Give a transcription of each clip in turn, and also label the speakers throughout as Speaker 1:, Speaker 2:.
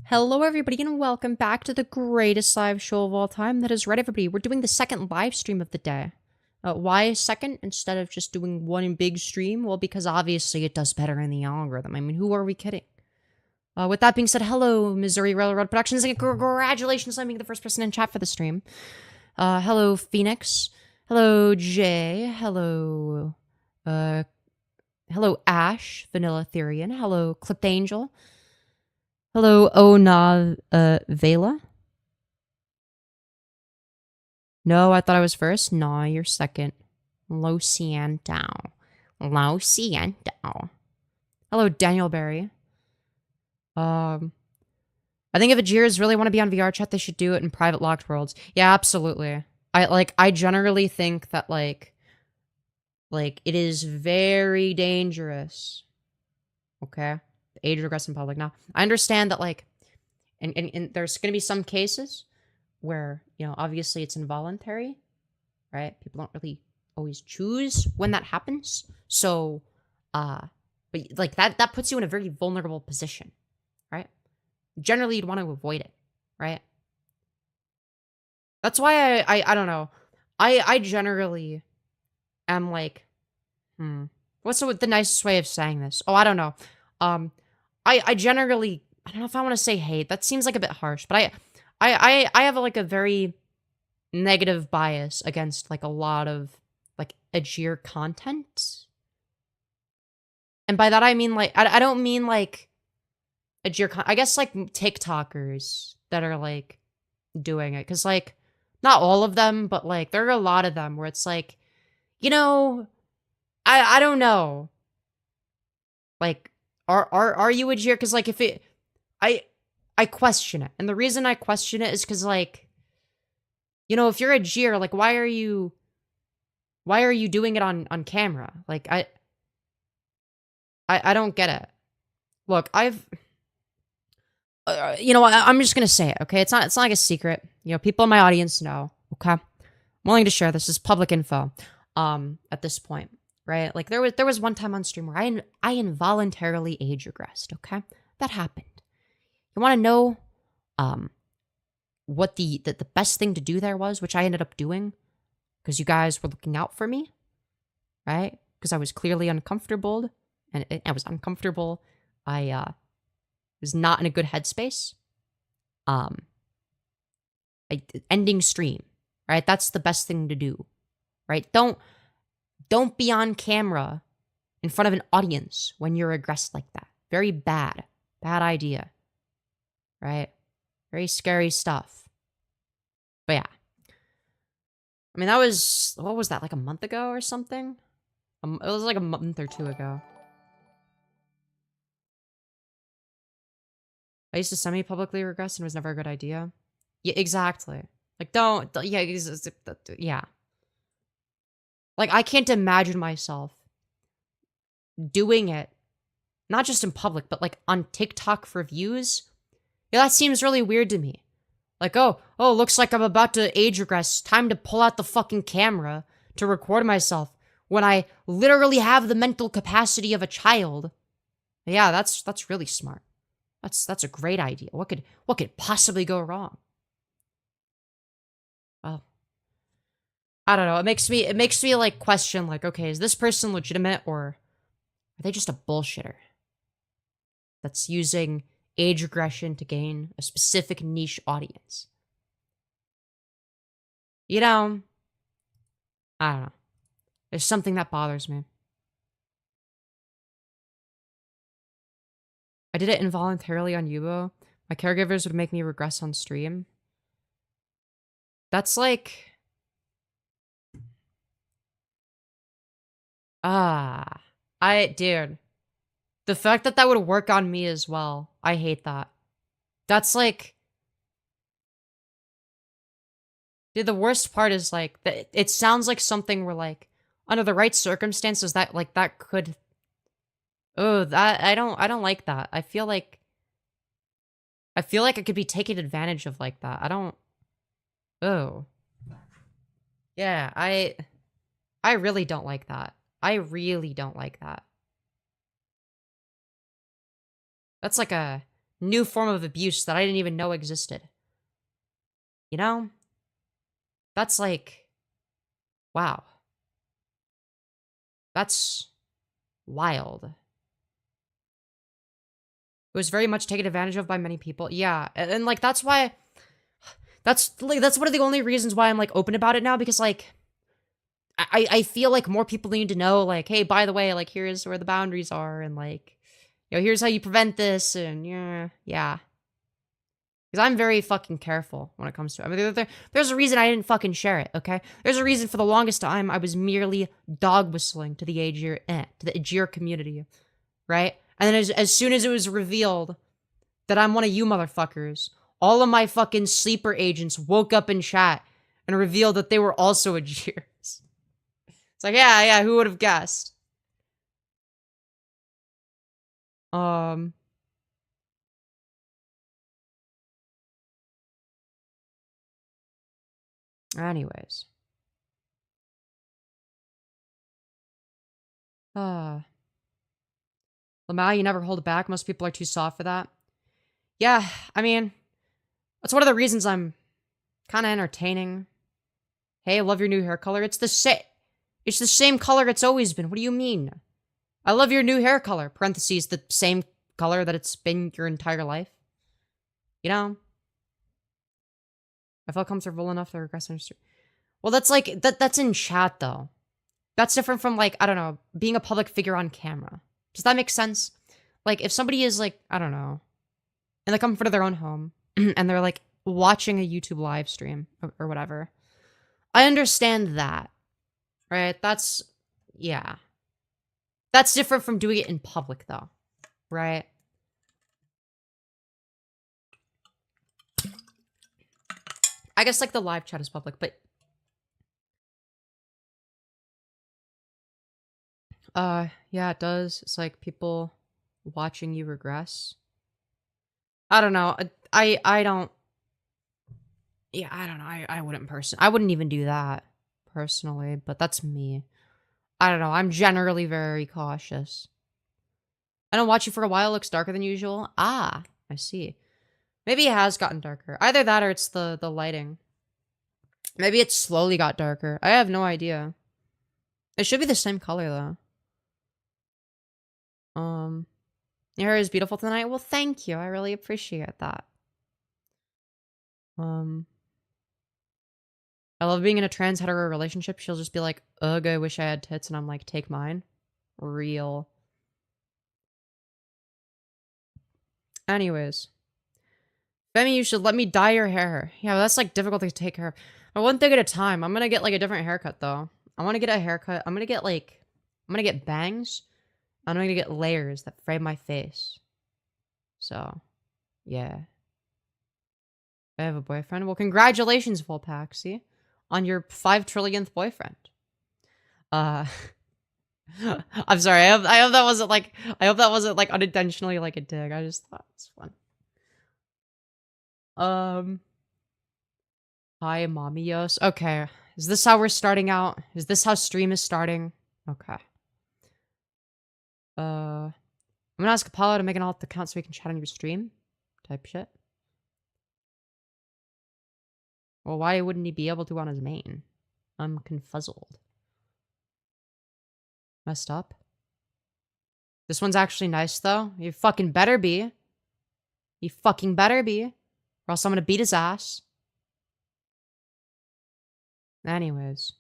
Speaker 1: Hello, everybody, and welcome back to the greatest live show of all time. That is right, everybody. We're doing the second live stream of the day. Why second instead of just doing one big stream? Well, because obviously it does better in the algorithm. I mean, who are we kidding? With that being said, hello, Missouri Railroad Productions, and congratulations on being the first person in chat for the stream. Hello, Phoenix. Hello, Jay. Hello, hello, Ash, Vanilla Therian. Hello, Clipped Angel. Hello, Vela? No, I thought I was first. Nah, you're second. Lo siento. Lo siento. Hello, Daniel Berry. I think if Ajirs really want to be on VR chat, they should do it in private locked worlds. Yeah, absolutely. I generally think that, like, it is very dangerous. Okay? Age regress in public. Now, I understand that, like, and there's going to be some cases where, you know, obviously it's involuntary, right? People don't really always choose when that happens. So, but like that puts you in a very vulnerable position, right? Generally, you'd want to avoid it, right? That's why I don't know. I generally am like, what's the nicest way of saying this? Oh, I don't know. I generally, I don't know if I want to say hate. That seems like a bit harsh, but I have like a very negative bias against like a lot of like Ajir content. And by that I mean like I don't mean like Ajir I guess like TikTokers that are like doing it, cuz like not all of them, but like there are a lot of them where it's like, you know, I don't know. Like are you Ajir? Cuz like if it I question it. And the reason I question it is cuz like, you know, if you're Ajir, like why are you doing it on camera? Like I don't get it. Look, I've you know, I'm just gonna say it, okay? It's not like a secret. You know, people in my audience know, okay? I'm willing to share this as public info. At this point, right? Like there was one time on stream where I involuntarily age regressed, okay? That happened. You want to know what the best thing to do there was, which I ended up doing because you guys were looking out for me, right? Because I was clearly uncomfortable, and I was uncomfortable. I was not in a good headspace. Ending stream, right? That's the best thing to do, right? Don't be on camera in front of an audience when you're aggressed like that. Very bad idea, right? Very scary stuff. But yeah, I mean that was, what was that, like a month ago or something? It was like a month or two ago. I used to semi-publicly regress and it was never a good idea. Yeah, exactly. Like, yeah. Like, I can't imagine myself doing it, not just in public, but like on TikTok for views. Yeah, that seems really weird to me. Like, oh, looks like I'm about to age regress. Time to pull out the fucking camera to record myself when I literally have the mental capacity of a child. Yeah, that's really smart. That's a great idea. What could possibly go wrong? Well, I don't know. It makes me like question, like, okay, is this person legitimate, or are they just a bullshitter that's using age regression to gain a specific niche audience? You know, I don't know. There's something that bothers me. I did it involuntarily on Yubo. My caregivers would make me regress on stream. That's like, dude, the fact that that would work on me as well, I hate that. That's like, dude, the worst part is like, it sounds like something where like, under the right circumstances, that like, that could, oh, that, I don't like that. I feel like it could be taken advantage of like that. I don't, oh. Yeah, I really don't like that. I really don't like that. That's like a new form of abuse that I didn't even know existed. You know? That's like, wow. That's wild. It was very much taken advantage of by many people. Yeah, and like that's why that's one of the only reasons why I'm like open about it now, because like I feel like more people need to know, like, hey, by the way, like here's where the boundaries are, and like, you know, here's how you prevent this, and yeah. Because I'm very fucking careful when it comes to it. I mean, there's a reason I didn't fucking share it, okay? There's a reason for the longest time I was merely dog whistling to the Aegir community, right? And then as soon as it was revealed that I'm one of you motherfuckers, all of my fucking sleeper agents woke up in chat and revealed that they were also Aegirs. It's like, yeah, who would have guessed? Anyways. Lamau, you never hold it back. Most people are too soft for that. Yeah, I mean, that's one of the reasons I'm kind of entertaining. Hey, I love your new hair color. It's the same color it's always been. What do you mean? I love your new hair color. Parentheses, the same color that it's been your entire life. You know? I felt comfortable enough to regress on street. Well, that's like, that's in chat, though. That's different from, like, I don't know, being a public figure on camera. Does that make sense? Like, if somebody is, like, I don't know, in the comfort of their own home, and they're, like, watching a YouTube live stream, or whatever, I understand that, right? That's, yeah. That's different from doing it in public, though, right? I guess, like, the live chat is public, but... yeah, it does. It's like people watching you regress. I don't know. I don't... Yeah, I don't know. I wouldn't even do that, personally, but that's me. I don't know. I'm generally very cautious. I don't watch you for a while. It looks darker than usual. Ah, I see. Maybe it has gotten darker. Either that or it's the lighting. Maybe it slowly got darker. I have no idea. It should be the same color, though. Your hair is beautiful tonight. Well, thank you. I really appreciate that. I love being in a trans hetero relationship. She'll just be like, ugh, I wish I had tits. And I'm like, take mine. Real. Anyways. Femi, you should let me dye your hair. Yeah, that's like difficult to take care of. One thing at a time. I'm gonna get like a different haircut though. I want to get a haircut. I'm gonna get bangs. I'm gonna get layers that frame my face. So, yeah. I have a boyfriend. Well, congratulations, Volpack, see? On your 5 trillionth boyfriend. I'm sorry. I hope that wasn't like unintentionally like a dig. I just thought it was fun. Hi, Mommy-yos. Okay. Is this how we're starting out? Is this how stream is starting? Okay. I'm gonna ask Apollo to make an alt account so we can chat on your stream. Type shit. Well, why wouldn't he be able to on his main? I'm confuzzled. Messed up. This one's actually nice, though. You fucking better be. You fucking better be. Or else I'm gonna beat his ass. Anyways.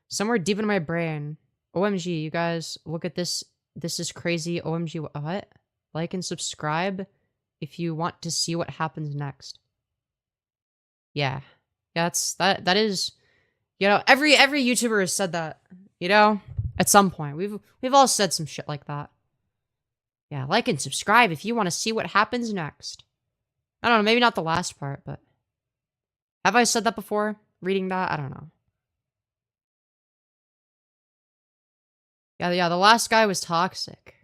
Speaker 1: Somewhere deep in my brain. OMG, you guys, look at this. This is crazy. OMG, what? Like and subscribe if you want to see what happens next. Yeah. Yeah, that is, you know, every YouTuber has said that, you know, at some point. We've all said some shit like that. Yeah, like and subscribe if you want to see what happens next. I don't know, maybe not the last part, but have I said that before? Reading that? I don't know. Yeah, the last guy was toxic.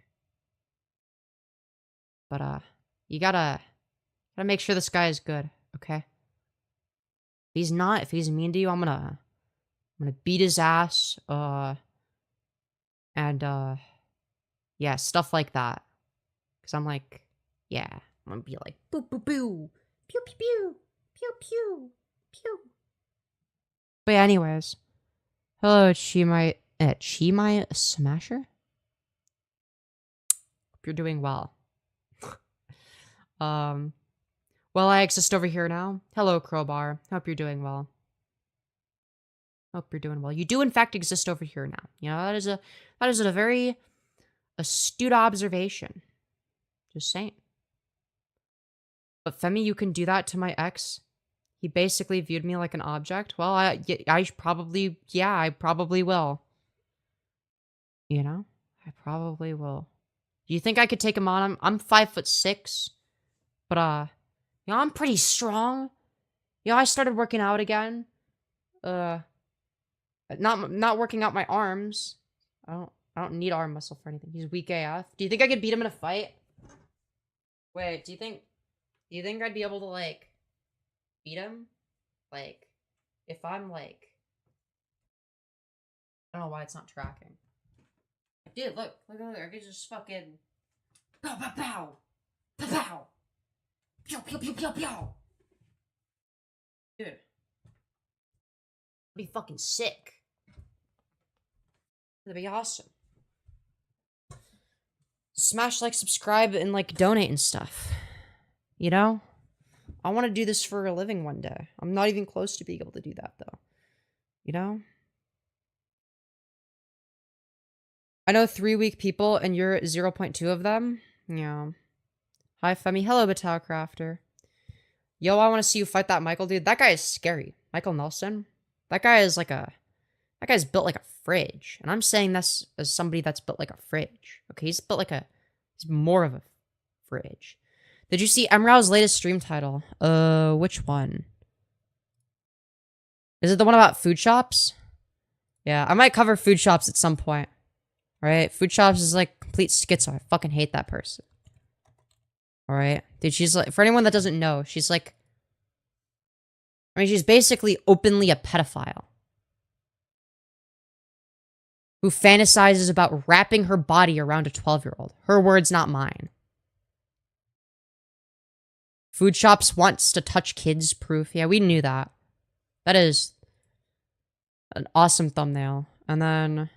Speaker 1: But you gotta make sure this guy is good, okay? If he's not, if he's mean to you, I'm gonna beat his ass, and yeah, stuff like that. Cause I'm like, yeah, I'm gonna be like, boo, boo, boo. Pew, pew, pew. Pew, pew. Pew. But yeah, anyways. Hello, Chimai Smasher? Hope you're doing well. Well, I exist over here now. Hello, Crowbar. Hope you're doing well. Hope you're doing well. You do, in fact, exist over here now. You know, that is a very astute observation. Just saying. But Femi, you can do that to my ex. He basically viewed me like an object. Well, I probably will. You know? I probably will. Do you think I could take him on? I'm 5'6", but you know, I'm pretty strong. You know, I started working out again. Not working out my arms. I don't need arm muscle for anything. He's weak AF. Do you think I could beat him in a fight? Wait, do you think I'd be able to, like, beat him? Like, if I'm, like... I don't know why it's not tracking. Dude, look over there. I could just fucking... Pow, pow, pow! Pow, pow! Pew, pew, pew, pew, pew! Dude. That'd be fucking sick. That'd be awesome. Smash like, subscribe, and, like, donate and stuff. You know? I want to do this for a living one day. I'm not even close to being able to do that, though. You know? I know 3 weak people, and you're 0.2 of them. Yeah. Hi, Femi. Hello, Batal Crafter. Yo, I want to see you fight that Michael dude. That guy is scary. Michael Nelson. That guy is like a... That guy's built like a fridge. And I'm saying this as somebody that's built like a fridge. Okay, he's built like a... He's more of a fridge. Did you see Emrow's latest stream title? Which one? Is it the one about food shops? Yeah, I might cover food shops at some point. Alright? Food shops is like complete schizo. I fucking hate that person. Alright? Dude, she's like... For anyone that doesn't know, she's like... I mean, she's basically openly a pedophile. Who fantasizes about wrapping her body around a 12-year-old. Her words, not mine. Food shops wants to touch kids proof. Yeah, we knew that. That is an awesome thumbnail. And then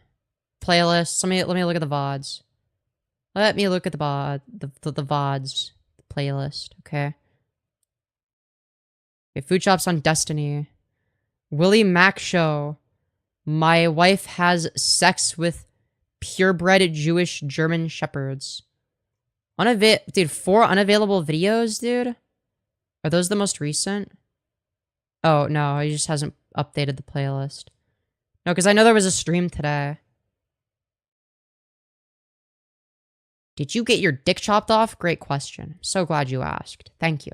Speaker 1: playlists. Let me look at the VODs. Let me look at the VODs playlist. Okay. Okay, food shops on Destiny. Willie Mac show. My wife has sex with purebred Jewish German shepherds. Dude, 4 unavailable videos, dude? Are those the most recent? Oh, no, he just hasn't updated the playlist. No, because I know there was a stream today. Did you get your dick chopped off? Great question. So glad you asked. Thank you.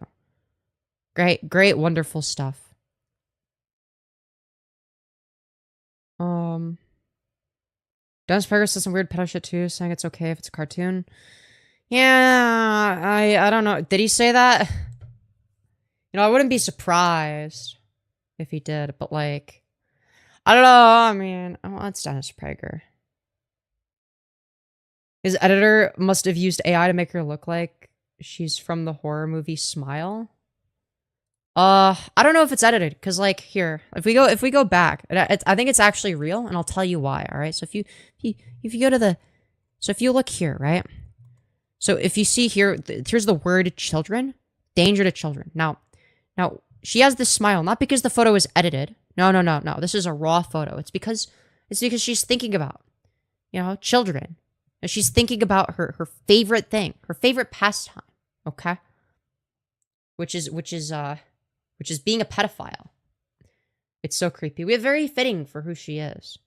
Speaker 1: Great, wonderful stuff. Dennis Parker says some weird pedo shit too, saying it's okay if it's a cartoon. Yeah, I don't know. Did he say that? You know, I wouldn't be surprised if he did, but like, I don't know. I mean, oh, it's Dennis Prager. His editor must have used AI to make her look like she's from the horror movie Smile. I don't know if it's edited, because like here, if we go back, I think it's actually real, and I'll tell you why. All right, so if you go to the, so if you look here, right, so if you see here, here's the word children, danger to children. Now she has this smile, not because the photo is edited. No. This is a raw photo. It's because she's thinking about, you know, children, and she's thinking about her favorite thing, her favorite pastime. Okay, which is being a pedophile. It's so creepy. We have very fitting for who she is.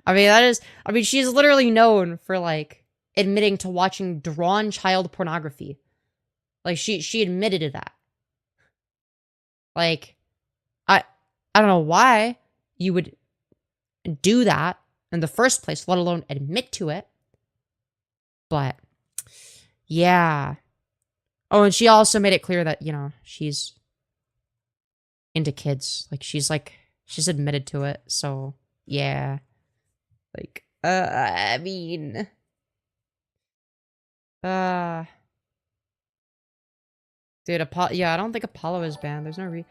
Speaker 1: I mean, she's literally known for, like, admitting to watching drawn child pornography. Like, she admitted to that. Like, I don't know why you would do that in the first place, let alone admit to it. But, yeah. Oh, and she also made it clear that, you know, she's into kids. Like, she's admitted to it. So, yeah. Like, I mean, Dude, yeah, I don't think Apollo is banned. There's no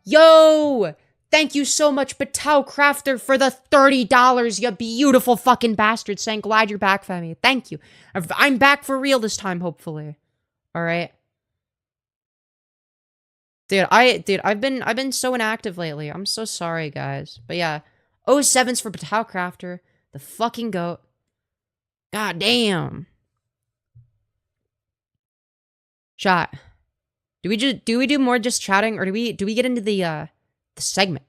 Speaker 1: Yo! Thank you so much, Batou Crafter, for the $30, you beautiful fucking bastard. Saying glad you're back, Femi. Thank you. I'm back for real this time, hopefully. Alright. Dude, I've been so inactive lately. I'm so sorry, guys. But yeah. 07's for Batou Crafter. The fucking goat. God damn. Chat. Do we do more just chatting, or do we get into the segment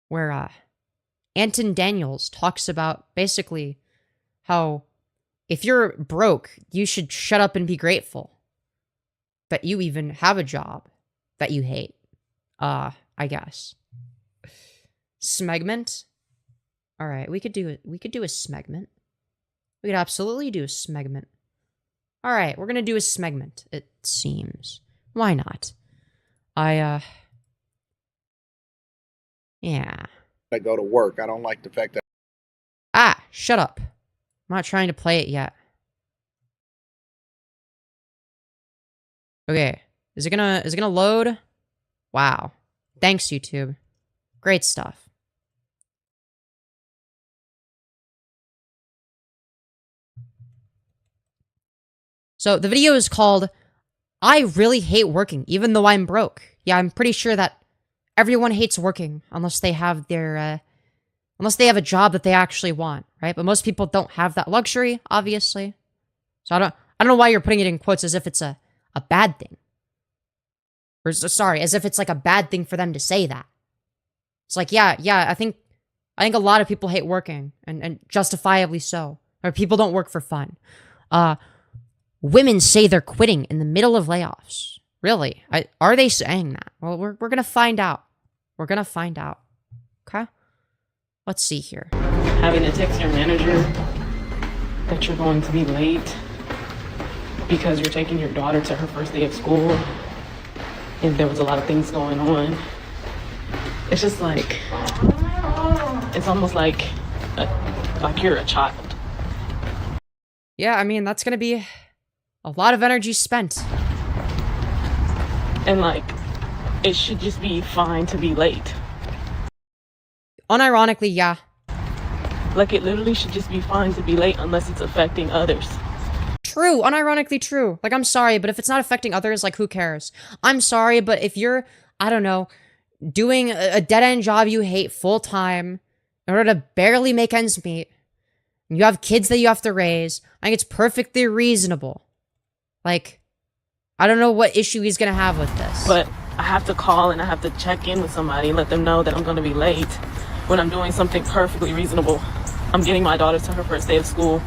Speaker 1: where Anton Daniels talks about basically how if you're broke, you should shut up and be grateful that you even have a job that you hate. I guess. Smegment? Alright, we could do a smegment. We could absolutely do a smegment. Alright, we're gonna do a smegment, it seems. Why not? Yeah.
Speaker 2: I go to work. I don't like the fact that...
Speaker 1: Ah, shut up. I'm not trying to play it yet. Okay. Is it gonna load? Wow. Thanks, YouTube. Great stuff. So the video is called I Really Hate Working, Even Though I'm Broke. Yeah, I'm pretty sure that everyone hates working unless they have their, unless they have a job that they actually want, right? But most people don't have that luxury, obviously. So I don't know why you're putting it in quotes as if it's a bad thing. Or, sorry, as if it's like a bad thing for them to say that. It's like, yeah, I think a lot of people hate working, and justifiably so. Or people don't work for fun. Women say they're quitting in the middle of layoffs. Really? Are they saying that? Well, we're gonna find out. We're gonna find out. Okay? Let's see here.
Speaker 3: Having to text your manager that you're going to be late because you're taking your daughter to her first day of school and there was a lot of things going on. It's just like, it's almost like you're a child.
Speaker 1: Yeah, I mean, that's gonna be a lot of energy spent.
Speaker 3: And like, it should just be fine to be late.
Speaker 1: Unironically, yeah.
Speaker 3: Like, it literally should just be fine to be late unless it's affecting others.
Speaker 1: True, unironically true. Like, I'm sorry, but if it's not affecting others, like, who cares? I'm sorry, but if you're, I don't know, doing a dead-end job you hate full-time in order to barely make ends meet, and you have kids that you have to raise, I think it's perfectly reasonable. Like, I don't know what issue he's gonna have with this.
Speaker 3: But I have to call and I have to check in with somebody and let them know that I'm gonna be late when I'm doing something perfectly reasonable. I'm getting my daughter to her first day of school.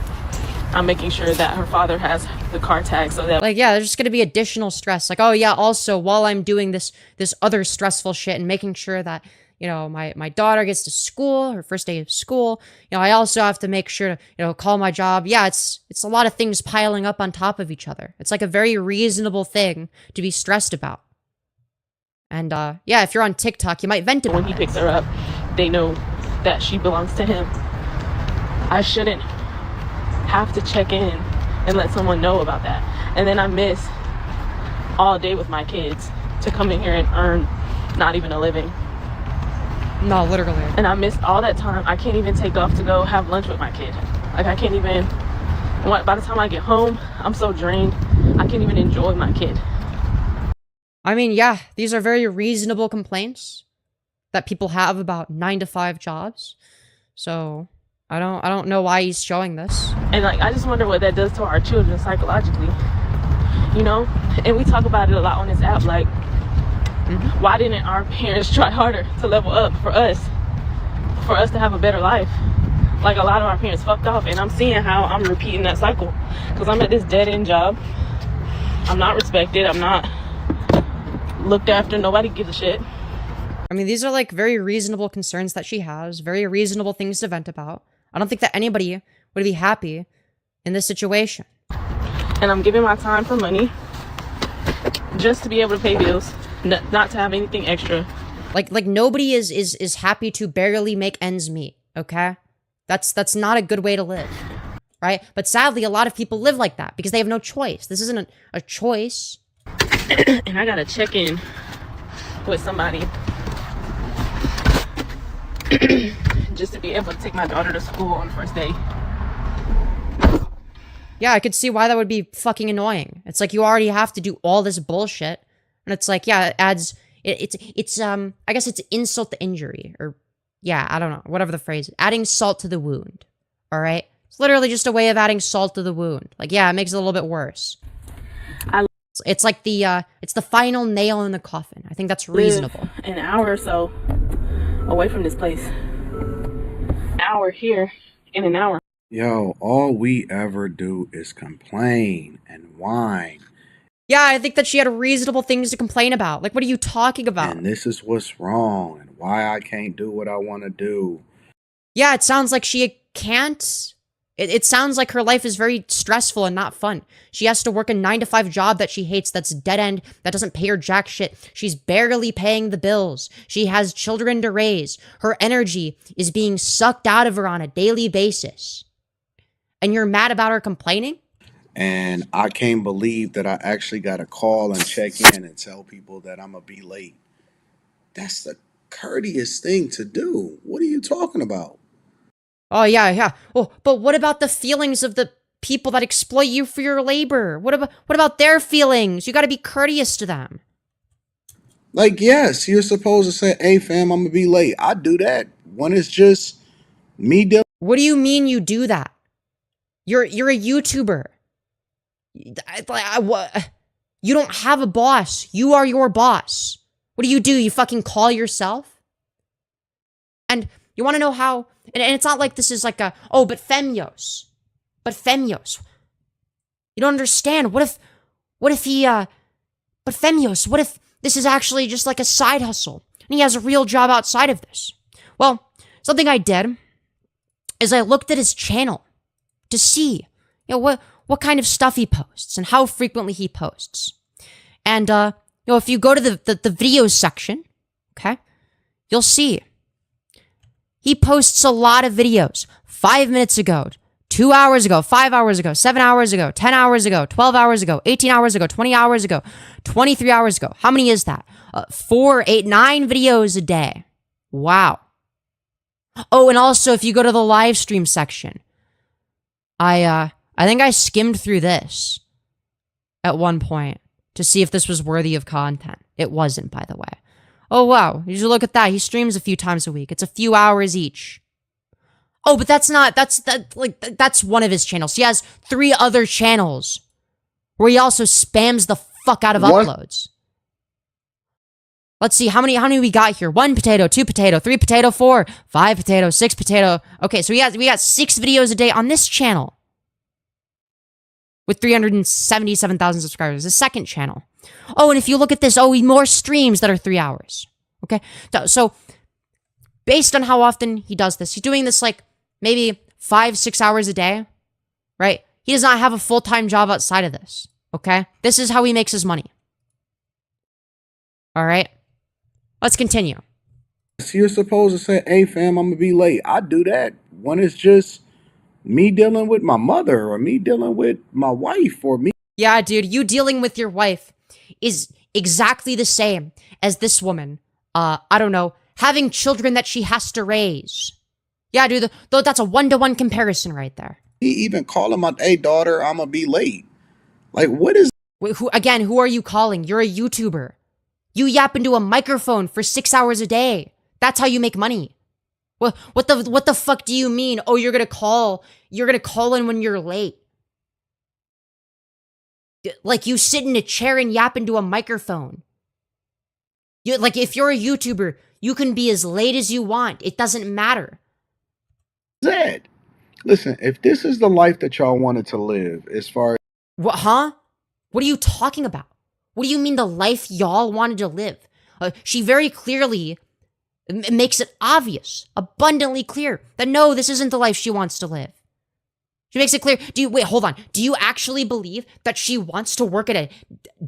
Speaker 3: I'm making sure that her father has the car tag so that...
Speaker 1: Like, yeah, there's just gonna be additional stress. Like, oh yeah, also, while I'm doing this other stressful shit and making sure that, you know, my daughter gets to school, her first day of school, you know, I also have to make sure to, you know, call my job. Yeah, it's a lot of things piling up on top of each other. It's like a very reasonable thing to be stressed about. And, yeah, if you're on TikTok, you might vent about
Speaker 3: when he picks her up, they know that she belongs to him. I shouldn't have to check in and let someone know about that. And then I miss all day with my kids to come in here and earn not even a living.
Speaker 1: No, literally.
Speaker 3: And I missed all that time. I can't even take off to go have lunch with my kid. Like, I can't even, by the time I get home, I'm so drained, I can't even enjoy my kid.
Speaker 1: I mean, yeah, these are very reasonable complaints that people have about 9-to-5 jobs. So, I don't know why he's showing this.
Speaker 3: And like, I just wonder what that does to our children psychologically. You know? And we talk about it a lot on this app, like, why didn't our parents try harder to level up for us to have a better life? Like, a lot of our parents fucked off, and I'm seeing how I'm repeating that cycle because I'm at this dead-end job. I'm not respected. I'm not looked after. Nobody gives a shit.
Speaker 1: I mean, these are like very reasonable concerns that she has, very reasonable things to vent about. I don't think that anybody would be happy in this situation.
Speaker 3: And I'm giving my time for money just to be able to pay bills. Not to have anything extra.
Speaker 1: Like nobody is happy to barely make ends meet, okay? That's not a good way to live, right? But sadly, a lot of people live like that because they have no choice. This isn't a choice.
Speaker 3: And I gotta check in with somebody just to be able to take my daughter to school on the first day.
Speaker 1: Yeah, I could see why that would be fucking annoying. It's like you already have to do all this bullshit, and it's like, yeah, it adds. It's I guess it's insult to injury, or yeah, I don't know, whatever the phrase. Adding salt to the wound. All right, it's literally just a way of adding salt to the wound. Like, yeah, it makes it a little bit worse. It's like it's the final nail in the coffin. I think that's reasonable.
Speaker 3: An hour or so away from this place. An hour here in an hour.
Speaker 2: Yo, all we ever do is complain and whine.
Speaker 1: Yeah, I think that she had reasonable things to complain about. Like, what are you talking about?
Speaker 2: And this is what's wrong and why I can't do what I want to do.
Speaker 1: Yeah, it sounds like she can't. It sounds like her life is very stressful and not fun. She has to work a 9-to-5 job that she hates, that's dead end, that doesn't pay her jack shit. She's barely paying the bills. She has children to raise. Her energy is being sucked out of her on a daily basis. And you're mad about her complaining?
Speaker 2: And I can't believe that I actually got to call and check in and tell people that I'm going to be late. That's the courteous thing to do. What are you talking about?
Speaker 1: Oh, yeah. Oh, but what about the feelings of the people that exploit you for your labor? What about their feelings? You got to be courteous to them.
Speaker 2: Like, yes, you're supposed to say, hey, fam, I'm going to be late. I do that when it's just me dealing.
Speaker 1: What do you mean you do that? You're a YouTuber. You don't have a boss. You are your boss. What do? You fucking call yourself? And you want to know how? And it's not like this is like but Femyoz. But Femyoz. You don't understand. What if Femyoz, what if this is actually just like a side hustle and he has a real job outside of this? Well, something I did is I looked at his channel to see, what kind of stuff he posts and how frequently he posts. And, if you go to the videos section, okay, you'll see he posts a lot of videos 5 minutes ago, 2 hours ago, 5 hours ago, 7 hours ago, 10 hours ago, 12 hours ago, 18 hours ago, 20 hours ago, 23 hours ago. How many is that? 4, 8, 9 videos a day. Wow. Oh, and also if you go to the live stream section, I think I skimmed through this at one point to see if this was worthy of content. It wasn't, by the way. Oh, wow. You should look at that. He streams a few times a week. It's a few hours each. Oh, but that's one of his channels. He has 3 other channels where he also spams the fuck out of uploads. Let's see, how many we got here? 1 potato, 2 potato, 3 potato, 4, 5 potato, 6 potato. Okay, so we got 6 videos a day on this channel with 377,000 subscribers. The second channel. Oh, and if you look at this, more streams that are 3 hours. Okay, so based on how often he does this, he's doing this like maybe 5-6 hours a day, right? He does not have a full-time job outside of this. Okay, this is how he makes his money. All right. Let's continue.
Speaker 2: You're supposed to say, hey, fam, I'm going to be late. I do that when it's just me dealing with my mother or me dealing with my wife or me.
Speaker 1: Yeah, dude, you dealing with your wife is exactly the same as this woman. I don't know, having children that she has to raise. Yeah, dude, that's a 1-to-1 comparison right there.
Speaker 2: He even call him, hey, daughter, I'm going to be late. Like, what is...
Speaker 1: Wait, who are you calling? You're a YouTuber. You yap into a microphone for 6 hours a day. That's how you make money. What the fuck do you mean? Oh, you're gonna call in when you're late. Like you sit in a chair and yap into a microphone. If you're a YouTuber, you can be as late as you want. It doesn't matter.
Speaker 2: Zed, listen, if this is the life that y'all wanted to live, as far as...
Speaker 1: What, huh? What are you talking about? What do you mean the life y'all wanted to live? She very clearly makes it obvious, abundantly clear, that no, this isn't the life she wants to live. She makes it clear. Wait, hold on. Do you actually believe that she wants to work at a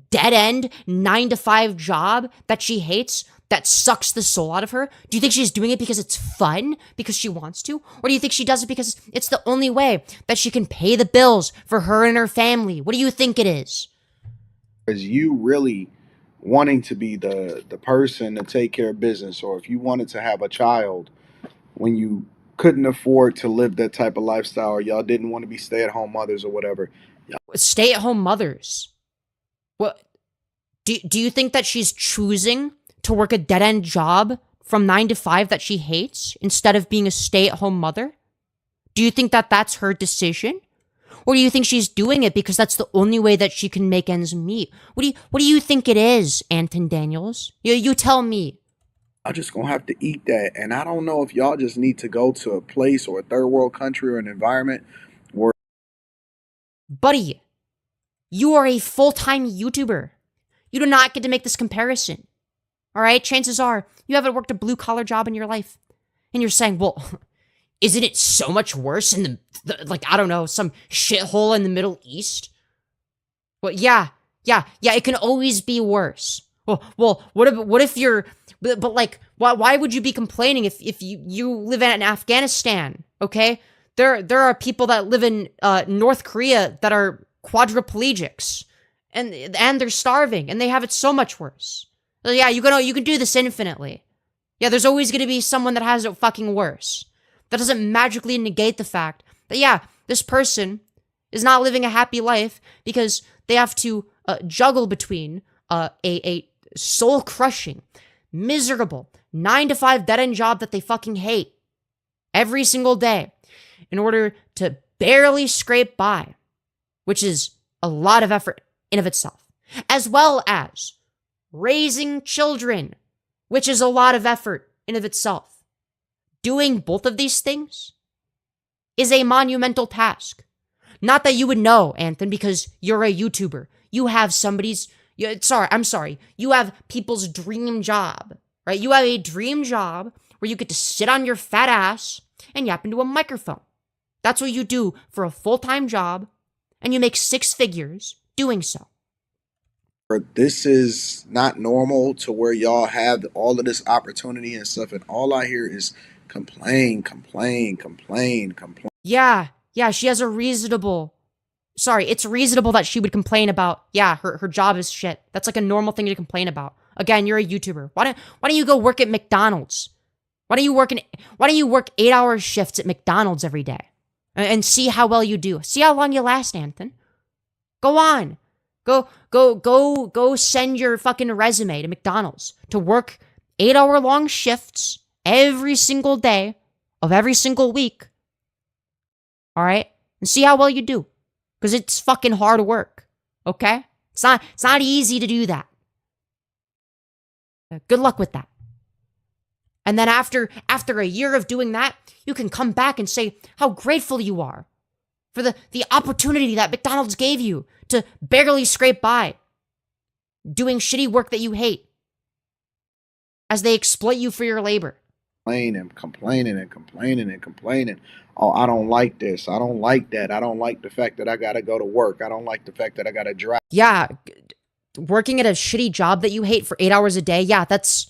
Speaker 1: dead-end 9-to-5 job that she hates, that sucks the soul out of her? Do you think she's doing it because it's fun, because she wants to? Or do you think she does it because it's the only way that she can pay the bills for her and her family? What do you think it is?
Speaker 2: Is you really wanting to be the person to take care of business, or if you wanted to have a child when you couldn't afford to live that type of lifestyle, or y'all didn't want to be stay-at-home mothers or whatever.
Speaker 1: Stay-at-home mothers. What? Do you think that she's choosing to work a dead-end job from 9 to 5 that she hates instead of being a stay-at-home mother? Do you think that that's her decision? Or do you think she's doing it because that's the only way that she can make ends meet? What do you think it is, Anton Daniels? You tell me.
Speaker 2: I'm just gonna have to eat that. And I don't know if y'all just need to go to a place or a third world country or an environment where
Speaker 1: Buddy, you are a full-time YouTuber. You do not get to make this comparison. All right? Chances are you haven't worked a blue-collar job in your life. And you're saying, well, isn't it so much worse in like, I don't know, some shithole in the Middle East? Well, yeah, it can always be worse. Well, what if you're, but like, why would you be complaining if you live in Afghanistan, okay? There are people that live in North Korea that are quadriplegics, and they're starving, and they have it so much worse. So yeah, you can do this infinitely. Yeah, there's always gonna be someone that has it fucking worse. That doesn't magically negate the fact that, yeah, this person is not living a happy life because they have to juggle between a soul-crushing, miserable 9 to 5 dead-end job that they fucking hate every single day in order to barely scrape by, which is a lot of effort in of itself, as well as raising children, which is a lot of effort in of itself. Doing both of these things is a monumental task. Not that you would know, Anthony, because you're a YouTuber. You have you have people's dream job, right? You have a dream job where you get to sit on your fat ass and yap into a microphone. That's what you do for a full-time job, and you make 6 figures doing so.
Speaker 2: this is not normal to where y'all have all of this opportunity and stuff, and all I hear is complain, complain, complain, complain.
Speaker 1: Yeah, she has a reasonable... Sorry, it's reasonable that she would complain about, yeah, her job is shit. That's like a normal thing to complain about. Again, you're a YouTuber. Why don't you go work at McDonald's? Why don't you work 8-hour shifts at McDonald's every day? And see how well you do. See how long you last, Anthony. Go on. Go send your fucking resume to McDonald's to work 8-hour long shifts every single day of every single week. All right? And see how well you do. Because it's fucking hard work. Okay? It's not easy to do that. Good luck with that. And then after a year of doing that, you can come back and say how grateful you are for the opportunity that McDonald's gave you to barely scrape by, doing shitty work that you hate, as they exploit you for your labor.
Speaker 2: Complaining and complaining and complaining. Oh, I don't like this. I don't like that. I don't like the fact that I gotta go to work. I don't like the fact that I gotta drive.
Speaker 1: Yeah, working at a shitty job that you hate for 8 hours a day. Yeah, that's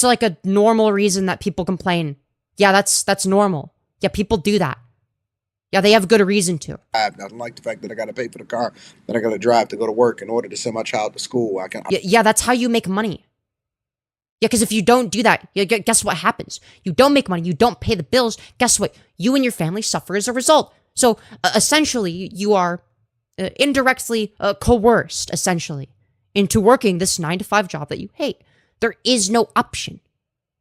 Speaker 1: like a normal reason that people complain. Yeah, that's normal. Yeah, people do that. Yeah, they have good reason to.
Speaker 2: I don't like the fact that I gotta pay for the car that I gotta drive to go to work in order to send my child to school.
Speaker 1: Yeah, that's how you make money. Yeah, because if you don't do that, guess what happens? You don't make money, you don't pay the bills. Guess what? You and your family suffer as a result. So essentially, you are indirectly coerced, essentially, into working this 9-to-5 job that you hate. There is no option.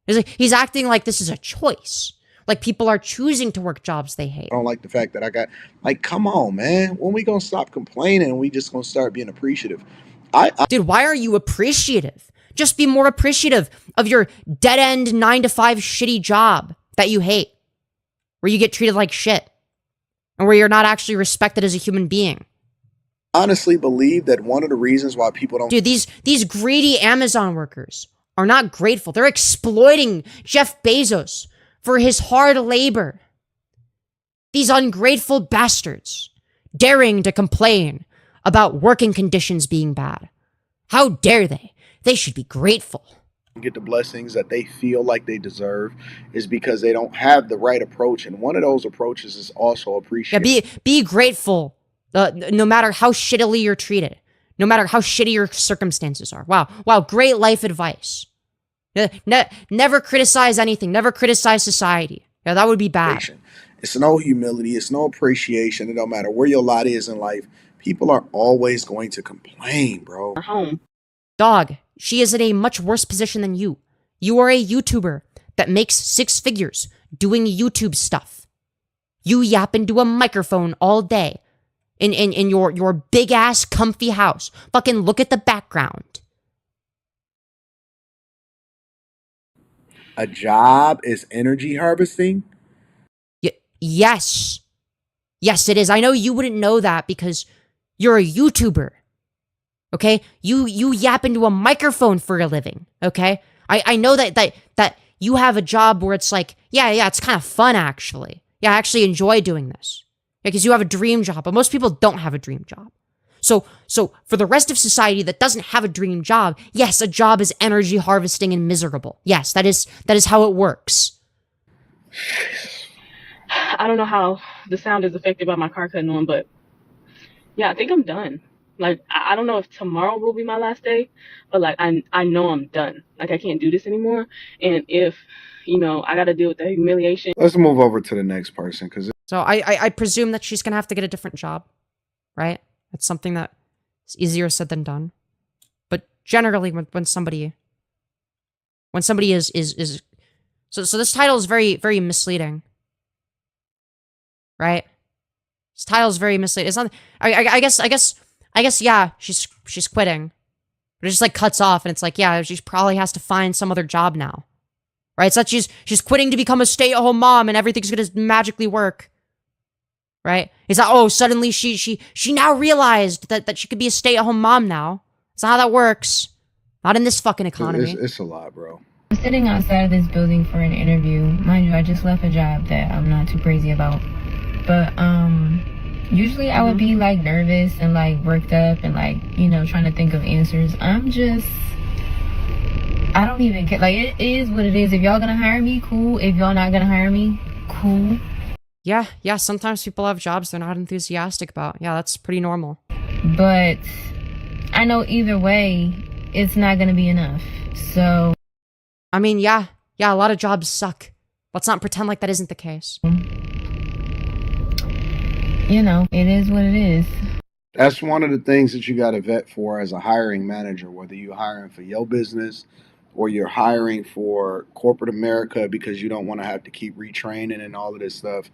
Speaker 1: He's acting like this is a choice. Like people are choosing to work jobs they hate.
Speaker 2: I don't like the fact that I got, like, come on, man. When we gonna stop complaining and we just gonna start being appreciative?
Speaker 1: Dude, why are you appreciative? Just be more appreciative of your dead-end 9-to-5 shitty job that you hate, where you get treated like shit, and where you're not actually respected as a human being.
Speaker 2: Honestly believe that one of the reasons why people don't...
Speaker 1: Dude, these greedy Amazon workers are not grateful. They're exploiting Jeff Bezos for his hard labor. These ungrateful bastards daring to complain about working conditions being bad. How dare they? They should be grateful.
Speaker 2: Get the blessings that they feel like they deserve is because they don't have the right approach, and one of those approaches is also appreciative.
Speaker 1: Yeah, be grateful, no matter how shittily you're treated, no matter how shitty your circumstances are. Wow, great life advice. Never criticize anything. Never criticize society. Yeah, that would be bad.
Speaker 2: It's no humility. It's no appreciation. It don't matter where your lot is in life. People are always going to complain, bro.
Speaker 3: Home.
Speaker 1: Dog, she is in a much worse position than you. You are a YouTuber that makes 6 figures doing YouTube stuff. You yap into a microphone all day in your big ass comfy house. Fucking look at the background.
Speaker 2: A job is energy harvesting?
Speaker 1: Yes. Yes, it is. I know you wouldn't know that because you're a YouTuber. Okay? You yap into a microphone for a living. Okay? I know that you have a job where it's like, yeah, it's kind of fun actually. Yeah, I actually enjoy doing this. Because you have a dream job, but most people don't have a dream job. So for the rest of society that doesn't have a dream job, yes, a job is energy harvesting and miserable. Yes, that is how it works.
Speaker 3: I don't know how the sound is affected by my car cutting on, but yeah, I think I'm done. Like, I don't know if tomorrow will be my last day, but like, I know I'm done. Like, I can't do this anymore. And if, I got to deal with the humiliation.
Speaker 2: Let's move over to the next person, because
Speaker 1: So I presume that she's gonna have to get a different job, right? It's something that is easier said than done. But generally, when somebody is so this title is very, very misleading, right? This title is very misleading. It's not. I guess. Yeah, she's quitting, but it just like cuts off, and it's like, yeah, she probably has to find some other job now, right? It's like she's quitting to become a stay-at-home mom, and everything's gonna magically work. Right? It's like, oh, suddenly she now realized that she could be a stay-at-home mom now. That's not how that works. Not in this fucking economy.
Speaker 2: it's a lot, bro.
Speaker 4: I'm sitting outside of this building for an interview. Mind you, I just left a job that I'm not too crazy about. But usually I would be like nervous and like worked up and like, trying to think of answers. I don't even care. Like, it is what it is. If y'all gonna hire me, cool. If y'all not gonna hire me, cool.
Speaker 1: Yeah, sometimes people have jobs they're not enthusiastic about. Yeah, that's pretty normal.
Speaker 4: But I know either way, it's not gonna be enough. So,
Speaker 1: I mean, yeah, a lot of jobs suck. Let's not pretend like that isn't the case.
Speaker 4: It is what it is.
Speaker 2: That's one of the things that you got to vet for as a hiring manager, whether you're hiring for your business or you're hiring for corporate America because you don't want to have to keep retraining and all of this stuff.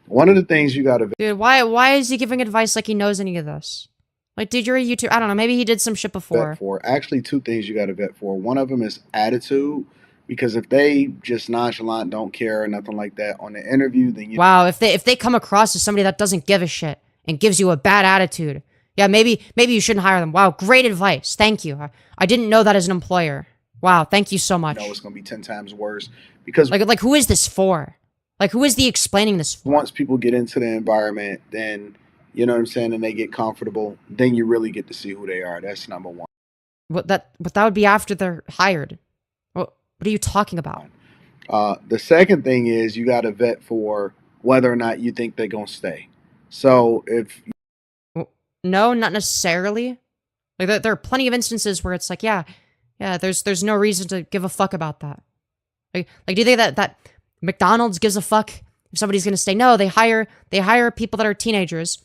Speaker 2: One of the things you got to vet.
Speaker 1: Dude, why is he giving advice like he knows any of this? Like, dude, you're a YouTuber. I don't know. Maybe he did some shit before.
Speaker 2: Actually, 2 things you got to vet for. One of them is attitude, because if they just nonchalant, don't care or nothing like that on the interview, then you.
Speaker 1: Wow, if they come across as somebody that doesn't give a shit and gives you a bad attitude, yeah, maybe you shouldn't hire them. Wow, great advice. Thank you. I didn't know that as an employer. Wow, thank you so much.
Speaker 2: It's going to be 10 times worse because
Speaker 1: like who is this for? Like, who is the explaining this for?
Speaker 2: Once people get into the environment, then, you know what I'm saying, and they get comfortable, then you really get to see who they are. That's number one.
Speaker 1: But that would be after they're hired. What are you talking about?
Speaker 2: The second thing is you got to vet for whether or not you think they're going to stay. So if...
Speaker 1: No, not necessarily. Like, there are plenty of instances where it's like, yeah, there's no reason to give a fuck about that. Like do you think that McDonald's gives a fuck if somebody's gonna stay? No, they hire people that are teenagers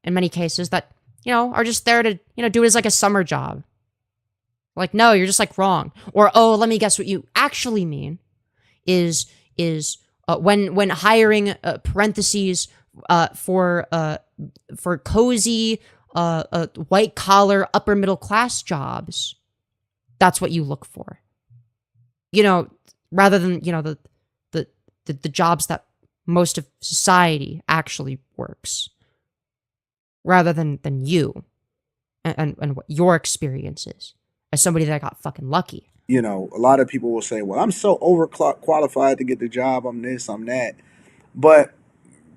Speaker 1: in many cases that, are just there to, do it as like a summer job. Like, no, you're just like wrong. Or, oh, let me guess what you actually mean is when hiring parentheses for cozy white collar upper middle class jobs. That's what you look for. Rather than, the jobs that most of society actually works. Rather than you and what your experience is as somebody that got fucking lucky.
Speaker 2: A lot of people will say, well, I'm so overqualified to get the job. I'm this, I'm that. But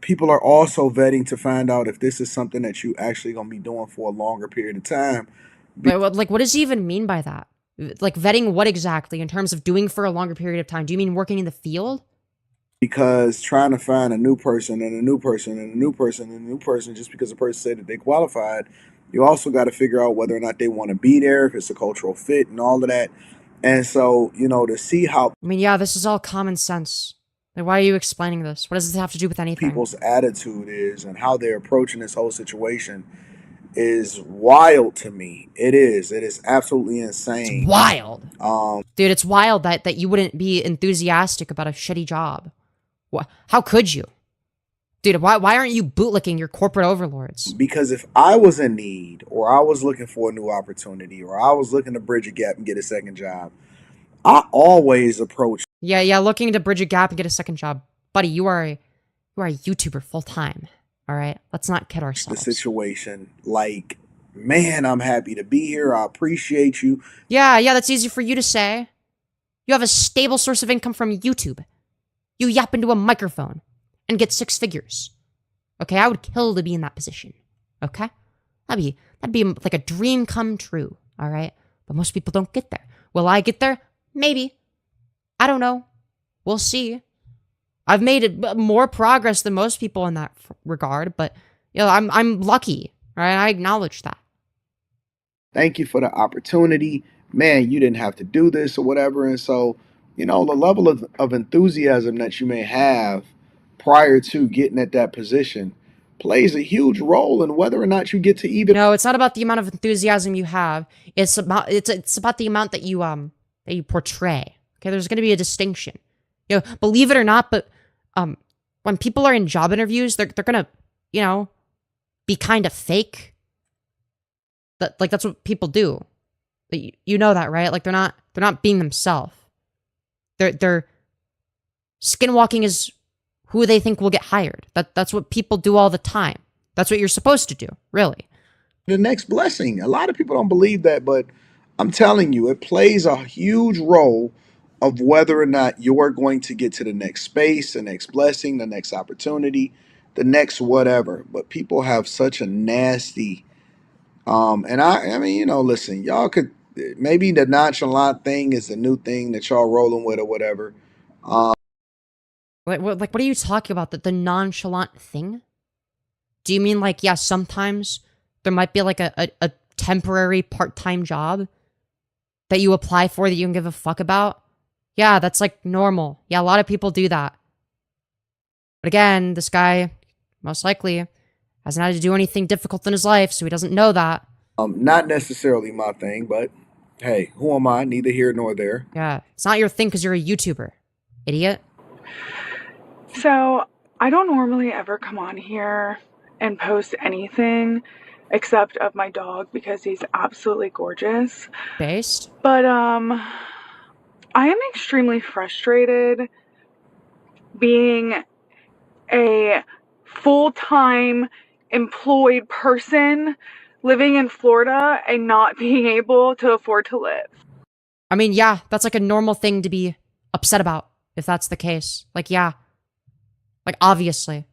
Speaker 2: people are also vetting to find out if this is something that you actually going to be doing for a longer period of time.
Speaker 1: Like, what does he even mean by that? Like, vetting what exactly in terms of doing for a longer period of time? Do you mean working in the field?
Speaker 2: Because trying to find a new person and a new person and a new person and a new person just because the person said that they qualified, You also got to figure out whether or not they want to be there, if it's a cultural fit and all of that. And so, to see how
Speaker 1: I mean, yeah, this is all common sense. Like, why are you explaining this? What does this have to do with anything?
Speaker 2: people's attitude is and how they're approaching this whole situation is wild to me. It is. It is absolutely
Speaker 1: It's
Speaker 2: insane.
Speaker 1: wild. Dude, it's wild that you wouldn't be enthusiastic about a shitty job. How could you? Dude, why aren't you bootlicking your corporate overlords?
Speaker 2: Because if I was in need, or I was looking for a new opportunity, or I was looking to bridge a gap and get a second job, I always approach
Speaker 1: Yeah, looking to bridge a gap and get a second job. Buddy, you are a YouTuber full time. All right? Let's not kid
Speaker 2: the
Speaker 1: ourselves.
Speaker 2: situation like, man, I'm happy to be here. I appreciate you.
Speaker 1: Yeah, that's easy for you to say. You have a stable source of income from YouTube. You yap into a microphone and get 6 figures. Okay, I would kill to be in that position. Okay? That'd be like a dream come true, all right? But most people don't get there. Will I get there? Maybe. I don't know. We'll see. I've made more progress than most people in that regard, but I'm lucky, right? I acknowledge that.
Speaker 2: Thank you for the opportunity. Man, you didn't have to do this or whatever. And so, the level of enthusiasm that you may have prior to getting at that position plays a huge role in whether or not you get to even.
Speaker 1: No, it's not about the amount of enthusiasm you have. It's about the amount that you portray. Okay, there's going to be a distinction. Believe it or not, but when people are in job interviews, they're going to, be kind of fake. That's what people do. You know that, right? Like they're not being themselves. They're skinwalking is who they think will get hired. That's what people do all the time. That's what you're supposed to do, really.
Speaker 2: The next blessing. A lot of people don't believe that, but I'm telling you, it plays a huge role of whether or not you're going to get to the next space, the next blessing, the next opportunity, the next whatever. But people have such a nasty, and I mean, listen, y'all could maybe the nonchalant thing is the new thing that y'all rolling with or whatever.
Speaker 1: What are you talking about? The nonchalant thing? Do you mean like, yeah, sometimes there might be like a temporary part-time job that you apply for that you don't give a fuck about? Yeah, that's like normal. Yeah, a lot of people do that. But again, this guy most likely hasn't had to do anything difficult in his life, so he doesn't know that.
Speaker 2: Not necessarily my thing, but hey, who am I? Neither here nor there.
Speaker 1: Yeah, it's not your thing because you're a YouTuber, idiot.
Speaker 5: So, I don't normally ever come on here and post anything except of my dog because he's absolutely gorgeous.
Speaker 1: Based?
Speaker 5: But, I am extremely frustrated being a full-time employed person living in Florida and not being able to afford to live.
Speaker 1: I mean, yeah, that's like a normal thing to be upset about, if that's the case. Like, yeah. Like, obviously.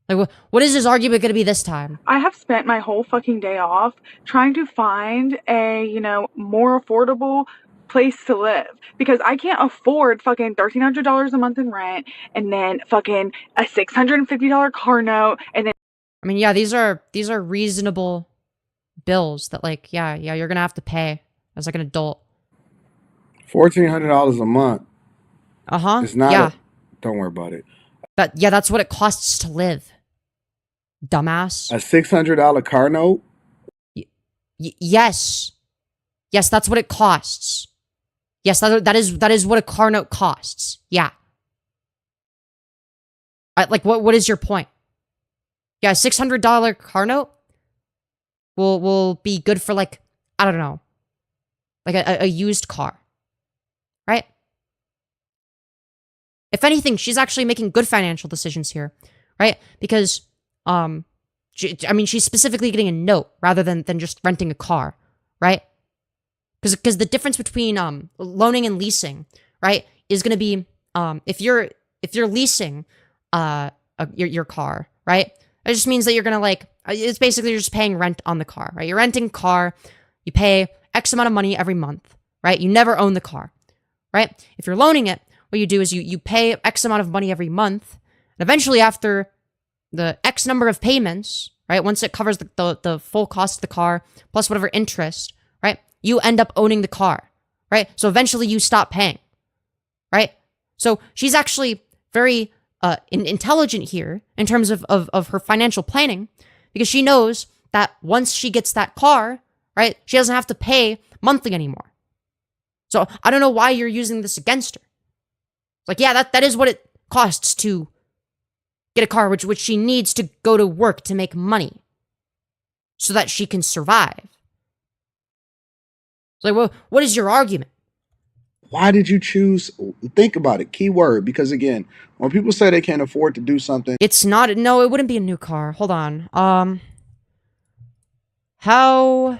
Speaker 1: Like, what is his argument going to be this time?
Speaker 5: I have spent my whole fucking day off trying to find a, more affordable place to live because I can't afford fucking $1,300 a month in rent and then fucking a $650 car note and then.
Speaker 1: I mean, yeah, these are reasonable bills that, like, yeah, you're gonna have to pay as like an adult.
Speaker 2: $1,400 a month.
Speaker 1: It's
Speaker 2: not.
Speaker 1: Yeah.
Speaker 2: Don't worry about it.
Speaker 1: That's what it costs to live. Dumbass.
Speaker 2: A $600 car note.
Speaker 1: Yes, that's what it costs. Yes, that is what a car note costs. Yeah. Like, what is your point? Yeah, a $600 car note will be good for, like, I don't know, like a used car, right? If anything, she's actually making good financial decisions here, right? Because she's specifically getting a note rather than just renting a car, right? Because the difference between loaning and leasing, right, is going to be if you're leasing your car, right, it just means that you're gonna it's basically you're just paying rent on the car, right? You're renting a car, you pay X amount of money every month, right? You never own the car, right? If you're loaning it, what you do is you pay X amount of money every month, and eventually after the X number of payments, right? Once it covers the full cost of the car, plus whatever interest, right? You end up owning the car, right? So eventually you stop paying, right? So she's actually very intelligent here in terms of her financial planning, because she knows that once she gets that car, right, she doesn't have to pay monthly anymore. So I don't know why you're using this against her. It's like, yeah, that is what it costs to get a car, which she needs to go to work to make money so that she can survive. It's like, well, what is your argument?
Speaker 2: Why did you choose? Think about it. Key word. Because again, when people say they can't afford to do something,
Speaker 1: It's not, no, it wouldn't be a new car. Hold on. How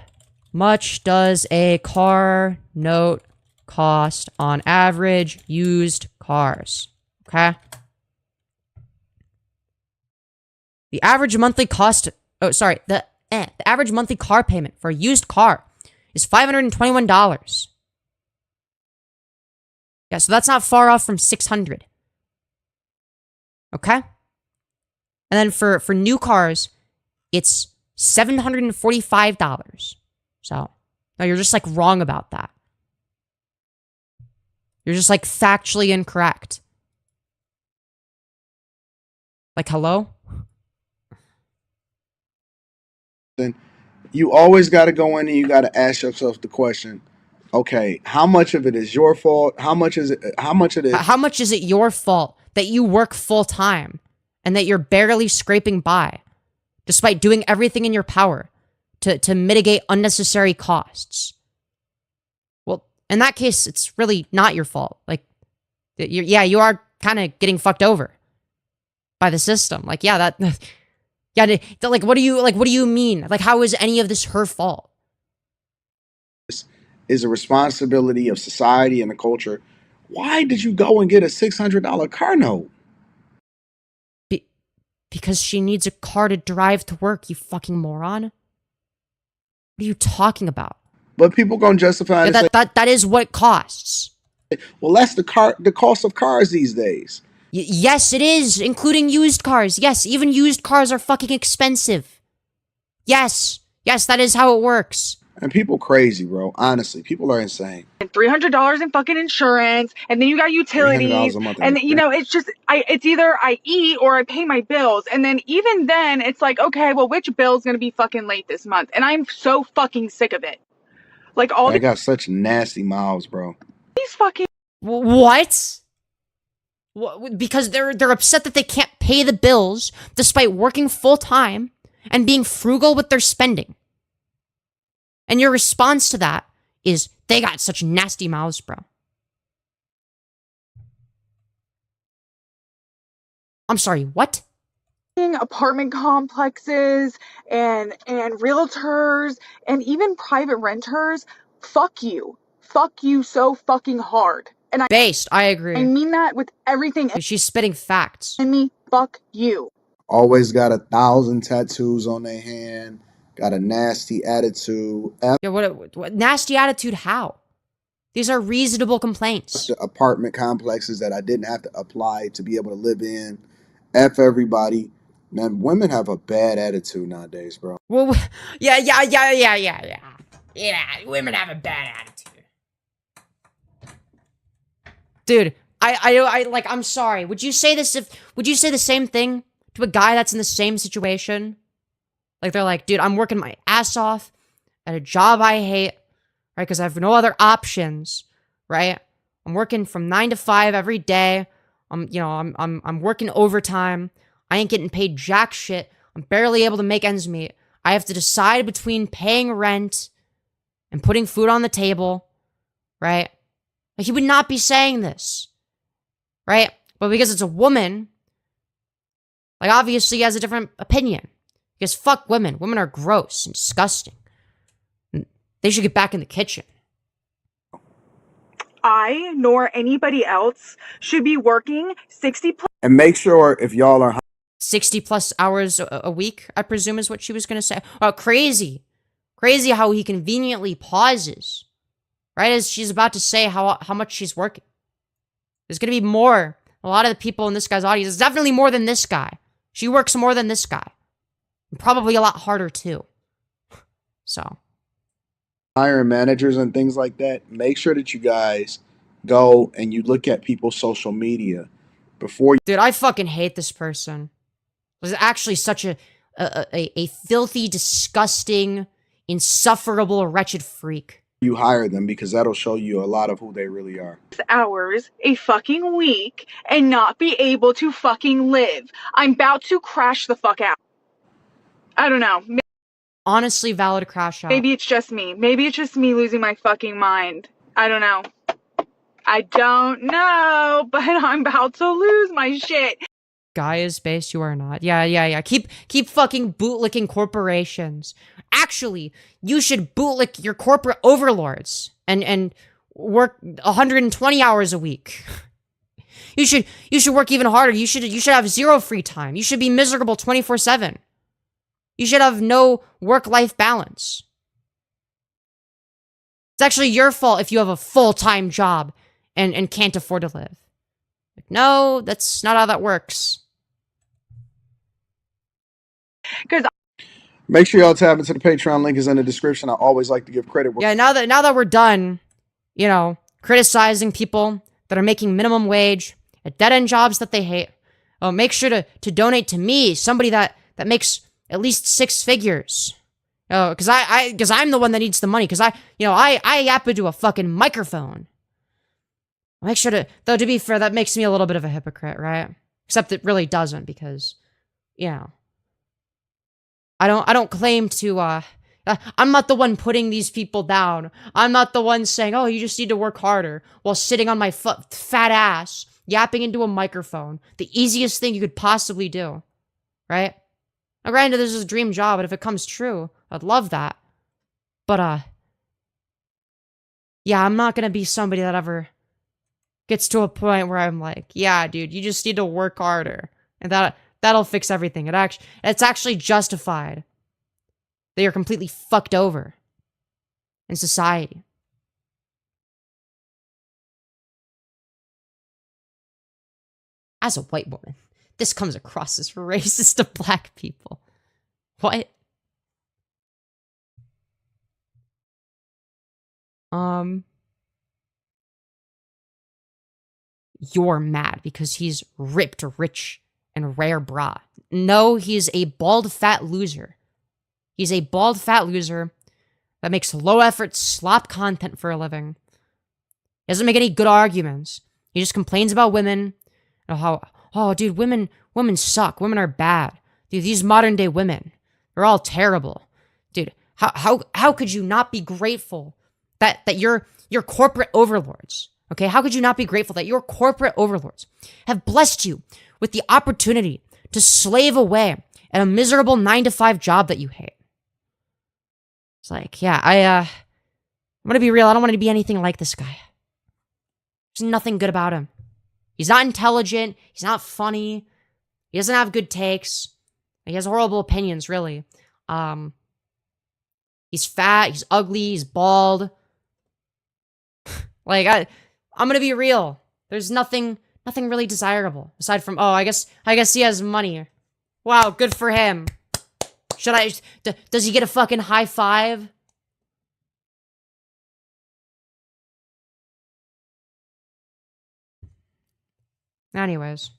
Speaker 1: much does a car note cost on average used cars? Okay. The average monthly cost, the average monthly car payment for a used car is $521. Yeah, so that's not far off from $600. Okay? And then for new cars, it's $745. So, no, you're just like wrong about that. You're just like factually incorrect. Like, hello?
Speaker 2: then you always got to go in and you got to ask yourself the question, okay, how much of it is your fault? How much is it? How much of it?
Speaker 1: How much is it your fault that you work full time and that you're barely scraping by, despite doing everything in your power to mitigate unnecessary costs? Well, in that case, it's really not your fault. Like, you are kind of getting fucked over by the system. Like, yeah, like, what do you mean? Like, how is any of this her fault?
Speaker 2: Is a responsibility of society and the culture. Why did you go and get a $600 car note?
Speaker 1: Because she needs a car to drive to work, you fucking moron. What are you talking about?
Speaker 2: But people gonna justify it.
Speaker 1: That is what it costs.
Speaker 2: Well, that's the cost of cars these days.
Speaker 1: Yes, it is, including used cars. Yes, even used cars are fucking expensive. Yes, that is how it works.
Speaker 2: And people crazy, bro. Honestly, people are insane.
Speaker 5: And $300 in fucking insurance, and then you got utilities,
Speaker 2: $300 a month.
Speaker 5: and you know, it's just, it's either I eat or I pay my bills, and then even then, it's like, okay, well, which bill's gonna be fucking late this month? And I'm so fucking sick of it. Like all
Speaker 2: I got such nasty mouths, bro.
Speaker 5: these fucking
Speaker 1: what? Because they're upset that they can't pay the bills despite working full time and being frugal with their spending. And your response to that is, they got such nasty mouths, bro. I'm sorry, what?
Speaker 5: apartment complexes and realtors and even private renters, fuck you so fucking hard. And
Speaker 1: I agree.
Speaker 5: I mean that with everything.
Speaker 1: She's spitting facts.
Speaker 5: And me, fuck you.
Speaker 2: Always got 1,000 tattoos on their hand. Got a nasty attitude.
Speaker 1: Yeah, what nasty attitude? How? These are reasonable complaints.
Speaker 2: The apartment complexes that I didn't have to apply to be able to live in. F everybody. Man, women have a bad attitude nowadays, bro.
Speaker 1: Well, yeah. Yeah, women have a bad attitude. Dude, I'm sorry. Would you say the same thing to a guy that's in the same situation? Like, they're like, dude, I'm working my ass off at a job I hate, right? Because I have no other options, right? I'm working from 9 to 5 every day. I'm working overtime. I ain't getting paid jack shit. I'm barely able to make ends meet. I have to decide between paying rent and putting food on the table, right? Like, he would not be saying this, right? But because it's a woman, like, obviously he has a different opinion. Because fuck women. Women are gross and disgusting. They should get back in the kitchen.
Speaker 5: I nor anybody else should be working 60 plus.
Speaker 2: And make sure if y'all are
Speaker 1: 60 plus hours a week, I presume is what she was going to say. Oh, crazy. Crazy how he conveniently pauses, right as she's about to say how much she's working. There's going to be more. A lot of the people in this guy's audience, it's definitely more than this guy. She works more than this guy. Probably a lot harder too. So.
Speaker 2: Hiring managers and things like that, make sure that you guys go and you look at people's social media before.
Speaker 1: Dude, I fucking hate this person. Was actually such a filthy, disgusting, insufferable, wretched freak.
Speaker 2: You hire them, because that'll show you a lot of who they really are.
Speaker 5: Hours a fucking week and not be able to fucking live. I'm about to crash the fuck out. I don't know.
Speaker 1: Honestly, valid crash out.
Speaker 5: Maybe it's just me. Maybe it's just me losing my fucking mind. I don't know. I don't know, but I'm about to lose my shit.
Speaker 1: Guy is based, you are not. Yeah. Keep fucking bootlicking corporations. Actually, you should bootlick your corporate overlords and work 120 hours a week. You should work even harder. You should have zero free time. You should be miserable 24/7. You should have no work-life balance. It's actually your fault if you have a full-time job and can't afford to live. Like, no, that's not how that works.
Speaker 5: Because
Speaker 2: Make sure y'all tap into the Patreon. Link is in the description. I always like to give credit.
Speaker 1: Yeah, now that we're done, you know, criticizing people that are making minimum wage at dead-end jobs that they hate, make sure to donate to me, somebody that makes at least 6 figures. Because I'm the one that needs the money. Because I yap into a fucking microphone. Make sure to, though, to be fair, that makes me a little bit of a hypocrite, right? Except it really doesn't, because, you know, I don't claim to, I'm not the one putting these people down. I'm not the one saying, oh, you just need to work harder, while sitting on my fat ass, yapping into a microphone. The easiest thing you could possibly do, right? Now, granted, this is a dream job, but if it comes true, I'd love that. But, yeah, I'm not gonna be somebody that ever gets to a point where I'm like, yeah, dude, you just need to work harder, and that'll fix everything. It's actually justified that you're completely fucked over in society. As a white woman, this comes across as racist to black people. What? You're mad because he's ripped, rich, and rare bra. No, he's a bald, fat loser. He's a bald, fat loser that makes low-effort slop content for a living. He doesn't make any good arguments. He just complains about women. And how, oh, dude, women suck. Women are bad. Dude, these modern-day women, they're all terrible. Dude, how could you not be grateful that your corporate overlords, okay? How could you not be grateful that your corporate overlords have blessed you with the opportunity to slave away at a miserable 9-to-5 job that you hate? It's like, yeah, I'm gonna be real. I don't want to be anything like this guy. There's nothing good about him. He's not intelligent. He's not funny. He doesn't have good takes. He has horrible opinions, really. He's fat. He's ugly. He's bald. Like, I'm gonna be real. There's nothing really desirable aside from, oh, I guess he has money. Wow, good for him. Does he get a fucking high five? Anyways.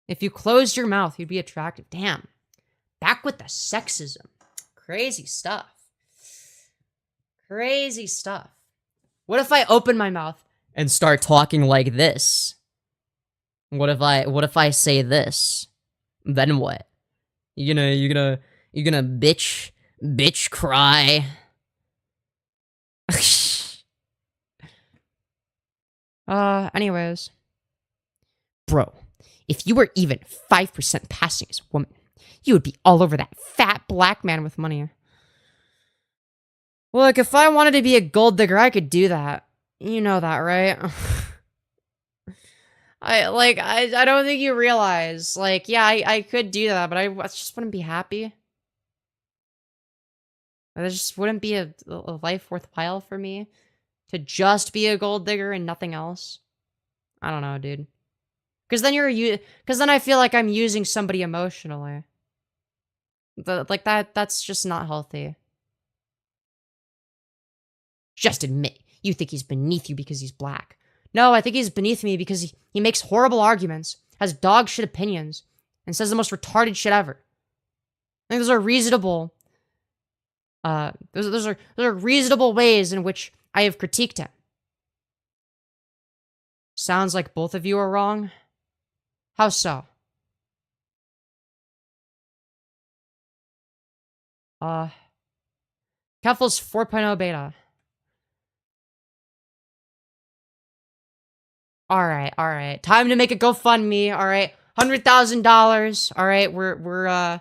Speaker 1: If you closed your mouth, you'd be attractive. Damn. Back with the sexism. Crazy stuff. Crazy stuff. What if I open my mouth and start talking like this? What if I say this? Then what? You gonna bitch cry? Anyways. Bro, if you were even 5% passing as a woman, you would be all over that fat black man with money. Look, if I wanted to be a gold digger, I could do that. You know that, right? I don't think you realize. Like, yeah, I could do that, but I just wouldn't be happy. There just wouldn't be a life worthwhile for me to just be a gold digger and nothing else. I don't know, dude. Because then I feel like I'm using somebody emotionally. Like that's just not healthy. Just admit you think he's beneath you because he's black. No, I think he's beneath me because he makes horrible arguments, has dog shit opinions, and says the most retarded shit ever. I think those are reasonable. Those are reasonable ways in which I have critiqued him. Sounds like both of you are wrong. How so? Keffel's 4.0 beta. All right. Time to make a GoFundMe. All right, $100,000. All right, we're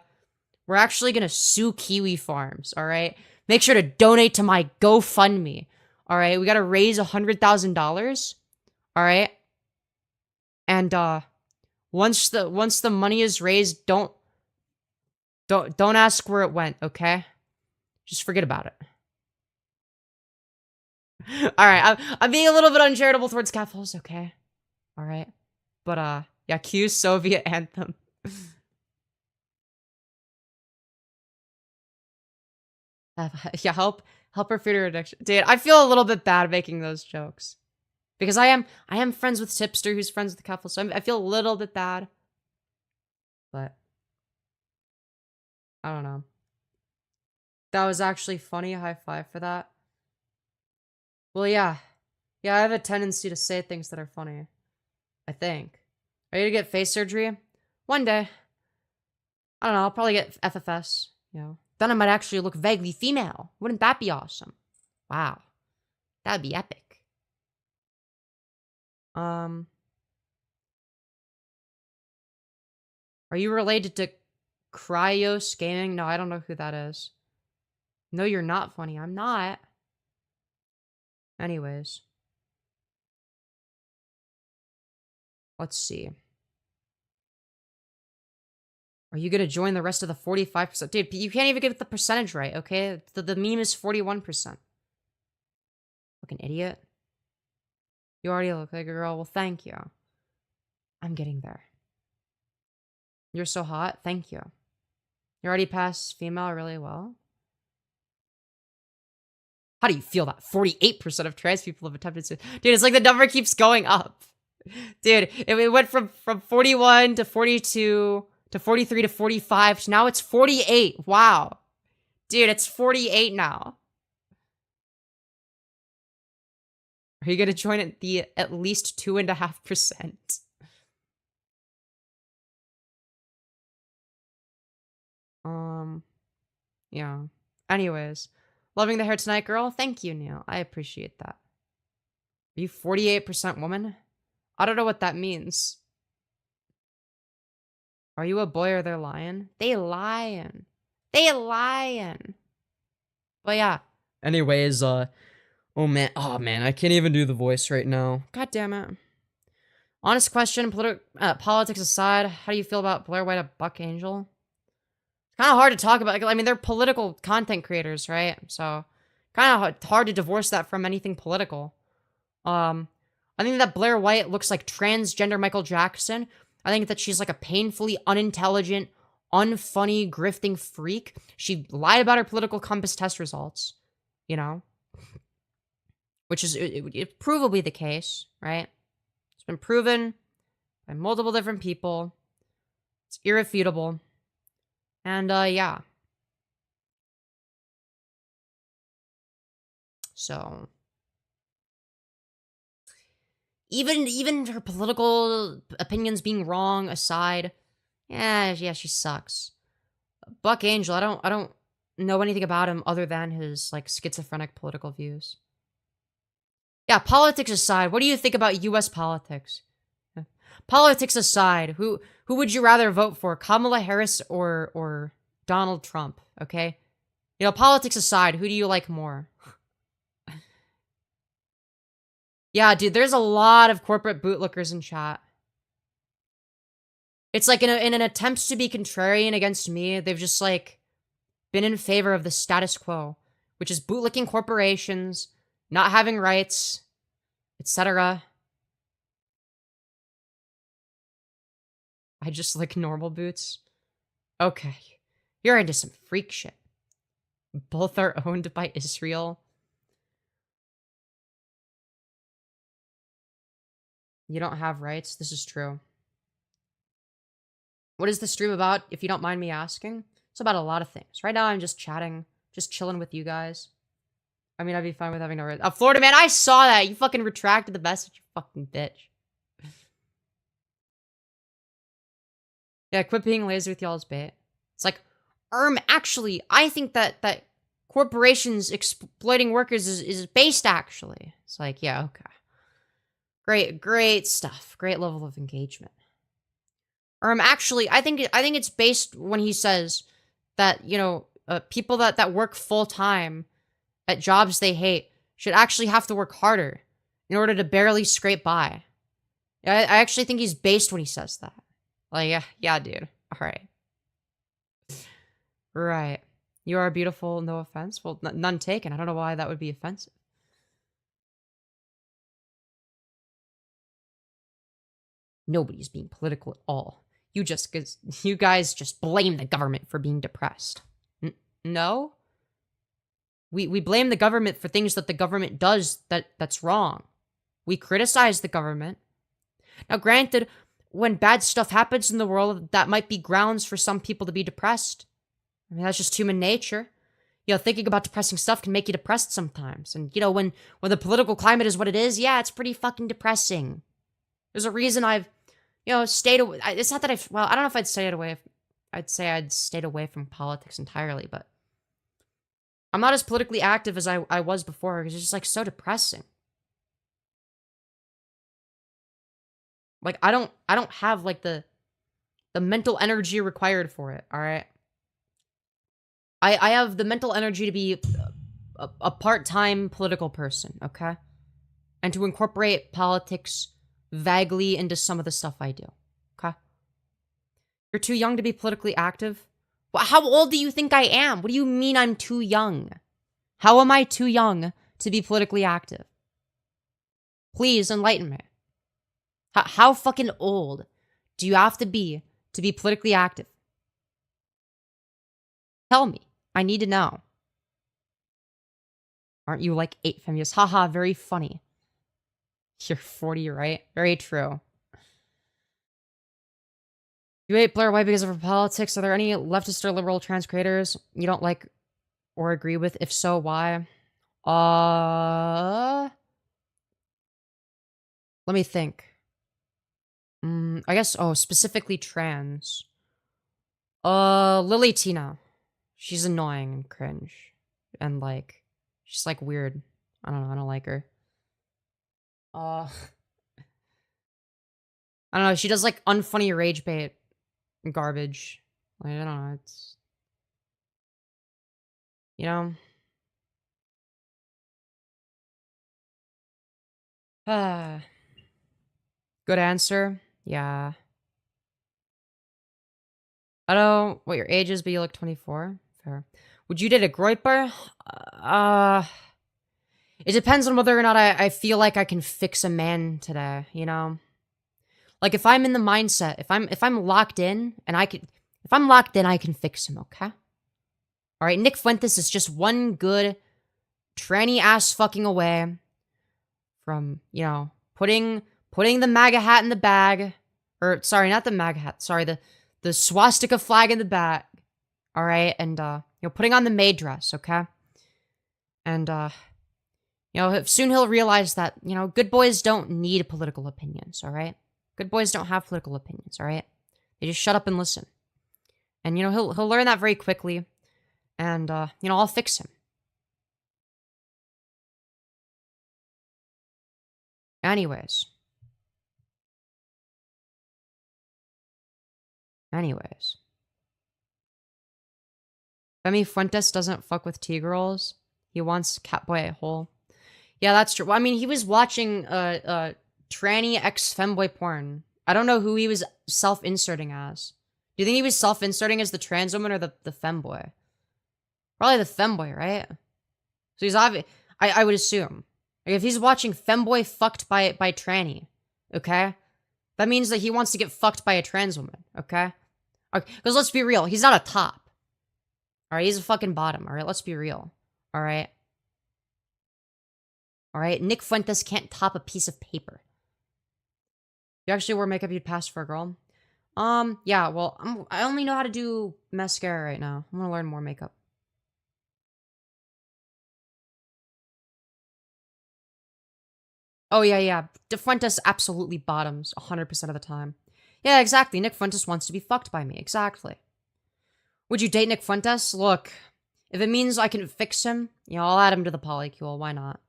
Speaker 1: actually gonna sue Kiwi Farms. All right, make sure to donate to my GoFundMe. All right, we gotta raise $100,000. All right, and once the money is raised, don't ask where it went. Okay, just forget about it. All right, I'm being a little bit uncharitable towards Keffels. Okay. All right. But, yeah, cue Soviet anthem. Yeah, help her food addiction. Dude, I feel a little bit bad making those jokes. Because I am friends with Tipster, who's friends with Keffel, so I feel a little bit bad. But, I don't know. That was actually funny. High five for that. Well, yeah. Yeah, I have a tendency to say things that are funny. I think. Are you to get face surgery? One day. I don't know, I'll probably get FFS, you know. Then I might actually look vaguely female. Wouldn't that be awesome? Wow. That'd be epic. Are you related to Cryos Gaming? No, I don't know who that is. No, you're not funny. I'm not. Anyways. Let's see. Are you gonna join the rest of the 45%? Dude, you can't even get the percentage right, okay? The meme is 41%. Fucking idiot. You already look like a girl. Well, thank you. I'm getting there. You're so hot. Thank you. You already passed female really well. How do you feel that 48% of trans people have attempted to... Dude, it's like the number keeps going up. Dude, it went from 41 to 42 to 43 to 45. Now it's 48. Wow. Dude, it's 48 now. Are you gonna join at least 2.5%? Yeah. Anyways, loving the hair tonight, girl. Thank you, Neil. I appreciate that. Are you 48% woman? I don't know what that means. Are you a boy or they're lying? They lying. They lying. But yeah. Anyways, oh man, I can't even do the voice right now. God damn it. Honest question, politics aside, how do you feel about Blair White and Buck Angel? It's kind of hard to talk about. I mean, they're political content creators, right? So, kind of hard to divorce that from anything political. I think that Blair White looks like transgender Michael Jackson. I think that she's like a painfully unintelligent, unfunny, grifting freak. She lied about her political compass test results, you know? Which is provably the case, right? It's been proven by multiple different people. It's irrefutable. And, yeah. So... Even her political opinions being wrong aside, yeah, she sucks. Buck Angel, I don't know anything about him other than his, like, schizophrenic political views. Yeah, politics aside, what do you think about U.S. politics? Politics aside, who would you rather vote for, Kamala Harris or Donald Trump, okay? You know, politics aside, who do you like more? Yeah, dude, there's a lot of corporate bootlickers in chat. It's like in an attempt to be contrarian against me, they've just like been in favor of the status quo, which is bootlicking corporations, not having rights, etc. I just like normal boots. Okay. You're into some freak shit. Both are owned by Israel. You don't have rights. This is true. What is the stream about, if you don't mind me asking? It's about a lot of things. Right now, I'm just chatting, just chilling with you guys. I mean, I'd be fine with having no rights. Florida man, I saw that. You fucking retracted the message, you fucking bitch. Yeah, quit being lazy with y'all's bait. It's like, actually, I think that corporations exploiting workers is based, actually. It's like, yeah, okay. Great stuff. Great level of engagement. Actually, I think it's based when he says that, you know, people that work full-time at jobs they hate should actually have to work harder in order to barely scrape by. I actually think he's based when he says that. Like, yeah, dude. All right. Right. You are beautiful, no offense. Well, none taken. I don't know why that would be offensive. Nobody's being political at all. You guys just blame the government for being depressed. No? We blame the government for things that the government does that's wrong. We criticize the government. Now, granted, when bad stuff happens in the world, that might be grounds for some people to be depressed. I mean, that's just human nature. You know, thinking about depressing stuff can make you depressed sometimes. And, you know, when the political climate is what it is, yeah, it's pretty fucking depressing. There's a reason I've, you know, stayed away. It's not that I don't know if I'd stayed away. I'd say I'd stayed away from politics entirely, but I'm not as politically active as I was before because it's just, like, so depressing. Like, I don't have, like, the mental energy required for it, alright? I have the mental energy to be a part-time political person, okay? And to incorporate politics vaguely into some of the stuff I do, okay? You're too young to be politically active? Well, how old do you think I am? What do you mean I'm too young? How am I too young to be politically active? Please enlighten me. How fucking old do you have to be politically active? Tell me. I need to know. Aren't you like 8 Femyoz? Haha, very funny. You're 40, right? Very true. You hate Blair White because of her politics. Are there any leftist or liberal trans creators you don't like or agree with? If so, why? Let me think. I guess, specifically trans. Lily Tina. She's annoying and cringe. And, like, she's, like, weird. I don't know, I don't like her. I don't know, she does, like, unfunny rage bait garbage. Like, I don't know, it's... You know? Good answer. Yeah. I don't know what your age is, but you look 24. Fair. Would you date a Groiper? It depends on whether or not I feel like I can fix a man today, you know? Like, if I'm in the mindset, if I'm locked in, and if I'm locked in, I can fix him, okay? Alright, Nick Fuentes is just one good tranny ass fucking away from, you know, putting the MAGA hat in the bag. Or, sorry, not the MAGA hat. Sorry, the swastika flag in the bag. Alright, and, you know, putting on the maid dress, okay? And, you know, soon he'll realize that, you know, good boys don't need political opinions, alright? Good boys don't have political opinions, alright? They just shut up and listen. And, you know, he'll learn that very quickly. And, you know, I'll fix him. Anyways. Femi Fuentes doesn't fuck with T-girls. He wants Catboy at hole. Yeah, that's true. Well, I mean, he was watching, tranny ex-femboy porn. I don't know who he was self-inserting as. Do you think he was self-inserting as the trans woman or the femboy? Probably the femboy, right? So he's obvious. I would assume. Like, if he's watching femboy fucked by tranny, okay? That means that he wants to get fucked by a trans woman, okay? Because let's be real, he's not a top. Alright, he's a fucking bottom, alright? Let's be real. Alright? Alright? Nick Fuentes can't top a piece of paper. You actually wear makeup you'd pass for a girl? Yeah, well, I only know how to do mascara right now. I'm gonna learn more makeup. Oh, yeah. De Fuentes absolutely bottoms 100% of the time. Yeah, exactly. Nick Fuentes wants to be fucked by me. Exactly. Would you date Nick Fuentes? Look, if it means I can fix him, I'll add him to the polycule. Why not?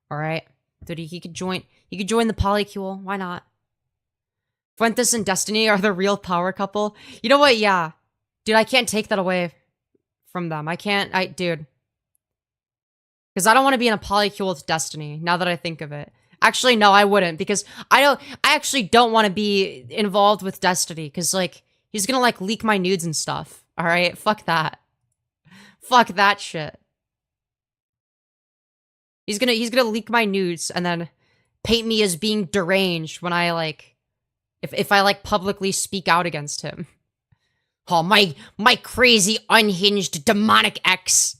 Speaker 1: Alright? Dude, he could join the polycule. Why not? Fuentes and Destiny are the real power couple. You know what? Yeah. Dude, I can't take that away from them. Dude. Because I don't want to be in a polycule with Destiny, now that I think of it. Actually, no, I wouldn't, because I actually don't want to be involved with Destiny, because, like, he's gonna, like, leak my nudes and stuff, alright? Fuck that. Fuck that shit. He's gonna leak my nudes, and then paint me as being deranged when I, like, if I, like, publicly speak out against him. Oh, my crazy, unhinged, demonic ex.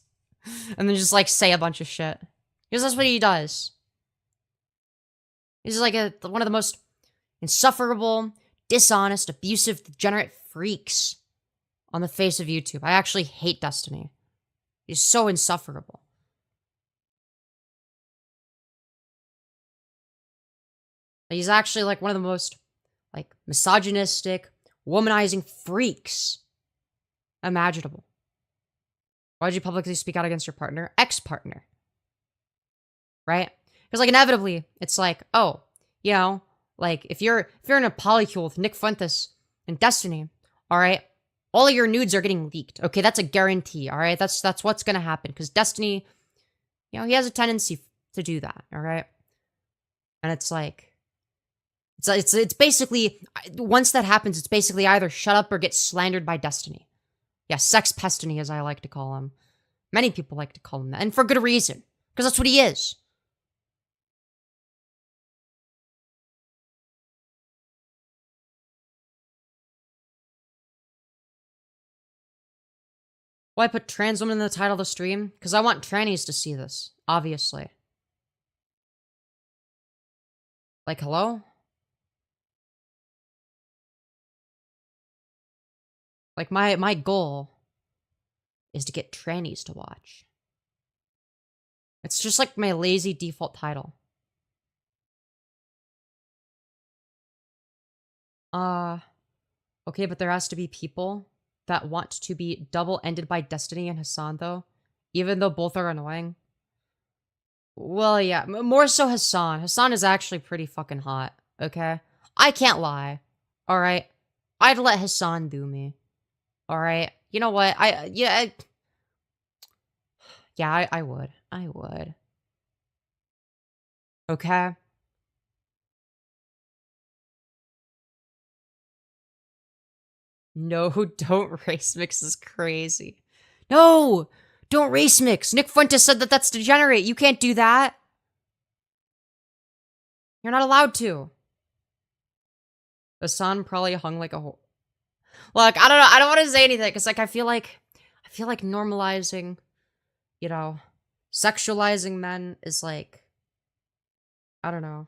Speaker 1: And then just, like, say a bunch of shit. Because that's what he does. He's like one of the most insufferable, dishonest, abusive, degenerate freaks on the face of YouTube. I actually hate Destiny. He's so insufferable. He's actually like one of the most, like, misogynistic, womanizing freaks imaginable. Why'd you publicly speak out against your partner? Ex-partner. Right? Because, like, inevitably, it's like, oh, like, if you're in a polycule with Nick Fuentes and Destiny, alright, all of your nudes are getting leaked. Okay, that's a guarantee, alright? That's what's gonna happen. Because Destiny, he has a tendency to do that, alright? And it's like, it's basically, once that happens, it's basically either shut up or get slandered by Destiny. Yeah, sex pestiny, as I like to call him. Many people like to call him that, and for good reason. Because that's what he is. Why put trans woman in the title of the stream? Because I want trannies to see this, obviously. Like, hello? Like, my goal is to get trannies to watch. It's just like my lazy default title. Okay, but there has to be people that want to be double-ended by Destiny and Hassan, though, even though both are annoying. Well, yeah, more so Hassan. Hassan is actually pretty fucking hot, okay? I can't lie, alright? I'd let Hassan do me, alright? You know what? I would. I would. Okay? No, don't race mix is crazy. No! Don't race mix! Nick Fuentes said that that's degenerate. You can't do that. You're not allowed to. The sun probably hung like a whole... Look, I don't know. I don't want to say anything, because, like, I feel like normalizing, sexualizing men is, like, I don't know.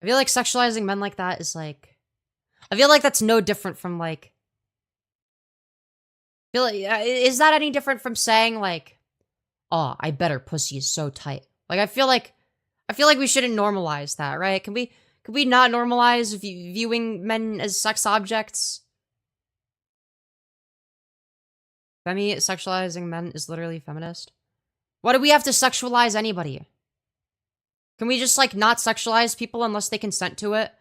Speaker 1: I feel like sexualizing men like that is, like, I feel like that's no different from, like, is that any different from saying, like, oh, I bet her pussy is so tight? Like, I feel like we shouldn't normalize that, right? Can we not normalize viewing men as sex objects? Sexualizing men is literally feminist. Why do we have to sexualize anybody? Can we just, like, not sexualize people unless they consent to it?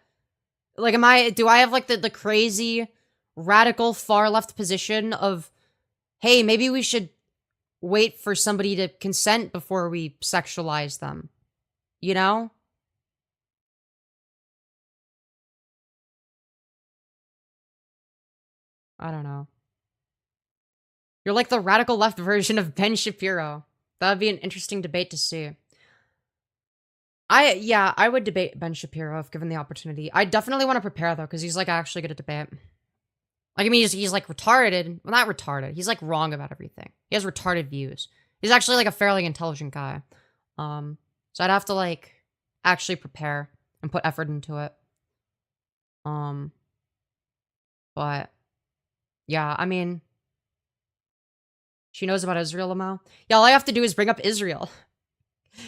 Speaker 1: Like, do I have, like, the crazy, radical, far-left position of, hey, maybe we should wait for somebody to consent before we sexualize them? You know? I don't know. You're like the radical left version of Ben Shapiro. That would be an interesting debate to see. Yeah, I would debate Ben Shapiro if given the opportunity. I definitely want to prepare though, because he's like actually good at debate. Like, I mean, he's like retarded. Well, not retarded. He's like wrong about everything. He has retarded views. He's actually like a fairly intelligent guy. So I'd have to like actually prepare and put effort into it. But yeah, I mean, she knows about Israel, Lamau. Yeah, all I have to do is bring up Israel.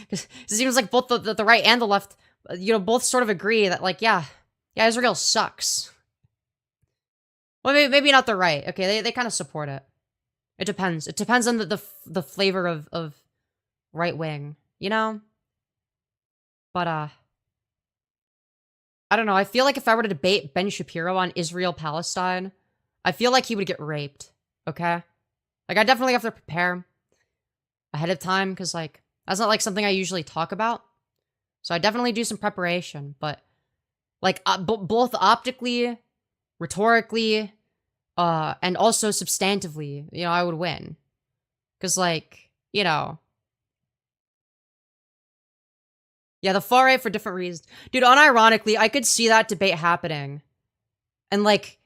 Speaker 1: Because it seems like both the right and the left, both sort of agree that, like, yeah, Israel sucks. Well, maybe not the right. Okay, they kind of support it. It depends. It depends on the flavor of right wing, you know? But, I don't know. I feel like if I were to debate Ben Shapiro on Israel-Palestine, I feel like he would get raped, okay? Like, I definitely have to prepare ahead of time, because, like, that's not, like, something I usually talk about. So I definitely do some preparation, but, like, both optically, rhetorically, and also substantively, I would win. Because, like, yeah, the far right for different reasons. Dude, unironically, I could see that debate happening. And, like,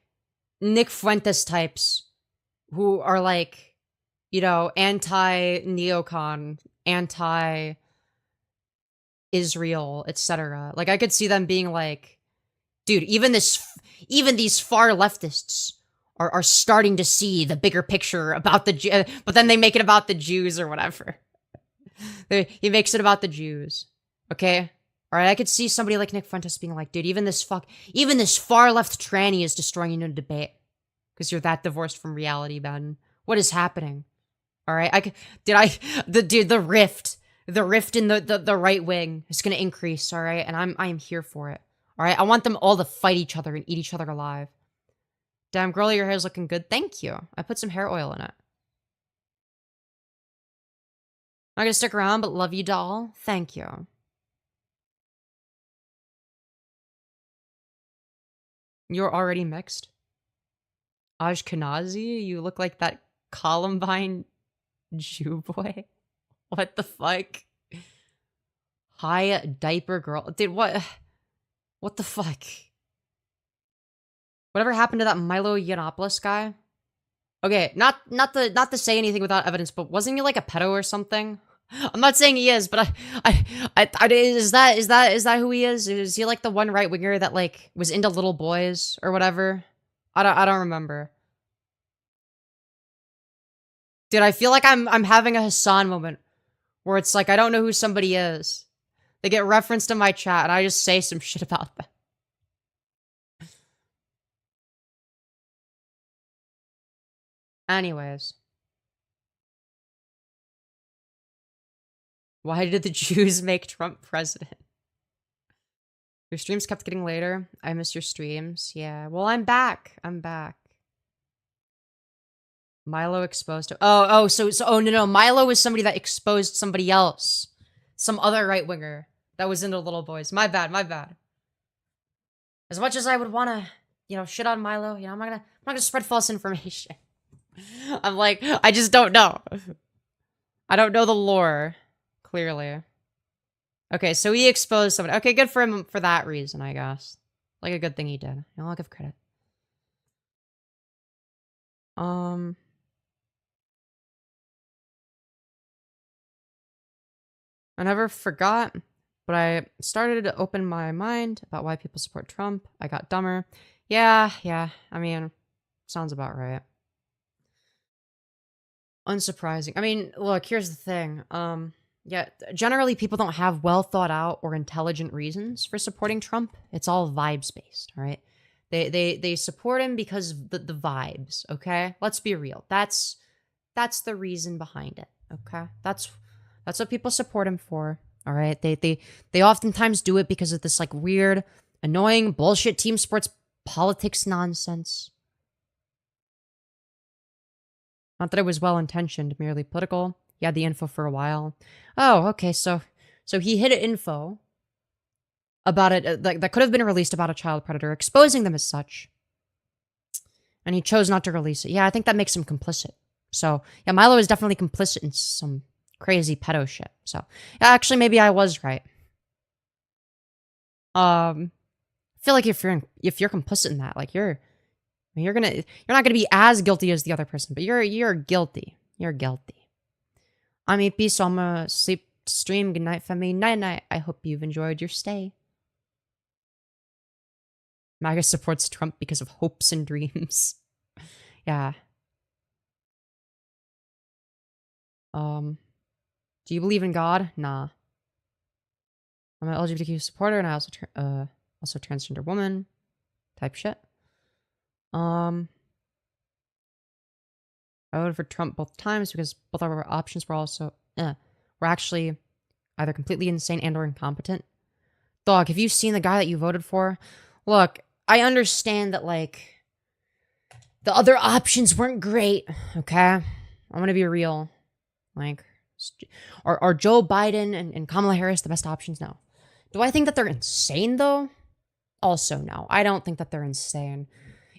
Speaker 1: Nick Fuentes types who are, like, anti-neocon, anti-Israel, etc. Like, I could see them being like, dude, even these far leftists are starting to see the bigger picture about the but then they make it about the Jews or whatever. He makes it about the Jews. Okay? Alright, I could see somebody like Nick Fuentes being like, dude, even this far left tranny is destroying you in a debate. Because you're that divorced from reality, Ben. What is happening? Alright, the rift in the right wing is gonna increase, alright? And I'm here for it. Alright, I want them all to fight each other and eat each other alive. Damn, girl, your hair's looking good. Thank you. I put some hair oil in it. I'm gonna stick around, but love you, doll. Thank you. You're already mixed? Ashkenazi? You look like that Columbine Jew boy? What the fuck? Hi, diaper girl. Dude, what? What the fuck? Whatever happened to that Milo Yiannopoulos guy? Okay, not to say anything without evidence, but wasn't he like a pedo or something? I'm not saying he is, but is that who he is? Is he like the one right winger that like was into little boys or whatever? I don't remember. Dude, I feel like I'm having a Hassan moment where it's like I don't know who somebody is. They get referenced in my chat and I just say some shit about them. Anyways. Why did the Jews make Trump president? Your streams kept getting later. I miss your streams. Yeah. Well, I'm back. Milo exposed to no. Milo was somebody that exposed somebody else. Some other right-winger that was into little boys. My bad. As much as I would want to, shit on Milo, I'm not gonna spread false information. I'm like, I just don't know. I don't know the lore, clearly. Okay, so he exposed somebody. Okay, good for him for that reason, I guess. Like a good thing he did. I'll give credit. I never forgot, but I started to open my mind about why people support Trump. I got dumber. Yeah, I mean, sounds about right. Unsurprising. I mean, look, here's the thing. Yeah, generally people don't have well thought out or intelligent reasons for supporting Trump. It's all vibes based, all right? They support him because of the vibes, okay? Let's be real. That's the reason behind it, okay? That's what people support him for, all right? They oftentimes do it because of this like weird, annoying bullshit team sports politics nonsense. Not that it was well-intentioned, merely political. He had the info for a while. Oh, okay, so he hid info about it that could have been released about a child predator, exposing them as such. And he chose not to release it. Yeah, I think that makes him complicit. So, yeah, Milo is definitely complicit in some crazy pedo shit. So, yeah, actually, maybe I was right. I feel like if you're complicit in that, like you're not gonna be as guilty as the other person, but you're guilty. You're guilty. I'm EP, so I'm gonna sleep stream. Good night, Femi. Night night. I hope you've enjoyed your stay. MAGA supports Trump because of hopes and dreams. Yeah. Do you believe in God? Nah. I'm an LGBTQ supporter, and I also transgender woman. Type shit. I voted for Trump both times because both of our options were were actually either completely insane and or incompetent. Dog, have you seen the guy that you voted for? Look, I understand that, like, the other options weren't great, okay? I'm gonna be real. Like, are Joe Biden and Kamala Harris the best options? No. Do I think that they're insane, though? Also, no. I don't think that they're insane.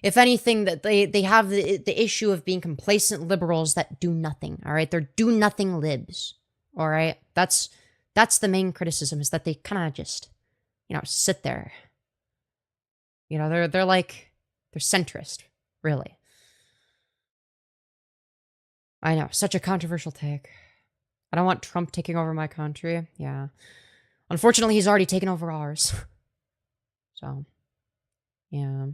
Speaker 1: If anything, that they have the issue of being complacent liberals that do nothing, all right? They're do-nothing libs, all right? That's the main criticism, is that they kind of just, sit there. They're centrist, really. I know, such a controversial take. I don't want Trump taking over my country. Yeah. Unfortunately, he's already taken over ours. So, yeah.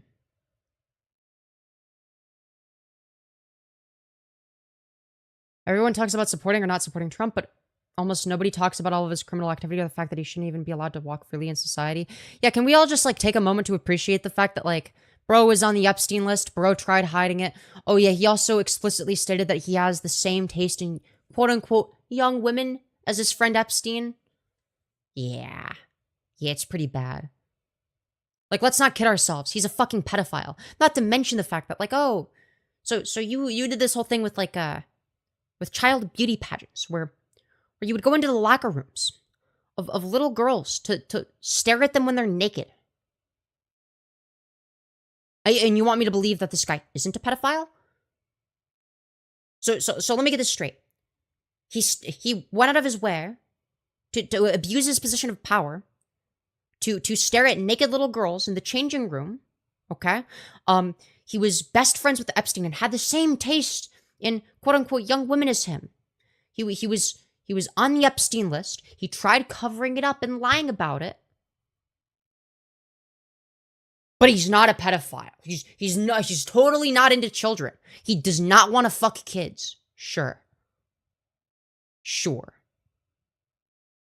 Speaker 1: Everyone talks about supporting or not supporting Trump, but almost nobody talks about all of his criminal activity or the fact that he shouldn't even be allowed to walk freely in society. Yeah, can we all just, like, take a moment to appreciate the fact that, like, bro is on the Epstein list, bro tried hiding it. Oh yeah, he also explicitly stated that he has the same taste in quote-unquote young women as his friend Epstein. Yeah. Yeah, it's pretty bad. Like, let's not kid ourselves. He's a fucking pedophile. Not to mention the fact that, like, oh, so you did this whole thing with, like, with child beauty pageants where you would go into the locker rooms of little girls to stare at them when they're naked. And you want me to believe that this guy isn't a pedophile? So let me get this straight. He went out of his way to abuse his position of power to stare at naked little girls in the changing room. Okay? He was best friends with Epstein and had the same taste in quote unquote young women as him. He was on the Epstein list. He tried covering it up and lying about it. But he's not a pedophile. He's totally not into children. He does not want to fuck kids. Sure.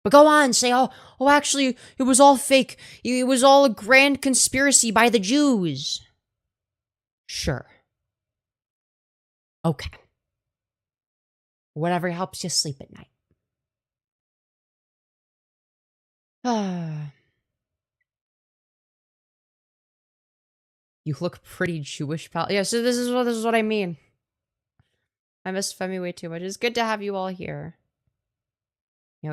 Speaker 1: But go on, say, oh, actually, it was all fake. It was all a grand conspiracy by the Jews. Sure. Okay. Whatever helps you sleep at night. You look pretty Jewish, pal. Yeah, so this is what I mean. I miss Femi way too much. It's good to have you all here.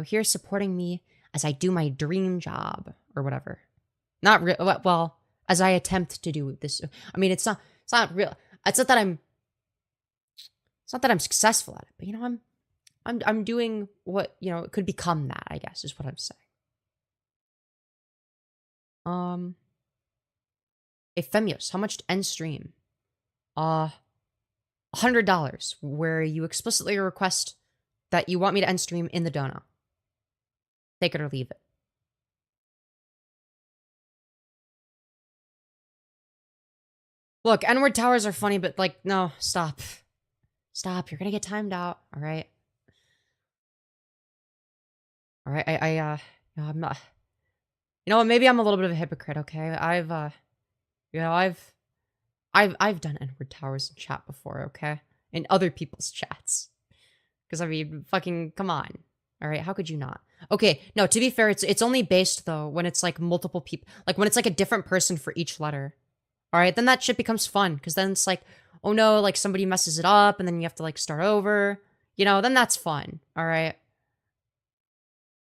Speaker 1: Here supporting me as I do my dream job or whatever. Not real. Well, as I attempt to do this. I mean, it's not real. It's not that I'm successful at it, but I'm doing what, it could become that, I guess, is what I'm saying. Hey, Femyoz, how much to end stream? $100, where you explicitly request that you want me to end stream in the dono. Take it or leave it. Look, N-word towers are funny, but, like, no, stop. Stop, you're gonna get timed out, alright? Alright, I'm not... You know what, maybe I'm a little bit of a hypocrite, okay? I've done N-word towers in chat before, okay? In other people's chats. Because, I mean, fucking, come on. Alright, how could you not? Okay, no, to be fair, it's only based, though, when it's, like, multiple people. Like, when it's, like, a different person for each letter. Alright, then that shit becomes fun. Because then it's like, oh no, like, somebody messes it up, and then you have to, like, start over. Then that's fun. Alright?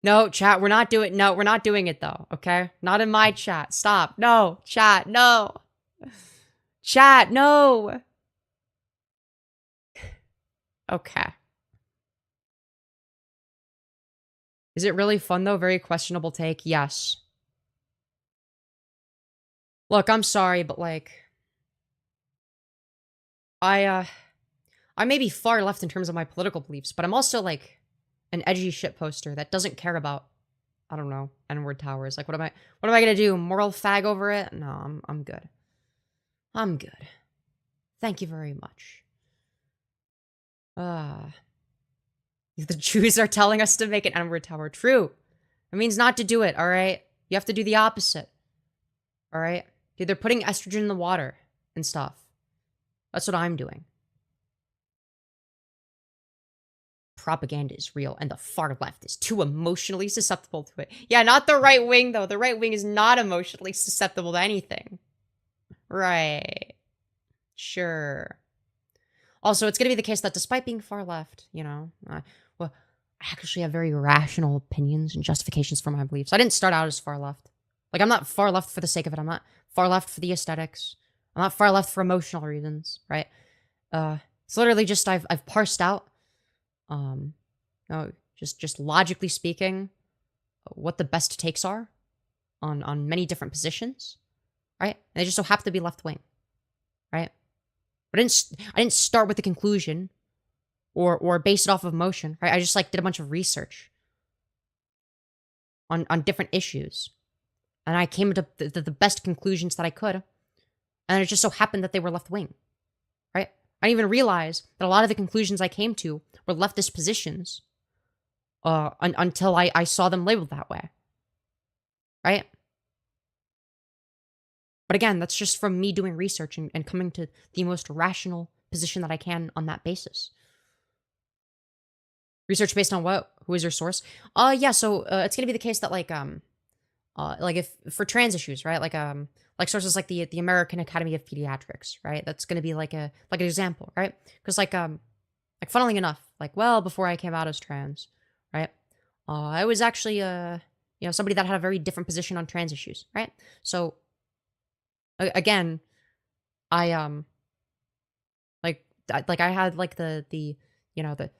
Speaker 1: No, chat, we're not doing it, though, okay? Not in my chat. Stop. No, chat, no. Chat, no. Okay. Is it really fun, though? Very questionable take. Yes. Look, I'm sorry, but, like, I may be far left in terms of my political beliefs, but I'm also, like, an edgy shit poster that doesn't care about, I don't know, N-word towers. Like, what am I gonna do? Moral fag over it? No, I'm good. I'm good. Thank you very much. The Jews are telling us to make an N-word tower. True. It means not to do it, alright? You have to do the opposite. Alright? Dude, they're putting estrogen in the water and stuff. That's what I'm doing. Propaganda is real, and the far left is too emotionally susceptible to it. Yeah, not the right wing, though. The right wing is not emotionally susceptible to anything. Right. Sure. Also, it's going to be the case that despite being far left, you know, well, I actually have very rational opinions and justifications for my beliefs. I didn't start out as far left. Like, I'm not far left for the sake of it. I'm not far left for the aesthetics. I'm not far left for emotional reasons, right? It's literally just I've parsed out, just logically speaking, what the best takes are on many different positions, right? And they just so happen to be left wing, right? But I didn't start with the conclusion or base it off of emotion, right? I just like did a bunch of research on different issues. And I came to the best conclusions that I could. And it just so happened that they were left wing, right? I didn't even realize that a lot of the conclusions I came to were leftist positions until I saw them labeled that way, right? But again, that's just from me doing research and coming to the most rational position that I can on that basis. Research based on what? Who is your source? Yeah, so it's gonna be the case that like if for trans issues, right? Like sources like the American Academy of Pediatrics, right? That's gonna be like an example, right? Because like funnily enough, like well before I came out as trans, right? I was actually somebody that had a very different position on trans issues, right? So again, I I had like the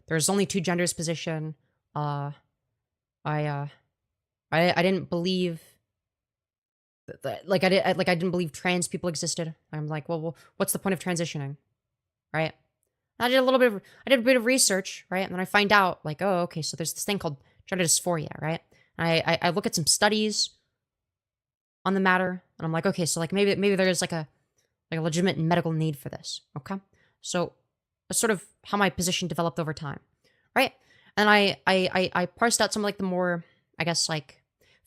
Speaker 1: there's only two genders position. I didn't believe I didn't believe trans people existed. I'm like, well, what's the point of transitioning, right? I did a bit of research, right? And then I find out like, oh, okay, so there's this thing called gender dysphoria, right? And I look at some studies on the matter, and I'm like, okay, so like maybe there is like a legitimate medical need for this, okay? So that's sort of how my position developed over time, right? And I parsed out some like the more, I guess like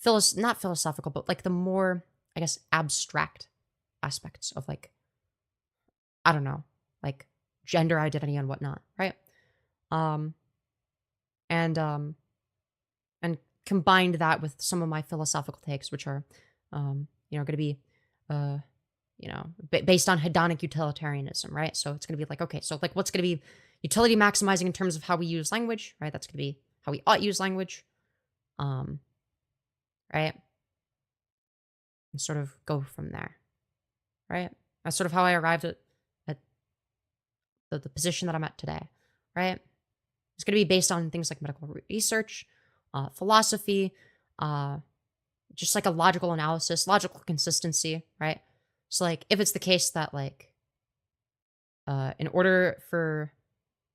Speaker 1: not philosophical, but like the more, I guess, abstract aspects of like, I don't know, like gender identity and whatnot, right? Um, and combined that with some of my philosophical takes, which are, going to be, based on hedonic utilitarianism, right? So it's going to be like, okay, so like what's going to be utility maximizing in terms of how we use language, right? That's going to be how we ought use language, right? And sort of go from there, right? That's sort of how I arrived at the position that I'm at today, right? It's going to be based on things like medical research, philosophy, just like a logical analysis, logical consistency, right? So like if it's the case that like in order for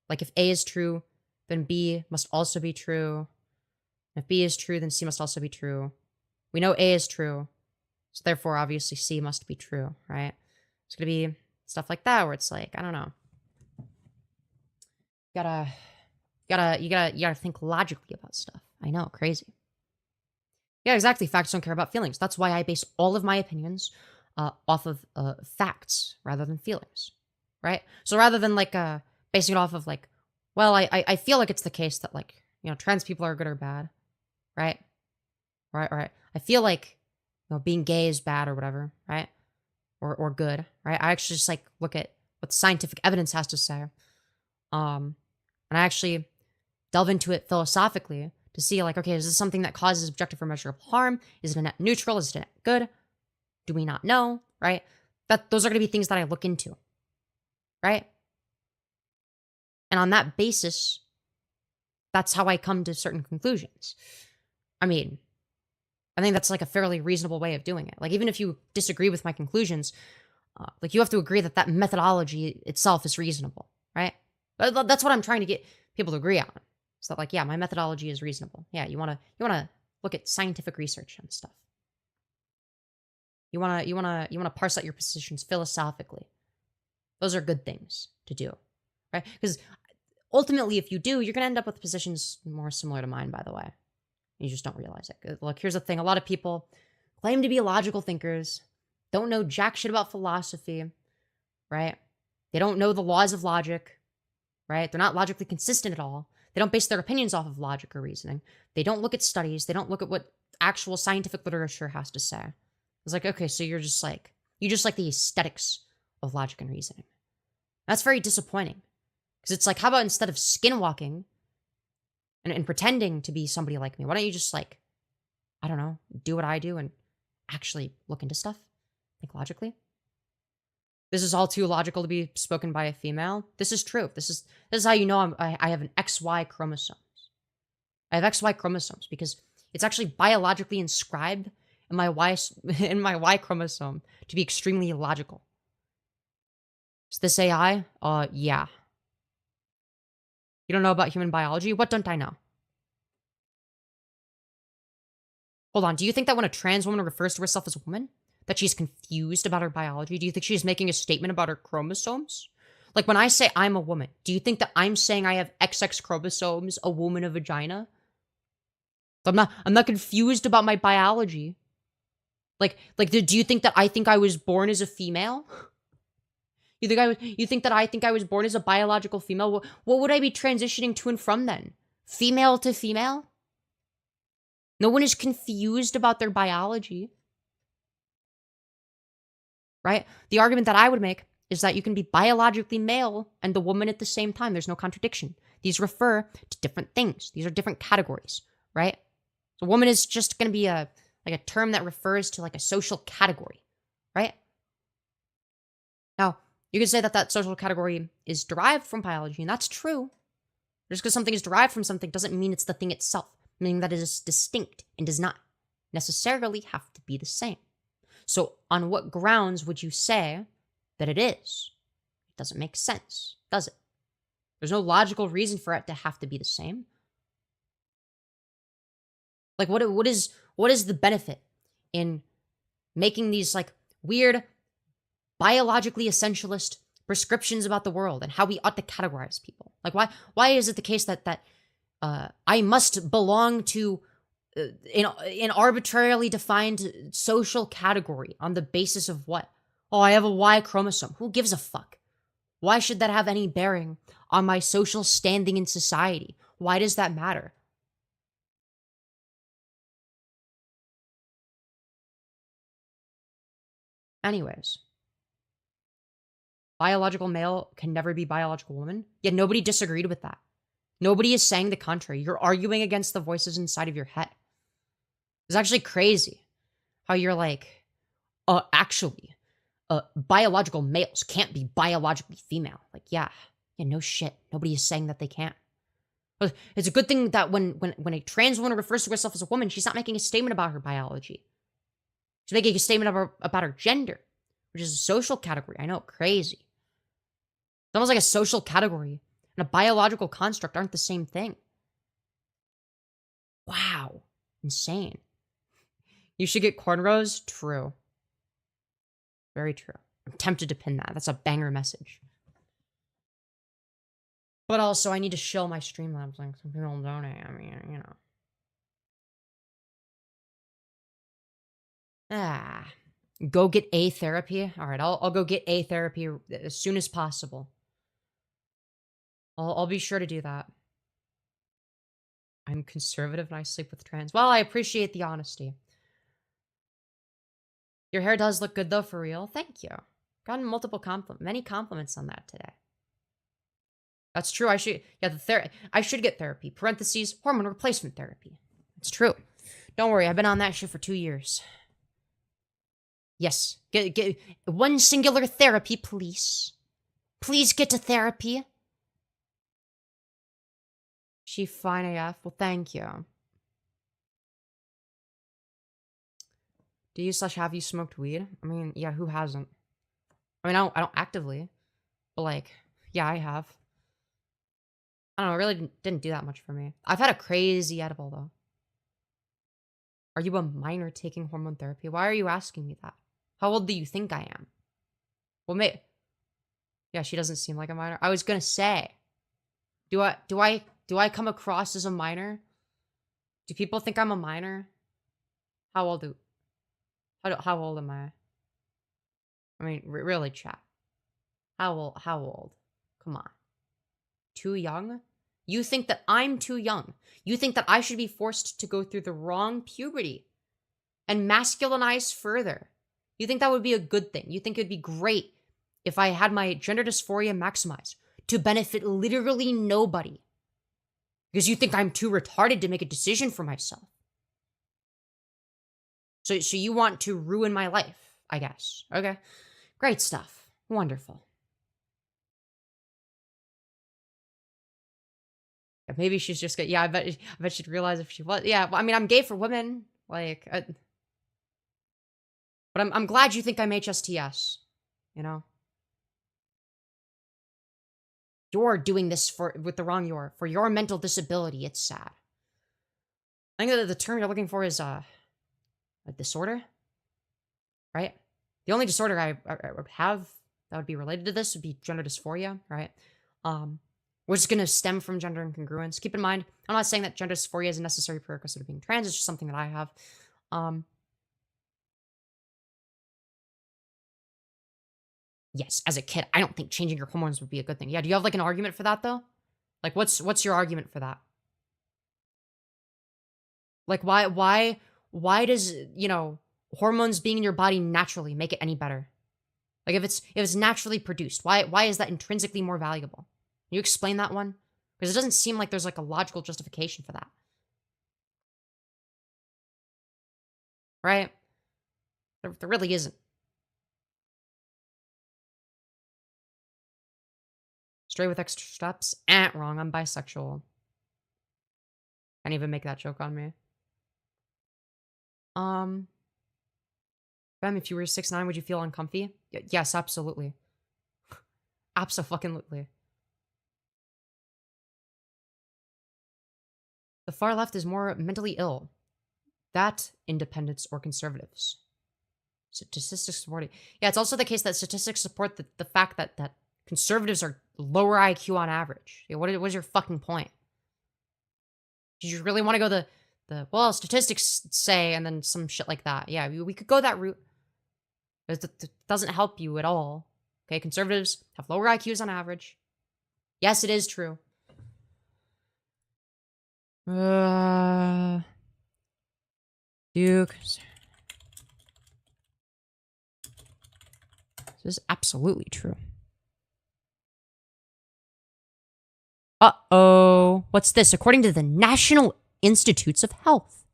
Speaker 1: like if A is true, then B must also be true. If B is true, then C must also be true. We know A is true, so therefore obviously C must be true, right? It's gonna be stuff like that where it's like, I don't know. You gotta think logically about stuff. I know, crazy. Yeah, exactly. Facts don't care about feelings. That's why I base all of my opinions off of facts rather than feelings, right? So rather than like basing it off of like, well, I feel like it's the case that like trans people are good or bad, right? Right. I feel like being gay is bad or whatever, right? Or good, right? I actually just like look at what the scientific evidence has to say, and I actually delve into it philosophically to see like, okay, is this something that causes objective or measurable harm? Is it a net neutral? Is it a net good? Do we not know? Right? Those are going to be things that I look into. Right? And on that basis, that's how I come to certain conclusions. I mean, I think that's like a fairly reasonable way of doing it. Like, even if you disagree with my conclusions, like, you have to agree that that methodology itself is reasonable, right? That's what I'm trying to get people to agree on. So that, like, yeah, my methodology is reasonable. Yeah, you wanna look at scientific research and stuff. You wanna parse out your positions philosophically. Those are good things to do, right? Because ultimately, if you do, you're gonna end up with positions more similar to mine, by the way. You just don't realize it. Look, here's the thing. A lot of people claim to be logical thinkers, don't know jack shit about philosophy, right? They don't know the laws of logic, right? They're not logically consistent at all. They don't base their opinions off of logic or reasoning. They don't look at studies. They don't look at what actual scientific literature has to say. It's like, okay, so you just like the aesthetics of logic and reasoning. That's very disappointing. Because it's like, how about instead of skinwalking and pretending to be somebody like me, why don't you just, like, I don't know, do what I do and actually look into stuff? Think logically? This is all too logical to be spoken by a female. This is true. This is how you know I have an XY chromosomes. I have XY chromosomes because it's actually biologically inscribed in my Y chromosome to be extremely illogical. Is this AI? Yeah. You don't know about human biology? What don't I know? Hold on. Do you think that when a trans woman refers to herself as a woman, that she's confused about her biology? Do you think she's making a statement about her chromosomes? Like, when I say I'm a woman, do you think that I'm saying I have XX chromosomes, a woman, a vagina? I'm not confused about my biology. Like, do you think that I think I was born as a female? You think that I think I was born as a biological female? What would I be transitioning to and from then? Female to female? No one is confused about their biology. Right? The argument that I would make is that you can be biologically male and the woman at the same time. There's no contradiction. These refer to different things. These are different categories, right? So woman is just going to be a term that refers to like a social category, right? Now, you can say that that social category is derived from biology, and that's true. Just because something is derived from something doesn't mean it's the thing itself, meaning that it is distinct and does not necessarily have to be the same. So on what grounds would you say that it is? It doesn't make sense, does it? There's no logical reason for it to have to be the same. Like, what is the benefit in making these like weird biologically essentialist prescriptions about the world and how we ought to categorize people? Like, why is it the case that I must belong to an arbitrarily defined social category on the basis of what? Oh, I have a Y chromosome. Who gives a fuck? Why should that have any bearing on my social standing in society? Why does that matter? Anyways, biological male can never be biological woman. Yet nobody disagreed with that. Nobody is saying the contrary. You're arguing against the voices inside of your head. It's actually crazy how you're like, actually, biological males can't be biologically female. Like, yeah, no shit. Nobody is saying that they can't. But it's a good thing that when a trans woman refers to herself as a woman, she's not making a statement about her biology. She's making a statement about her gender, which is a social category. I know, crazy. It's almost like a social category and a biological construct aren't the same thing. Wow. Insane. You should get cornrows? True. Very true. I'm tempted to pin that. That's a banger message. But also, I need to show my Streamlabs link. Some people donate. I mean, you know. Go get A therapy. All right, I'll go get A therapy as soon as possible. I'll be sure to do that. I'm conservative and I sleep with trans. Well, I appreciate the honesty. Your hair does look good though, for real. Thank you. Gotten many compliments on that today. That's true. I should get therapy. Parentheses, hormone replacement therapy. It's true. Don't worry, I've been on that shit for 2 years. Yes. Get one singular therapy, please. Please get to therapy. She fine AF. Well, thank you. Do you / have you smoked weed? I mean, yeah, who hasn't? I mean, I don't actively, but like, yeah, I have. I don't know, it really didn't do that much for me. I've had a crazy edible though. Are you a minor taking hormone therapy? Why are you asking me that? How old do you think I am? Well, yeah, she doesn't seem like a minor. I was gonna say, do I come across as a minor? Do people think I'm a minor? How old am I? I mean, really, chat. How old? Come on. Too young? You think that I'm too young. You think that I should be forced to go through the wrong puberty and masculinize further. You think that would be a good thing. You think it'd be great if I had my gender dysphoria maximized to benefit literally nobody. Because you think I'm too retarded to make a decision for myself. So you want to ruin my life, I guess. Okay. Great stuff. Wonderful. Maybe she's just good. Yeah, I bet she'd realize if she was. Yeah, well, I mean, I'm gay for women. Like, but I'm glad you think I'm HSTS. You know, you're doing this with the wrong for your mental disability. It's sad. I think that the term you're looking for is a disorder, right? The only disorder I would have that would be related to this would be gender dysphoria, right? Which is going to stem from gender incongruence. Keep in mind, I'm not saying that gender dysphoria is a necessary prerequisite of being trans. It's just something that I have. Yes, as a kid, I don't think changing your hormones would be a good thing. Yeah, do you have like an argument for that though? Like, what's your argument for that? Like, why does, you know, hormones being in your body naturally make it any better? Like, if it's naturally produced, why is that intrinsically more valuable? Can you explain that one? Because it doesn't seem like there's like a logical justification for that. Right? There really isn't. Straight with extra steps? Wrong. I'm bisexual. Can't even make that joke on me. Fem, if you were 6'9", would you feel uncomfy? Yes, absolutely. Abso-fucking-lutely. The far left is more mentally ill. That, independents or conservatives. Statistics support it. Yeah, it's also the case that statistics support the fact that conservatives are lower IQ on average. Yeah, what is your fucking point? Did you really want to go well, statistics say, and then some shit like that. Yeah, we could go that route. It doesn't help you at all. Okay, conservatives have lower IQs on average. Yes, it is true. Duke. This is absolutely true. Uh-oh. What's this? According to the National Institutes of Health,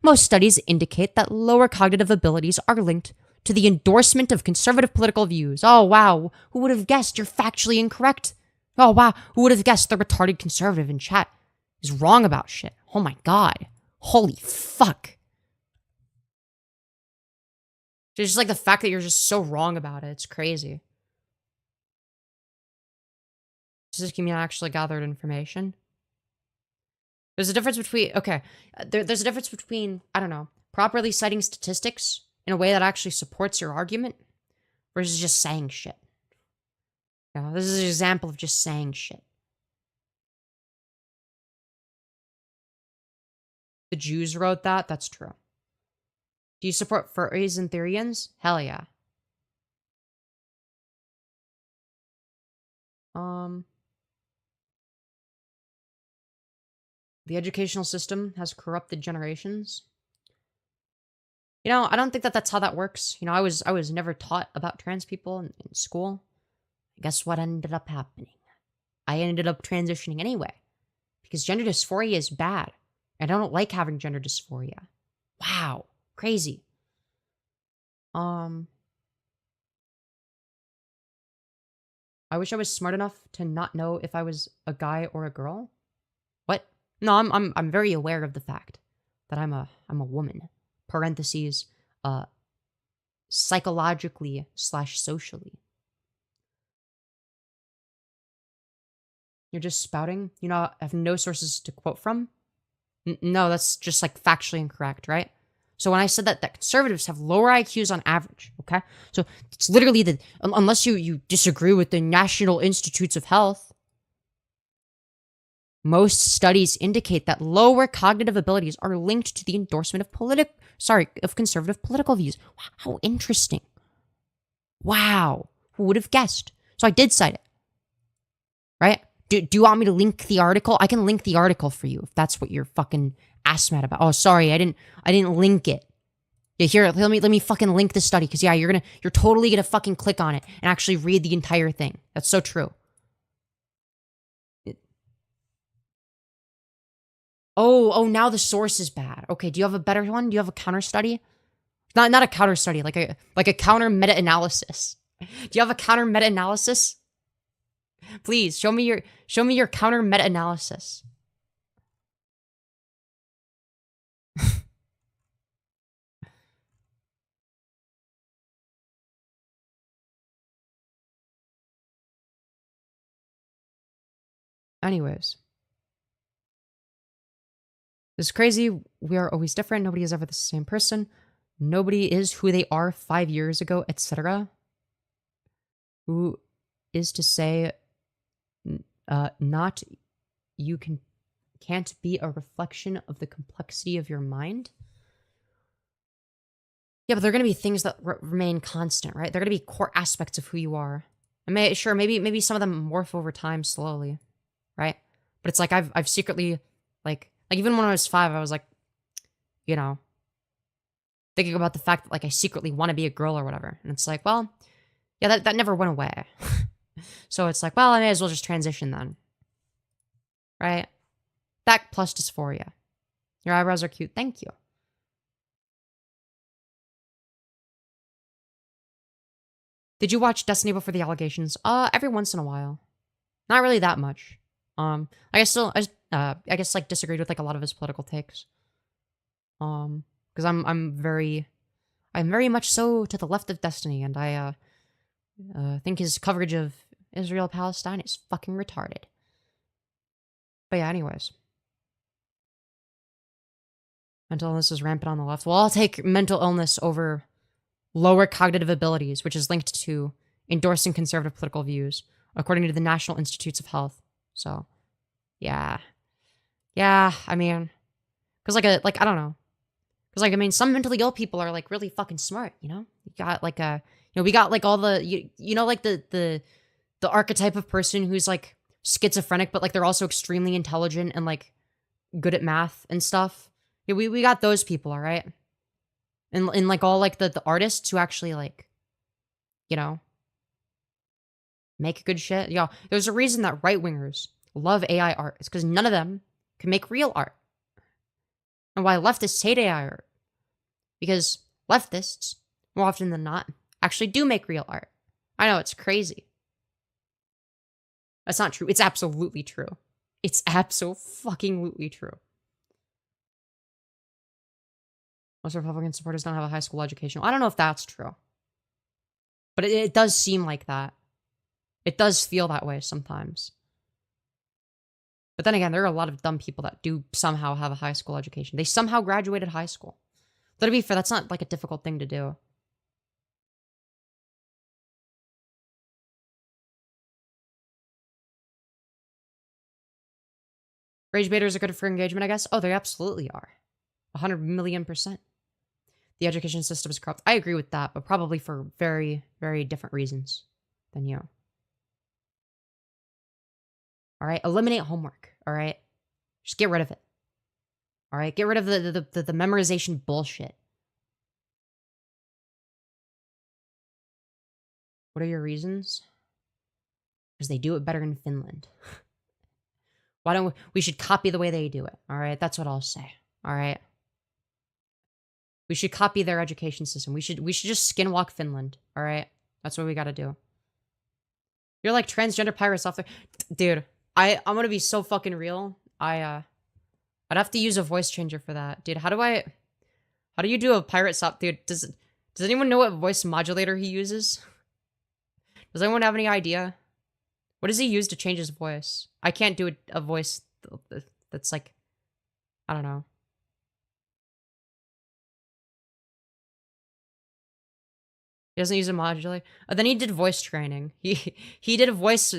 Speaker 1: most studies indicate that lower cognitive abilities are linked to the endorsement of conservative political views. Oh, wow. Who would have guessed you're factually incorrect? Oh, wow. Who would have guessed the retarded conservative in chat is wrong about shit? Oh my god. Holy fuck. It's just like the fact that you're just so wrong about it. It's crazy. Does this mean I actually gathered information? There's a difference between, okay, there's a difference between, I don't know, properly citing statistics in a way that actually supports your argument versus just saying shit. Yeah, this is an example of just saying shit. The Jews wrote that? That's true. Do you support furries and Therians? Hell yeah. The educational system has corrupted generations. You know, I don't think that that's how that works. You know, I was never taught about trans people in school. Guess what ended up happening? I ended up transitioning anyway. Because gender dysphoria is bad. And I don't like having gender dysphoria. Wow. Crazy. I wish I was smart enough to not know if I was a guy or a girl. What? No, I'm very aware of the fact that I'm a woman. Parentheses, uh, psychologically / socially. You're just spouting? You know, I have no sources to quote from? No, that's just like factually incorrect, right? So when I said that conservatives have lower IQs on average, okay? So it's literally unless you disagree with the National Institutes of Health, most studies indicate that lower cognitive abilities are linked to the endorsement of conservative political views. Wow, how interesting. Wow. Who would have guessed? So I did cite it. Right? Do you want me to link the article? I can link the article for you if that's what you're fucking ass mad about. Oh, sorry, I didn't link it. Yeah, here, let me fucking link the study, because yeah, you're totally gonna fucking click on it and actually read the entire thing. That's so true. Oh, now the source is bad. Okay, do you have a better one? Do you have a counter study? Not a counter study, like a counter meta-analysis. Do you have a counter meta-analysis? Please show me your counter meta-analysis. Anyways. It's crazy. We are always different. Nobody is ever the same person. Nobody is who they are 5 years ago, etc. Who is to say, not you can't be a reflection of the complexity of your mind. Yeah, but there are going to be things that remain constant, right? They're going to be core aspects of who you are. And maybe some of them morph over time slowly, right? But it's like I've secretly like even when I was 5, I was like, you know, thinking about the fact that like I secretly want to be a girl or whatever. And it's like, well, yeah, that never went away. So it's like, well, I may as well just transition then. Right? That plus dysphoria. Your eyebrows are cute. Thank you. Did you watch Destiny Before the Allegations? Every once in a while. Not really that much. I guess like disagreed with like a lot of his political takes. Because I'm very much so to the left of Destiny, and I think his coverage of Israel Palestine is fucking retarded. But yeah, anyways. Mental illness is rampant on the left. Well, I'll take mental illness over lower cognitive abilities, which is linked to endorsing conservative political views, according to the National Institutes of Health. So, yeah. Yeah, I mean, because I don't know. Because I mean, some mentally ill people are like really fucking smart, you know? You got like we got like all the, you know, like the archetype of person who's like schizophrenic, but like they're also extremely intelligent and like good at math and stuff. Yeah, we got those people, all right? And like all like the artists who actually like, you know, make good shit. Yo, there's a reason that right-wingers love AI art. It's because none of them can make real art. And why leftists hate AI art. Because leftists, more often than not, actually do make real art. I know, it's crazy. That's not true. It's absolutely true. It's abso-fucking-lutely true. Most Republican supporters don't have a high school education. I don't know if that's true. But it does seem like that. It does feel that way sometimes. But then again, there are a lot of dumb people that do somehow have a high school education. They somehow graduated high school. But to be fair, that's not like a difficult thing to do. Rage baiters are good for engagement, I guess. Oh, they absolutely are. 100 million%. The education system is corrupt. I agree with that, but probably for very, very different reasons than you. All right, eliminate homework. All right, just get rid of it. All right, get rid of the memorization bullshit. What are your reasons? Because they do it better in Finland. Why don't we should copy the way they do it? All right, that's what I'll say. All right. We should copy their education system. We should just skinwalk Finland. All right, that's what we got to do. You're like transgender pirates off there, dude. I'm gonna be so fucking real. I'd have to use a voice changer for that, dude. How do I How do you do a pirate stop, dude? Does anyone know what voice modulator he uses? Does anyone have any idea? What does he use to change his voice? I can't do a voice that's like, I don't know. He doesn't use a modulator. Then he did voice training. He did voice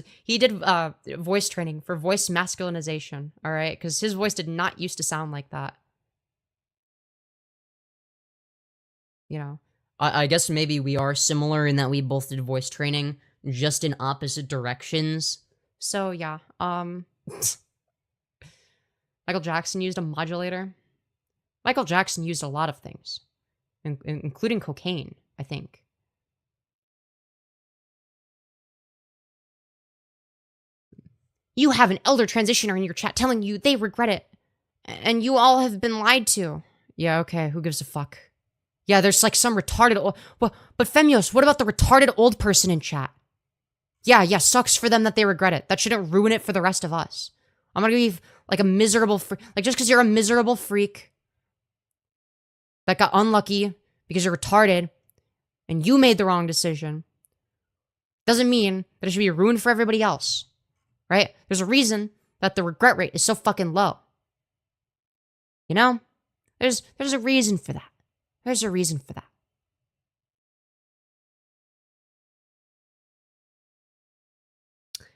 Speaker 1: training for voice masculinization. All right, because his voice did not used to sound like that. You know, I guess maybe we are similar in that we both did voice training, just in opposite directions. So yeah, Michael Jackson used a modulator. Michael Jackson used a lot of things, including cocaine, I think. You have an elder transitioner in your chat telling you they regret it. And you all have been lied to. Yeah, okay, who gives a fuck? Yeah, there's like some retarded old... But Femyoz, what about the retarded old person in chat? Yeah, sucks for them that they regret it. That shouldn't ruin it for the rest of us. I'm gonna be like a miserable freak. Like, just because you're a miserable freak that got unlucky because you're retarded and you made the wrong decision doesn't mean that it should be ruined for everybody else. Right? There's a reason that the regret rate is so fucking low. You know? There's a reason for that. There's a reason for that.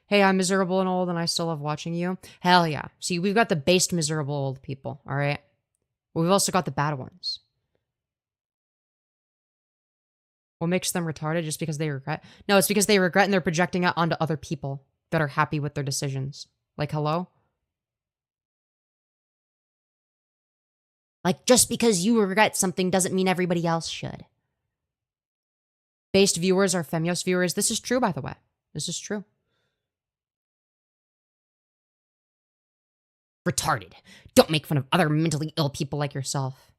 Speaker 1: Hey, I'm miserable and old and I still love watching you. Hell yeah. See, we've got the based miserable old people, alright? But we've also got the bad ones. What makes them retarded just because they regret? No, it's because they regret and they're projecting it onto other people that are happy with their decisions. Like, hello? Like, just because you regret something doesn't mean everybody else should. Based viewers are Femyoz viewers. This is true, by the way. This is true. Retarded. Don't make fun of other mentally ill people like yourself.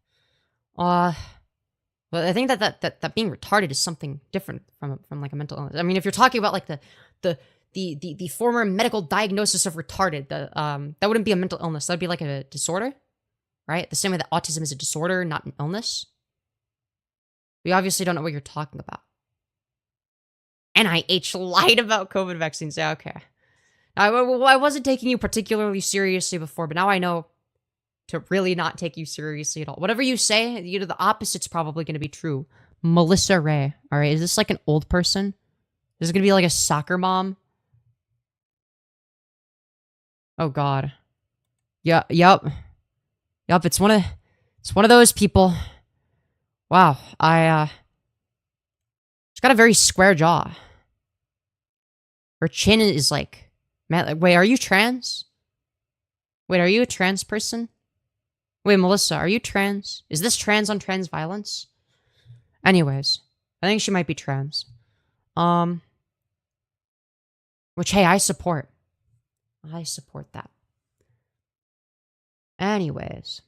Speaker 1: Well, I think that being retarded is something different from like a mental illness. I mean, if you're talking about like the former medical diagnosis of retarded, that wouldn't be a mental illness. That'd be like a disorder, right? The same way that autism is a disorder, not an illness. We obviously don't know what you're talking about. NIH lied about COVID vaccines. Yeah, okay. I wasn't taking you particularly seriously before, but now I know to really not take you seriously at all. Whatever you say, you know, the opposite's probably going to be true. Melissa Ray. All right, is this like an old person? Is this going to be like a soccer mom? Oh God. Yeah, yup. It's one of those people. Wow, she's got a very square jaw. Her chin is like, man, like, wait, are you trans? Wait, are you a trans person? Wait, Melissa, are you trans? Is this trans on trans violence? Anyways, I think she might be trans. Which, hey, I support. I support that. Anyways.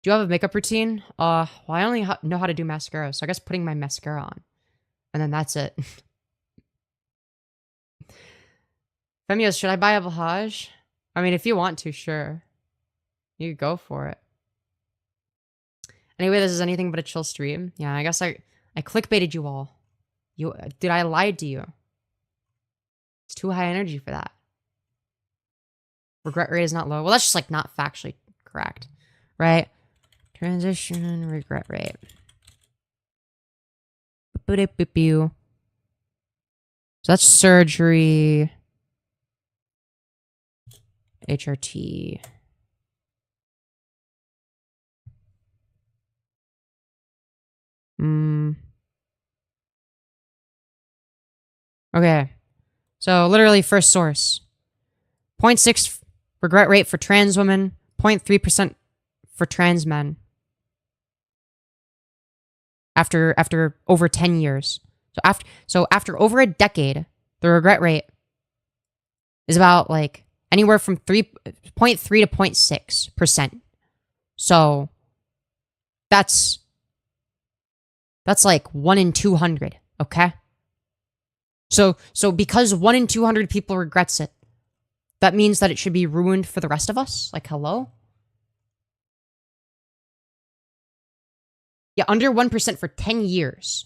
Speaker 1: Do you have a makeup routine? Well, I only know how to do mascara, so I guess putting my mascara on. And then that's it. Femyoz, should I buy a Bahaj? I mean, if you want to, sure. You go for it. Anyway, this is anything but a chill stream. Yeah, I guess I clickbaited you all. Did I lie to you? It's too high energy for that. Regret rate is not low. Well, that's just like not factually correct, right? Transition and regret rate. So that's surgery. HRT. Okay. So literally first source. 0.6 regret rate for trans women, 0.3% for trans men. After over 10 years. So after over a decade, the regret rate is about like anywhere from 3.3 to 0.6%. So that's like 1 in 200, okay? So because 1 in 200 people regrets it, that means that it should be ruined for the rest of us? Like, hello? Yeah, under 1% for 10 years.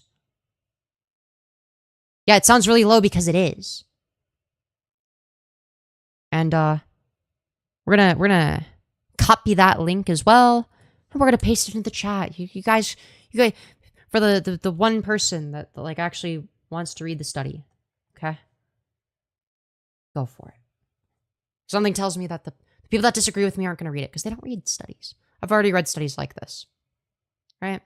Speaker 1: Yeah, it sounds really low because it is. And we're gonna copy that link as well, and we're gonna paste it in the chat. You guys, for the one person that like actually wants to read the study, okay, go for it. Something tells me that the people that disagree with me aren't gonna read it because they don't read studies. I've already read studies like this, right?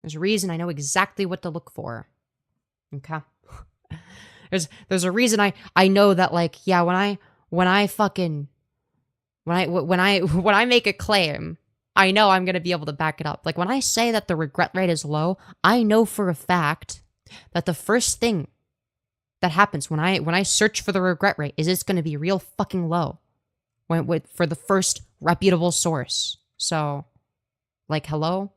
Speaker 1: There's a reason I know exactly what to look for. Okay. There's a reason I know that, like, yeah, when I make a claim, I know I'm gonna be able to back it up. Like when I say that the regret rate is low, I know for a fact that the first thing that happens when I search for the regret rate is it's gonna be real fucking low. For the first reputable source. So, like, hello?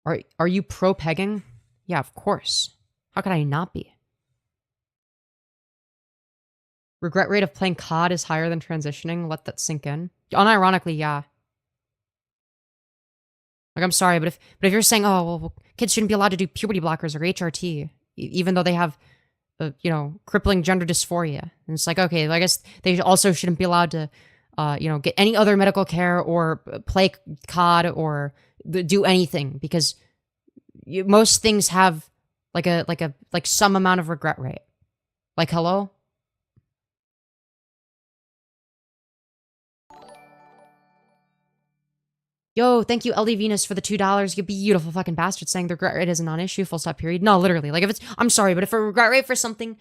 Speaker 1: Are you pro-pegging? Yeah, of course. How could I not be? Regret rate of playing COD is higher than transitioning. Let that sink in. Unironically, yeah. Like, I'm sorry, but if you're saying, oh, well, kids shouldn't be allowed to do puberty blockers or HRT, even though they have, crippling gender dysphoria, and it's like, okay, I guess they also shouldn't be allowed to, get any other medical care or play COD or do anything because most things have like some amount of regret rate. Like, hello? Yo, thank you, LD Venus, for the $2. You beautiful fucking bastard, saying the regret rate is a non-issue, full stop, period. No, literally. Like, if it's, I'm sorry, but if a regret rate for something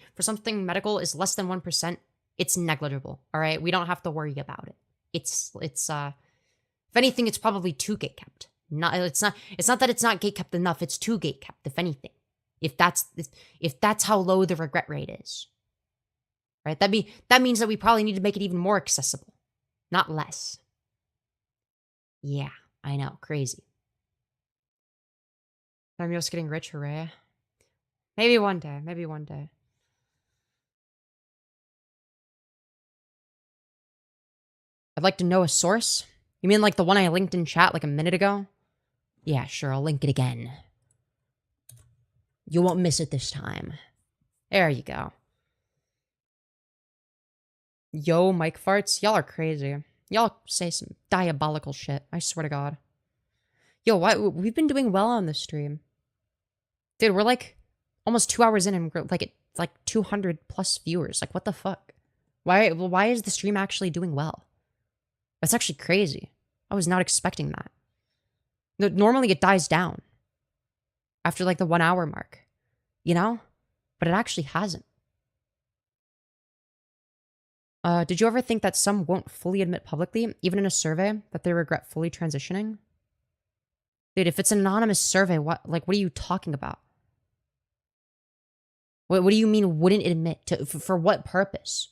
Speaker 1: medical is less than 1%, it's negligible, all right? We don't have to worry about it. It's if anything, it's probably too gatekept. It's not that it's not gatekept enough, it's too gatekept, if anything. If that's how low the regret rate is. Right? That means that we probably need to make it even more accessible, not less. Yeah. I know, crazy. Femyoz getting rich, hooray. Maybe one day, maybe one day. I'd like to know a source. You mean like the one I linked in chat like a minute ago? Yeah, sure, I'll link it again. You won't miss it this time. There you go. Yo, mic farts, y'all are crazy. Y'all say some diabolical shit. I swear to God. Yo, we've been doing well on this stream. Dude, we're like almost 2 hours in and we're like at like 200 plus viewers. Like, what the fuck? Why is the stream actually doing well? That's actually crazy. I was not expecting that. Normally it dies down after like the 1 hour mark, you know? But it actually hasn't. Did you ever think that some won't fully admit publicly, even in a survey, that they regret fully transitioning? Dude, if it's an anonymous survey, what are you talking about? What do you mean wouldn't admit to? For what purpose?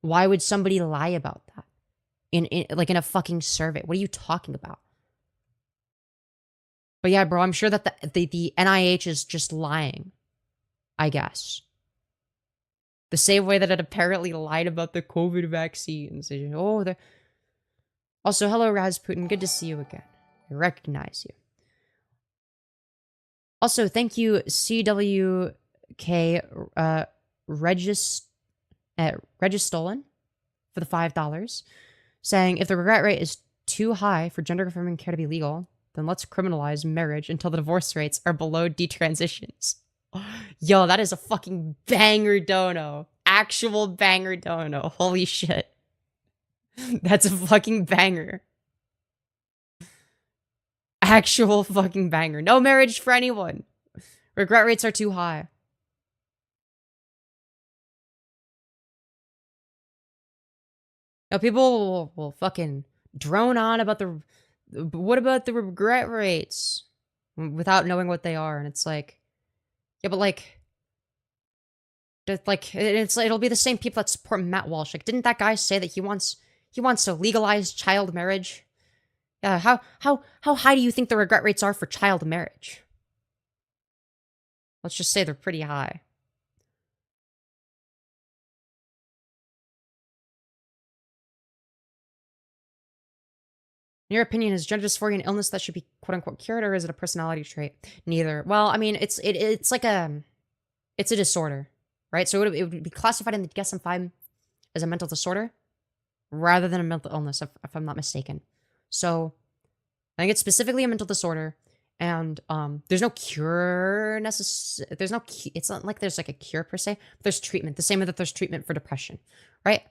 Speaker 1: Why would somebody lie about that? In a fucking survey? What are you talking about? But yeah, bro, I'm sure that the NIH is just lying. I guess. The same way that it apparently lied about the COVID vaccines. Oh, they're... Also, hello, Rasputin. Good to see you again. I recognize you. Also, thank you, CWK Registolen for the $5, saying, if the regret rate is too high for gender-affirming care to be legal, then let's criminalize marriage until the divorce rates are below detransitions. Yo, that is a fucking banger dono. Actual banger dono. Holy shit. That's a fucking banger. Actual fucking banger. No marriage for anyone. Regret rates are too high. Now people will fucking drone on about what about the regret rates? Without knowing what they are. And it's like, yeah, but it'll be the same people that support Matt Walsh. Like, didn't that guy say that he wants to legalize child marriage? Yeah, how high do you think the regret rates are for child marriage? Let's just say they're pretty high. In your opinion, is gender dysphoria an illness that should be quote unquote cured, or is it a personality trait? Neither. Well, I mean, it's like it's a disorder, right? So it would be classified in the DSM-5 as a mental disorder rather than a mental illness, if I'm not mistaken. So I think it's specifically a mental disorder, and there's no cure necessary. There's no. It's not like there's like a cure per se. But there's treatment. The same way that there's treatment for depression, right?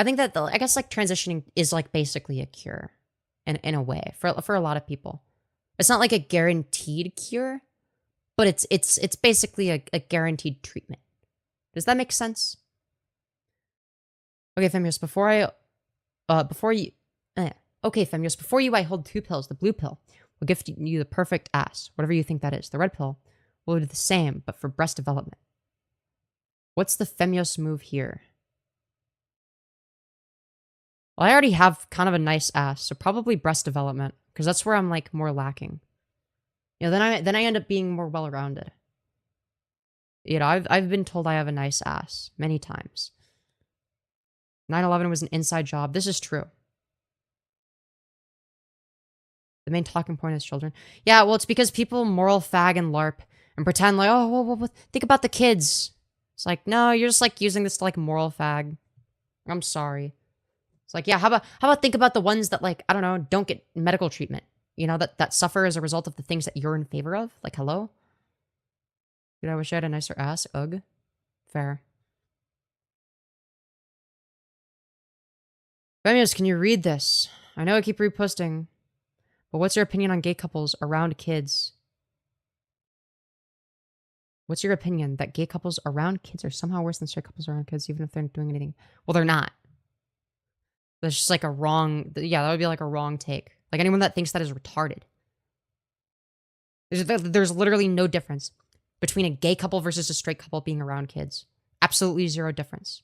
Speaker 1: I think that I guess like transitioning is like basically a cure, in a way for a lot of people. It's not like a guaranteed cure, but it's basically a guaranteed treatment. Does that make sense? Okay, Femyoz, okay, Femyoz, before you, I hold 2 pills. The blue pill will give you the perfect ass, whatever you think that is. The red pill will do the same, but for breast development. What's the Femyoz move here? Well, I already have kind of a nice ass, so probably breast development, because that's where I'm like more lacking. You know, then I end up being more well-rounded. You know, I've been told I have a nice ass many times. 9/11 was an inside job. This is true. The main talking point is children. Yeah, well, it's because people moral fag and LARP and pretend like, oh, well, think about the kids. It's like, no, you're just like using this to like moral fag. I'm sorry. It's like, yeah, how about think about the ones that like, I don't know, don't get medical treatment. You know, that suffer as a result of the things that you're in favor of. Like, hello? Dude, I wish I had a nicer ass. Ugh. Fair. Femyoz, can you read this? I know I keep reposting, but what's your opinion on gay couples around kids? What's your opinion that gay couples around kids are somehow worse than straight couples around kids, even if they're not doing anything? Well, they're not. That's just like a wrong... Yeah, that would be like a wrong take. Like anyone that thinks that is retarded. There's literally no difference between a gay couple versus a straight couple being around kids. Absolutely zero difference.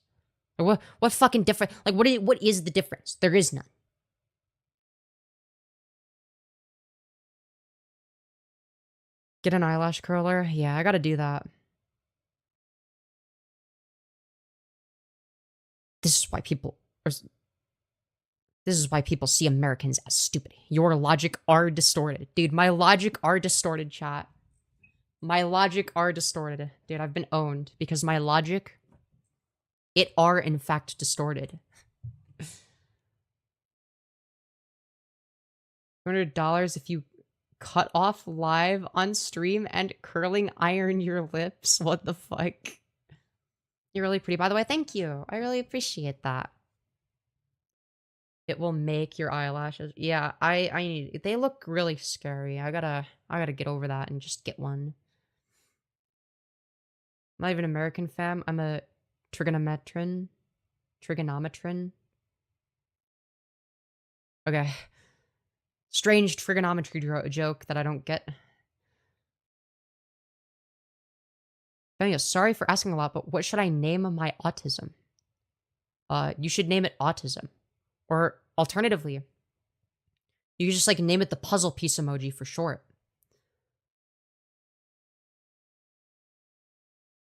Speaker 1: What fucking difference? Like, what is the difference? There is none. Get an eyelash curler? Yeah, I gotta do that. This is why people see Americans as stupid. Your logic are distorted. Dude, my logic are distorted, chat. My logic are distorted. Dude, I've been owned because my logic, it are in fact distorted. $200 if you cut off live on stream and curling iron your lips. What the fuck? You're really pretty, by the way. Thank you. I really appreciate that. It will make your eyelashes. Yeah, I need. They look really scary. I gotta get over that and just get one. I'm not even American, fam. I'm a trigonometran. Okay. Strange trigonometry joke that I don't get. Femyoz, sorry for asking a lot, but what should I name my autism? You should name it autism. Or alternatively, you could just like name it the puzzle piece emoji for short.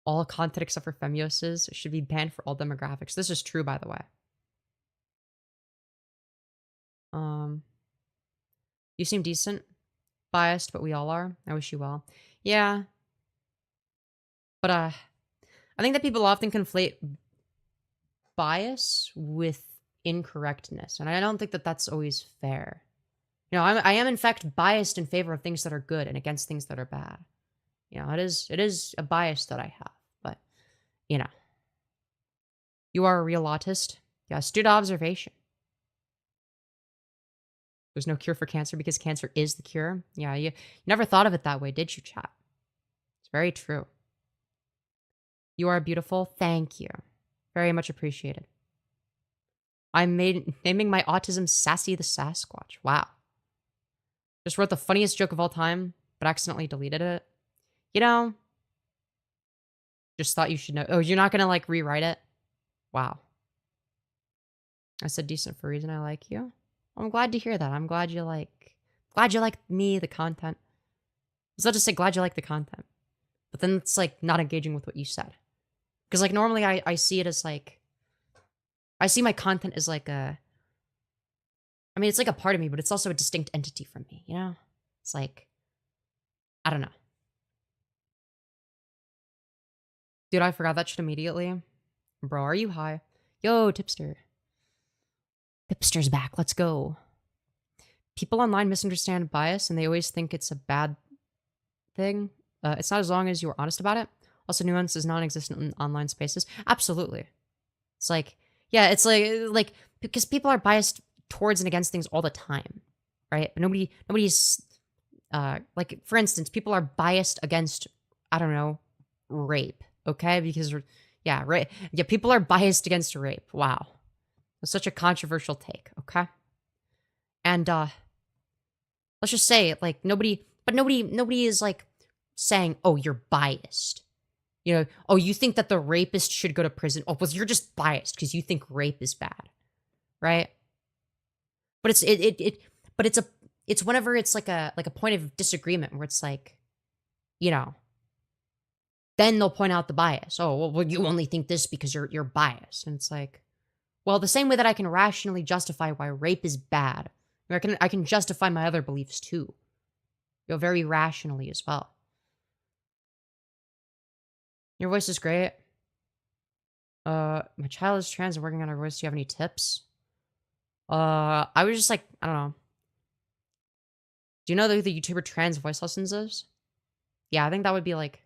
Speaker 1: All content except for Femyoz's should be banned for all demographics. This is true, by the way. You seem decent. Biased, but we all are. I wish you well. Yeah. But I think that people often conflate bias with incorrectness, and I don't think that that's always fair. You know, I am in fact biased in favor of things that are good and against things that are bad. You know, it is a bias that I have, but you know, you are a real autist. Yeah, astute observation. There's no cure for cancer because cancer is the cure. Yeah, you never thought of it that way, did you, chat? It's very true. You are beautiful. Thank you. Very much appreciated. I'm naming my autism Sassy the Sasquatch. Wow. Just wrote the funniest joke of all time, but accidentally deleted it. You know, just thought you should know. Oh, you're not going to like rewrite it? Wow. I said decent for a reason. I like you. I'm glad to hear that. I'm glad you like glad you like me, the content. So I'll just say glad you like the content. But then it's like not engaging with what you said. Because like normally I see it as like, I see my content as like I mean, it's like a part of me, but it's also a distinct entity from me, you know? It's like, I don't know. Dude, I forgot that shit immediately. Bro, are you high? Yo, tipster. Tipster's back, let's go. People online misunderstand bias and they always think it's a bad thing. It's not as long as you're honest about it. Also, nuance is non-existent in online spaces. Absolutely. It's like, yeah, it's like because people are biased towards and against things all the time, right? But nobody's like, for instance, people are biased against, I don't know, rape, okay? Because, yeah, right. Yeah, people are biased against rape. Wow. That's such a controversial take, okay? And let's just say, like, nobody is like saying, oh, you're biased. You know, oh, you think that the rapist should go to prison. Oh, well, you're just biased because you think rape is bad, right? But it's whenever it's like a point of disagreement where it's like, you know, then they'll point out the bias. Oh, well, you only think this because you're biased, and it's like, well, the same way that I can rationally justify why rape is bad, I can justify my other beliefs too, you know, very rationally as well. Your voice is great. My child is trans and working on her voice. Do you have any tips? I was just like, I don't know. Do you know who the YouTuber Trans Voice Lessons is? Yeah, I think that would be like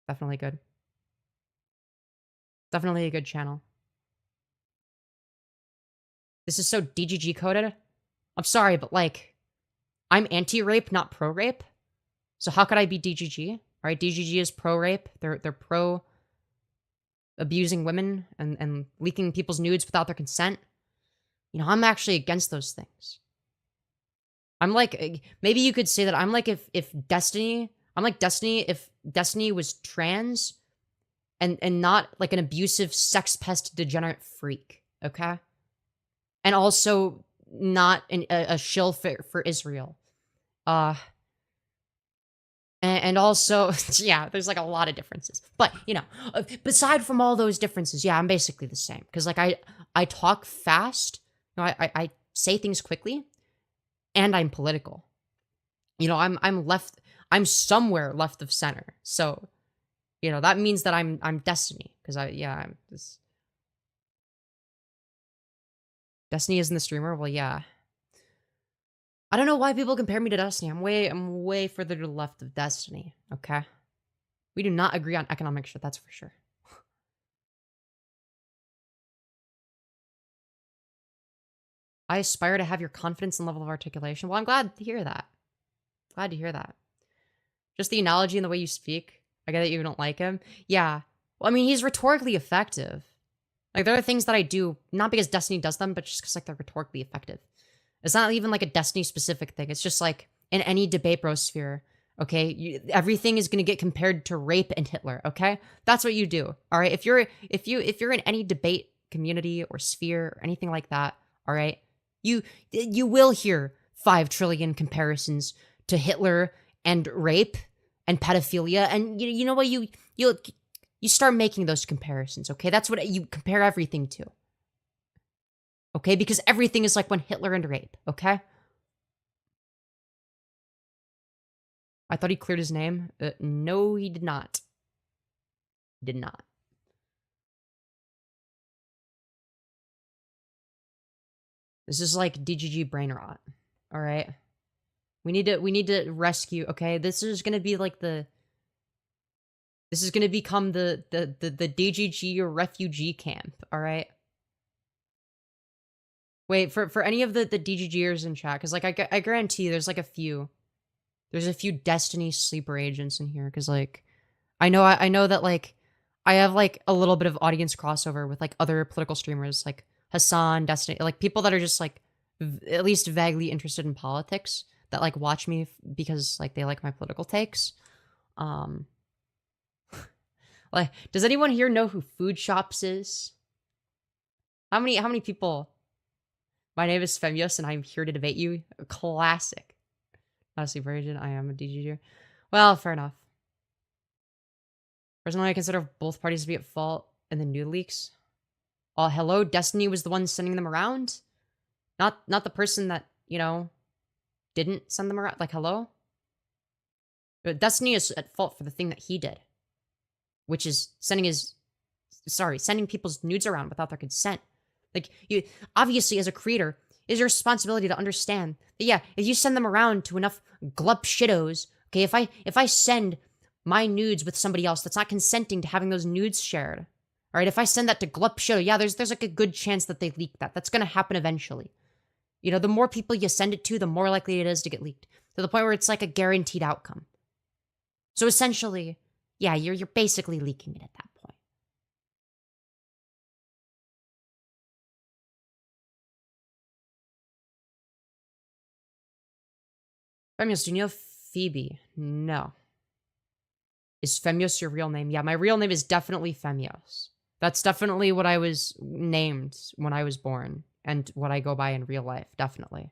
Speaker 1: definitely good. Definitely a good channel. This is so DGG coded. I'm sorry, but like, I'm anti-rape, not pro-rape. So how could I be DGG? All right, DGG is pro-rape. They're pro abusing women and leaking people's nudes without their consent. You know, I'm actually against those things. I'm like, maybe you could say that I'm like if Destiny, I'm like Destiny if Destiny was trans and not like an abusive sex pest degenerate freak, okay? And also not a shill for Israel. And also, yeah, there's like a lot of differences. But, you know, beside from all those differences, yeah, I'm basically the same. Because, like, I talk fast. You know, I say things quickly. And I'm political. You know, I'm somewhere left of center. So, you know, that means that I'm Destiny. Because I'm this. Destiny isn't the streamer? Well, yeah. I don't know why people compare me to Destiny. I'm way further to the left of Destiny, okay? We do not agree on economic shit, that's for sure. I aspire to have your confidence and level of articulation. Well, I'm glad to hear that. Glad to hear that. Just the analogy and the way you speak. I get that you don't like him. Yeah. Well, I mean, he's rhetorically effective. Like, there are things that I do, not because Destiny does them, but just because, like, they're rhetorically effective. It's not even like a Destiny-specific thing. It's just like in any debate brosphere, okay? Everything is going to get compared to rape and Hitler, okay? That's what you do, all right? If you're in any debate community or sphere or anything like that, all right? You will hear 5 trillion comparisons to Hitler and rape and pedophilia, and you know what? You start making those comparisons, okay? That's what you compare everything to. Okay, because everything is like when Hitler and rape, okay? I thought he cleared his name. No, he did not. He did not. This is like DGG brain rot, all right? We need to rescue, okay? This is going to be like this is going to become the DGG refugee camp, all right? Wait, for any of the DGGers in chat, because, like, I guarantee there's, like, there's a few Destiny sleeper agents in here, because, like, I know that, like, I have, like, a little bit of audience crossover with, like, other political streamers, like Hassan, Destiny, like, people that are just, like, at least vaguely interested in politics, that, like, watch me because, like, they like my political takes. Like, does anyone here know who Food Shops is? How many people... My name is Femyoz, and I'm here to debate you. Classic. Honestly, virgin, I am a DGG. Well, fair enough. Personally, I consider both parties to be at fault in the nude leaks. Oh, hello? Destiny was the one sending them around? Not the person that, you know, didn't send them around. Like, hello? But Destiny is at fault for the thing that he did. Which is sending people's nudes around without their consent. Like, you obviously, as a creator, it is your responsibility to understand that, yeah, if you send them around to enough glup shittos, okay, if I send my nudes with somebody else that's not consenting to having those nudes shared, all right, if I send that to glup shitto, yeah, there's like a good chance that they leak that. That's gonna happen eventually. You know, the more people you send it to, the more likely it is to get leaked, to the point where it's like a guaranteed outcome. So essentially, yeah, you're basically leaking it at that point. Femyoz, do you know Phoebe? No. Is Femyoz your real name? Yeah, my real name is definitely Femyoz. That's definitely what I was named when I was born, and what I go by in real life, definitely.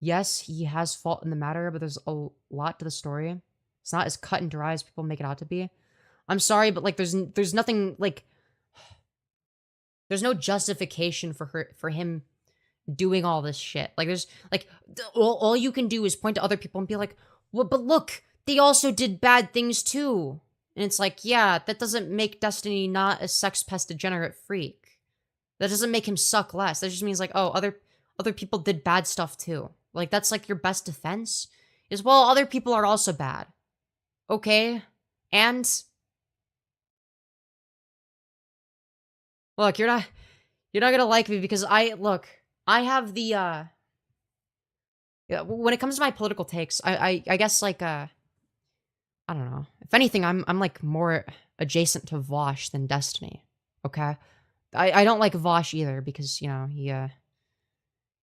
Speaker 1: Yes, he has fault in the matter, but there's a lot to the story. It's not as cut and dry as people make it out to be. I'm sorry, but like, there's nothing like, there's no justification for him doing all this shit. Like, there's like, all you can do is point to other people and be like, well, but look, they also did bad things too. And it's like, yeah, that doesn't make Destiny not a sex pest degenerate freak. That doesn't make him suck less. That just means like, oh, other people did bad stuff too. Like, that's like your best defense is, well, other people are also bad. Okay. And look, you're not gonna like me because I have the yeah, when it comes to my political takes, I guess like I don't know. If anything, I'm like more adjacent to Vosh than Destiny. Okay? I don't like Vosh either because, you know, he had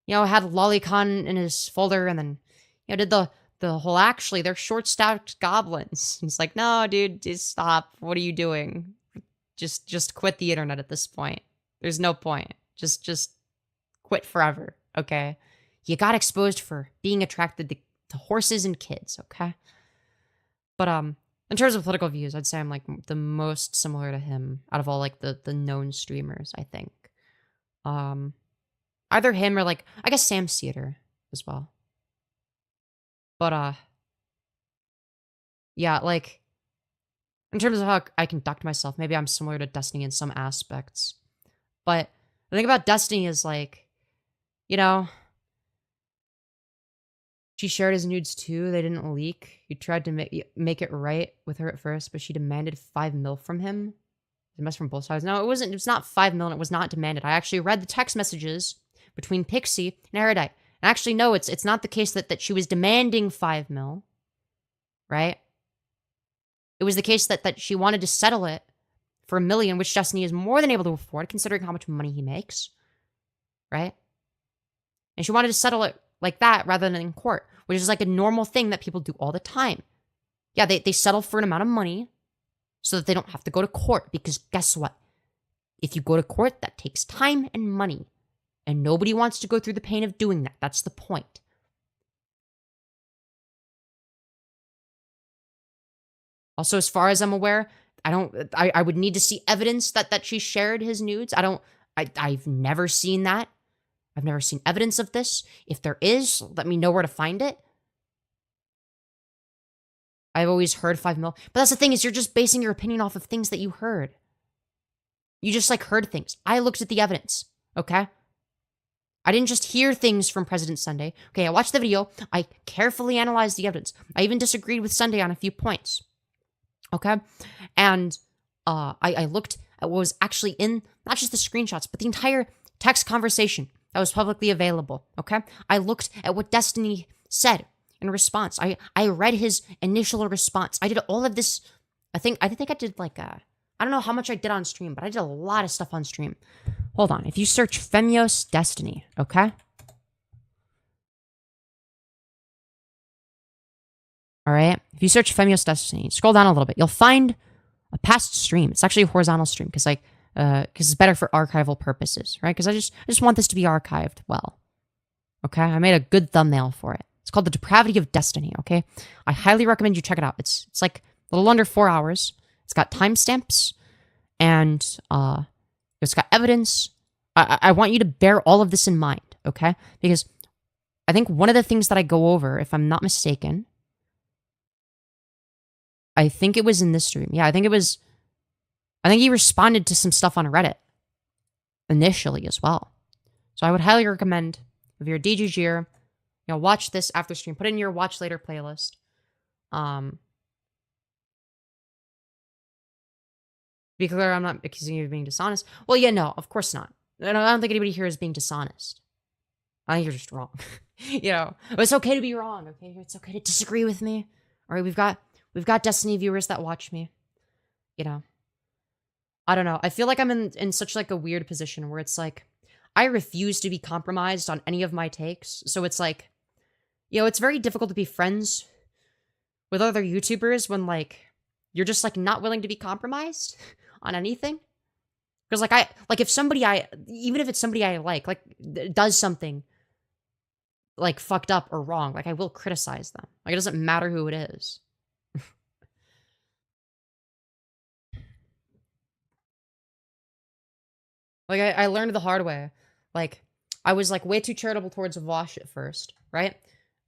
Speaker 1: Lolicon in his folder and then, you know, did the whole, actually, they're short-stacked goblins. It's like, no, dude, just stop. What are you doing? Just quit the internet at this point. There's no point. Just quit forever, okay? You got exposed for being attracted to horses and kids, okay? But in terms of political views, I'd say I'm like the most similar to him out of all like the known streamers, I think. Either him or like, I guess Sam Cedar as well. But yeah, like in terms of how I conduct myself, maybe I'm similar to Destiny in some aspects. But the thing about Destiny is like, you know, she shared his nudes too. They didn't leak. He tried to make it right with her at first, but she demanded 5 mil from him. A mess from both sides. No, it wasn't. It was not 5 mil. And it was not demanded. I actually read the text messages between Pixie and Erudite. And actually, no, it's not the case that she was demanding 5 mil, right? It was the case that she wanted to settle it for $1 million, which Destiny is more than able to afford, considering how much money he makes, right? And she wanted to settle it like that rather than in court, which is like a normal thing that people do all the time. Yeah, they settle for an amount of money so that they don't have to go to court, because guess what? If you go to court, that takes time and money, and nobody wants to go through the pain of doing that. That's the point. Also, as far as I'm aware, I would need to see evidence that she shared his nudes. I've never seen that. I've never seen evidence of this. If there is, let me know where to find it. I've always heard 5 mil. But that's the thing, is you're just basing your opinion off of things that you heard. You just like heard things. I looked at the evidence, okay? I didn't just hear things from President Sunday. Okay, I watched the video. I carefully analyzed the evidence. I even disagreed with Sunday on a few points. Okay? And I looked at what was actually in, not just the screenshots, but the entire text conversation that was publicly available. Okay? I looked at what Destiny said in response. I read his initial response. I did all of this. I think I did like I don't know how much I did on stream, but I did a lot of stuff on stream. Hold on. If you search Femyoz Destiny, okay? All right. If you search Femyoz Destiny, scroll down a little bit, you'll find a past stream. It's actually a horizontal stream because it's better for archival purposes, right? Because I just want this to be archived well. Okay, I made a good thumbnail for it. It's called The Depravity of Destiny, okay? I highly recommend you check it out. It's like a little under 4 hours. It's got timestamps and it's got evidence. I want you to bear all of this in mind, okay? Because I think one of the things that I go over, if I'm not mistaken, I think it was in this stream. Yeah, I think he responded to some stuff on Reddit initially as well. So I would highly recommend, if you're a DGGer, you know, watch this after stream. Put it in your watch later playlist. Be clear, I'm not accusing you of being dishonest. Well, yeah, no, of course not. I don't think anybody here is being dishonest. I think you're just wrong. You know, it's okay to be wrong. Okay, it's okay to disagree with me. All right, we've got Destiny viewers that watch me. You know, I don't know. I feel like I'm in such like a weird position where it's like I refuse to be compromised on any of my takes. So it's like, you know, it's very difficult to be friends with other YouTubers when like you're just like not willing to be compromised on anything. Because like if somebody even if it's somebody I like does something like fucked up or wrong, like I will criticize them. Like it doesn't matter who it is. Like I learned the hard way. Like I was like way too charitable towards Vosh at first, right?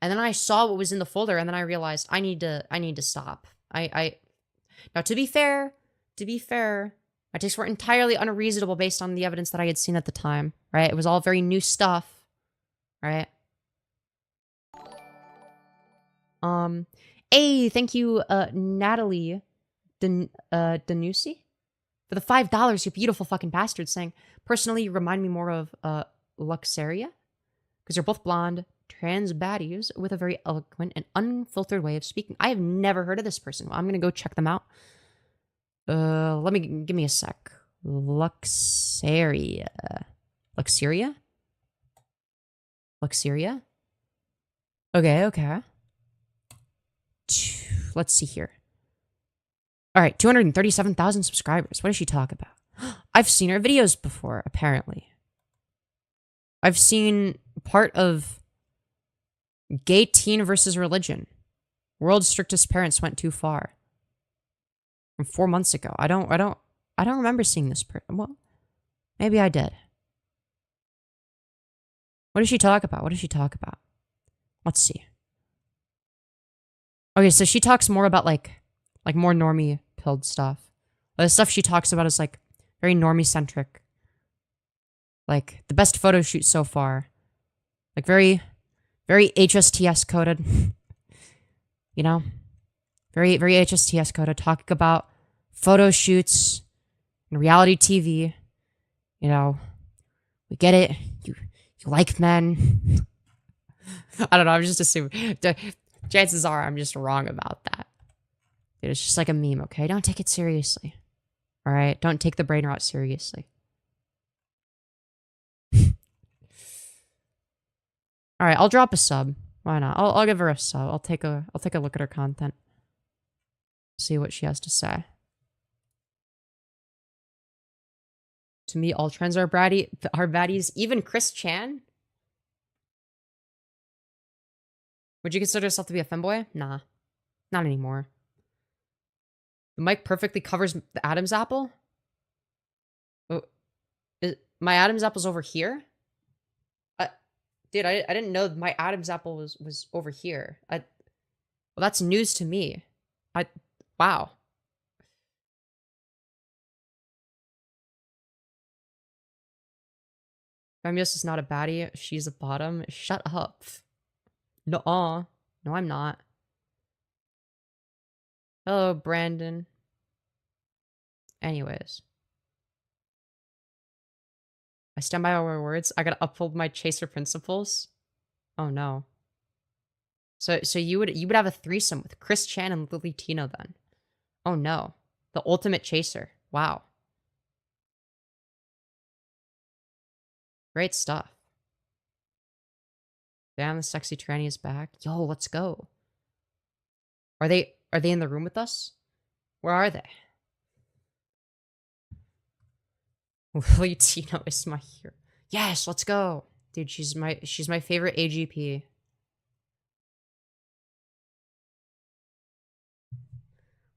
Speaker 1: And then I saw what was in the folder, and then I realized I need to stop. Now to be fair, my tastes were entirely unreasonable based on the evidence that I had seen at the time, right? It was all very new stuff, right? Hey, thank you, Natalie Danusi, for the $5, you beautiful fucking bastard, saying, personally, you remind me more of Luxaria, because you're both blonde, trans baddies with a very eloquent and unfiltered way of speaking. I have never heard of this person. Well, I'm gonna go check them out. Give me a sec. Luxaria? Okay. Let's see here. All right, 237,000 subscribers. What does she talk about? I've seen her videos before, apparently. I've seen part of Gay Teen versus Religion. World's Strictest Parents Went Too Far. From 4 months ago. I don't remember seeing this person. Well, maybe I did. What does she talk about? Let's see. Okay, so she talks more about like more normie pilled stuff. The stuff she talks about is like very normie centric. Like the best photo shoot so far. Like very HSTS coded. You know? Very HSTS coded, talking about photo shoots and reality TV. You know, we get it. You like men. I don't know. I'm just assuming. Chances are I'm just wrong about that. Dude, it's just like a meme, okay? Don't take it seriously. All right? Don't take the brain rot seriously. All right, I'll drop a sub. Why not? I'll give her a sub. I'll take a look at her content. See what she has to say. To me, all trends are baddies. Even Chris Chan? Would you consider yourself to be a femboy? Nah. Not anymore. The mic perfectly covers the Adam's apple? Oh, my Adam's apple's over here? Dude, I didn't know my Adam's apple was over here. Well, that's news to me. Wow. Femyoz is not a baddie. She's a bottom. Shut up. No, I'm not. Hello, Brandon. Anyways. I stand by all my words. I gotta uphold my chaser principles. Oh no. So you would have a threesome with Chris Chan and Lily Tino then. Oh no. The ultimate chaser. Wow. Great stuff. Damn, the sexy tranny is back. Yo, let's go. Are they in the room with us? Where are they? Lily Tino is my hero. Yes, let's go. Dude, she's my favorite AGP.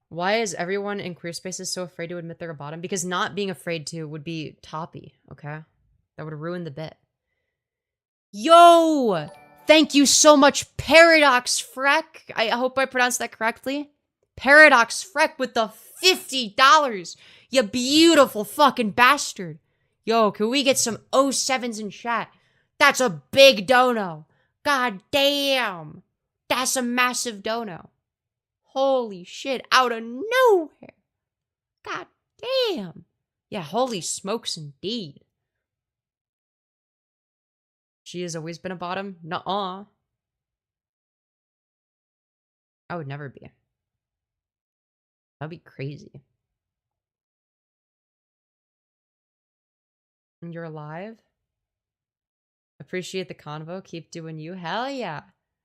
Speaker 1: Why is everyone in queer spaces so afraid to admit they're a bottom? Because not being afraid to would be toppy, okay? That would ruin the bit. Yo! Thank you so much, Paradox Freck. I hope I pronounced that correctly. Paradox Freck with the $50. You beautiful fucking bastard. Yo, can we get some 07s in chat? That's a big dono. God damn. That's a massive dono. Holy shit, out of nowhere. God damn. Yeah, holy smokes indeed. She has always been a bottom? Nuh-uh. I would never be. That'd be crazy. And you're alive? Appreciate the convo. Keep doing you. Hell yeah.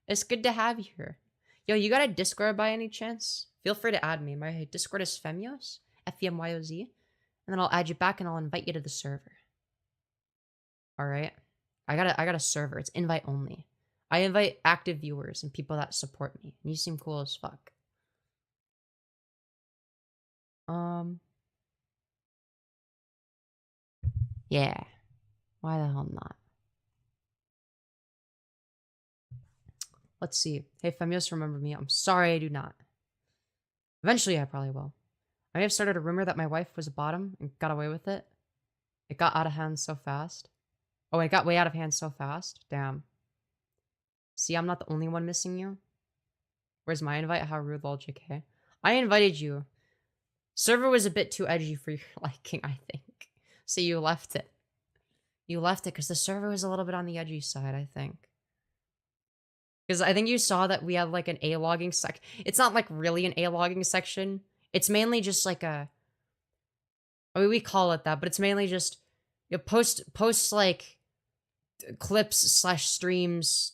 Speaker 1: It's good to have you here. Yo, you got a Discord by any chance? Feel free to add me. My Discord is Femyoz. Femyoz. And then I'll add you back and I'll invite you to the server. Alright? I got a server. It's invite only. I invite active viewers and people that support me. And you seem cool as fuck. Yeah. Why the hell not? Let's see. Hey, Femyoz, remember me. I'm sorry I do not. Eventually, I probably will. I may have started a rumor that my wife was a bottom and got away with it. It got out of hand so fast. Oh, it got way out of hand so fast? Damn. See, I'm not the only one missing you. Where's my invite? How rude, lol, JK. I invited you. Server was a bit too edgy for your liking, I think. So you left it. You left it because the server was a little bit on the edgy side, I think. Because I think you saw that we had like an A-logging sec. It's not like really an A-logging section. It's mainly just like a... I mean, we call it that, but it's mainly just... You know, post like clips / streams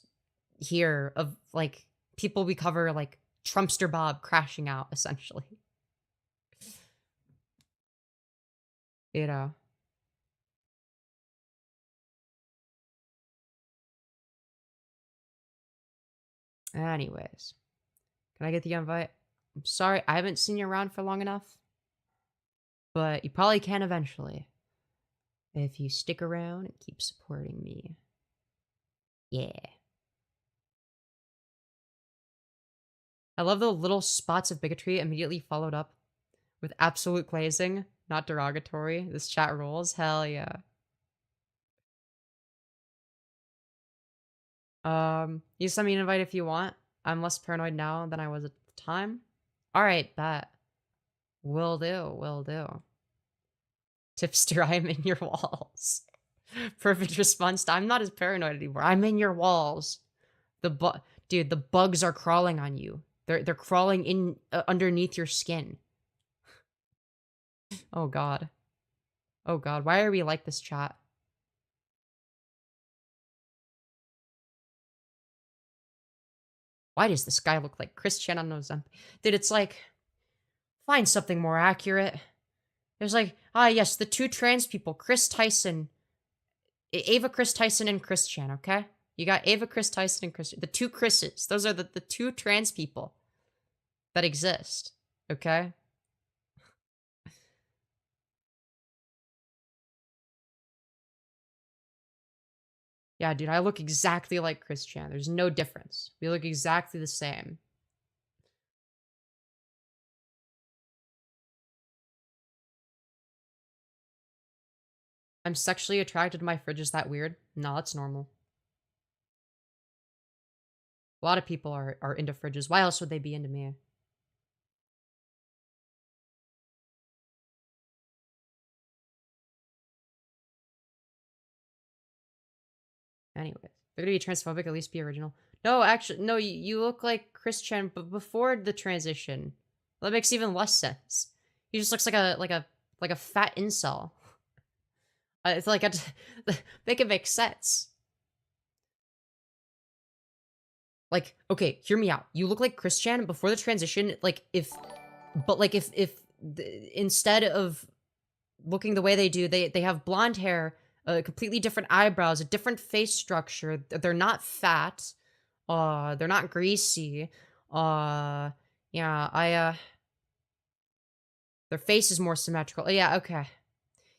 Speaker 1: here of like people we cover, like Trumpster Bob crashing out, essentially. You know. Anyways. Can I get the invite? I'm sorry, I haven't seen you around for long enough. But you probably can eventually. If you stick around and keep supporting me. Yeah. I love the little spots of bigotry immediately followed up with absolute glazing. Not derogatory. This chat rules. Hell yeah. You send me an invite if you want. I'm less paranoid now than I was at the time. Alright, bet. Will do, will do. Tipster, I'm in your walls. Perfect response to, I'm not as paranoid anymore. I'm in your walls. Dude, the bugs are crawling on you. They're crawling in underneath your skin. Oh god. Oh god, why are we like this, chat? Why does this guy look like Chris Chan on Ozempic? Dude, it's like, find something more accurate. There's like, yes, the two trans people, Chris Tyson, Ava Chris Tyson and Chris Chan, okay? You got Ava Chris Tyson and Chris, the two Chris's. Those are the two trans people that exist, okay? Yeah, dude, I look exactly like Chris Chan. There's no difference. We look exactly the same. I'm sexually attracted to my fridge. Is that weird? No, that's normal. A lot of people are into fridges. Why else would they be into me? Anyways, they're gonna be transphobic, at least be original. No, actually, no, you look like Chris Chan, but before the transition. That makes even less sense. He just looks like a fat incel. It's like make it make sense. Like, okay, hear me out. You look like Chris Chan before the transition. Like, if instead of looking the way they do, they have blonde hair, completely different eyebrows, a different face structure. They're not fat. They're not greasy. Yeah, their face is more symmetrical. Oh, yeah, okay.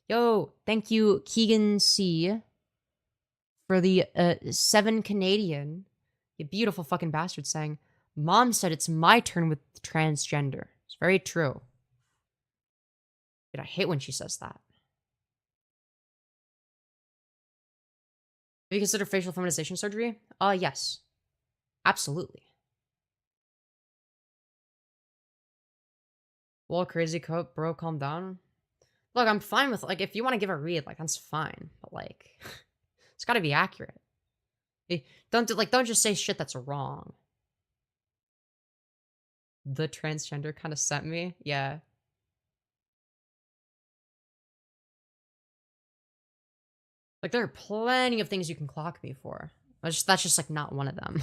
Speaker 1: Yo, thank you, Keegan C, for the 7 Canadian. You beautiful fucking bastard saying, Mom said it's my turn with transgender. It's very true. Dude, I hate when she says that. Have you considered facial feminization surgery? Yes. Absolutely. Well, crazy coat, bro, calm down. Look, I'm fine with, like, if you want to give a read, like, that's fine. But, like, it's gotta be accurate. Don't just say shit that's wrong. The transgender kind of sent me? Yeah. Like, there are plenty of things you can clock me for. That's just like, not one of them.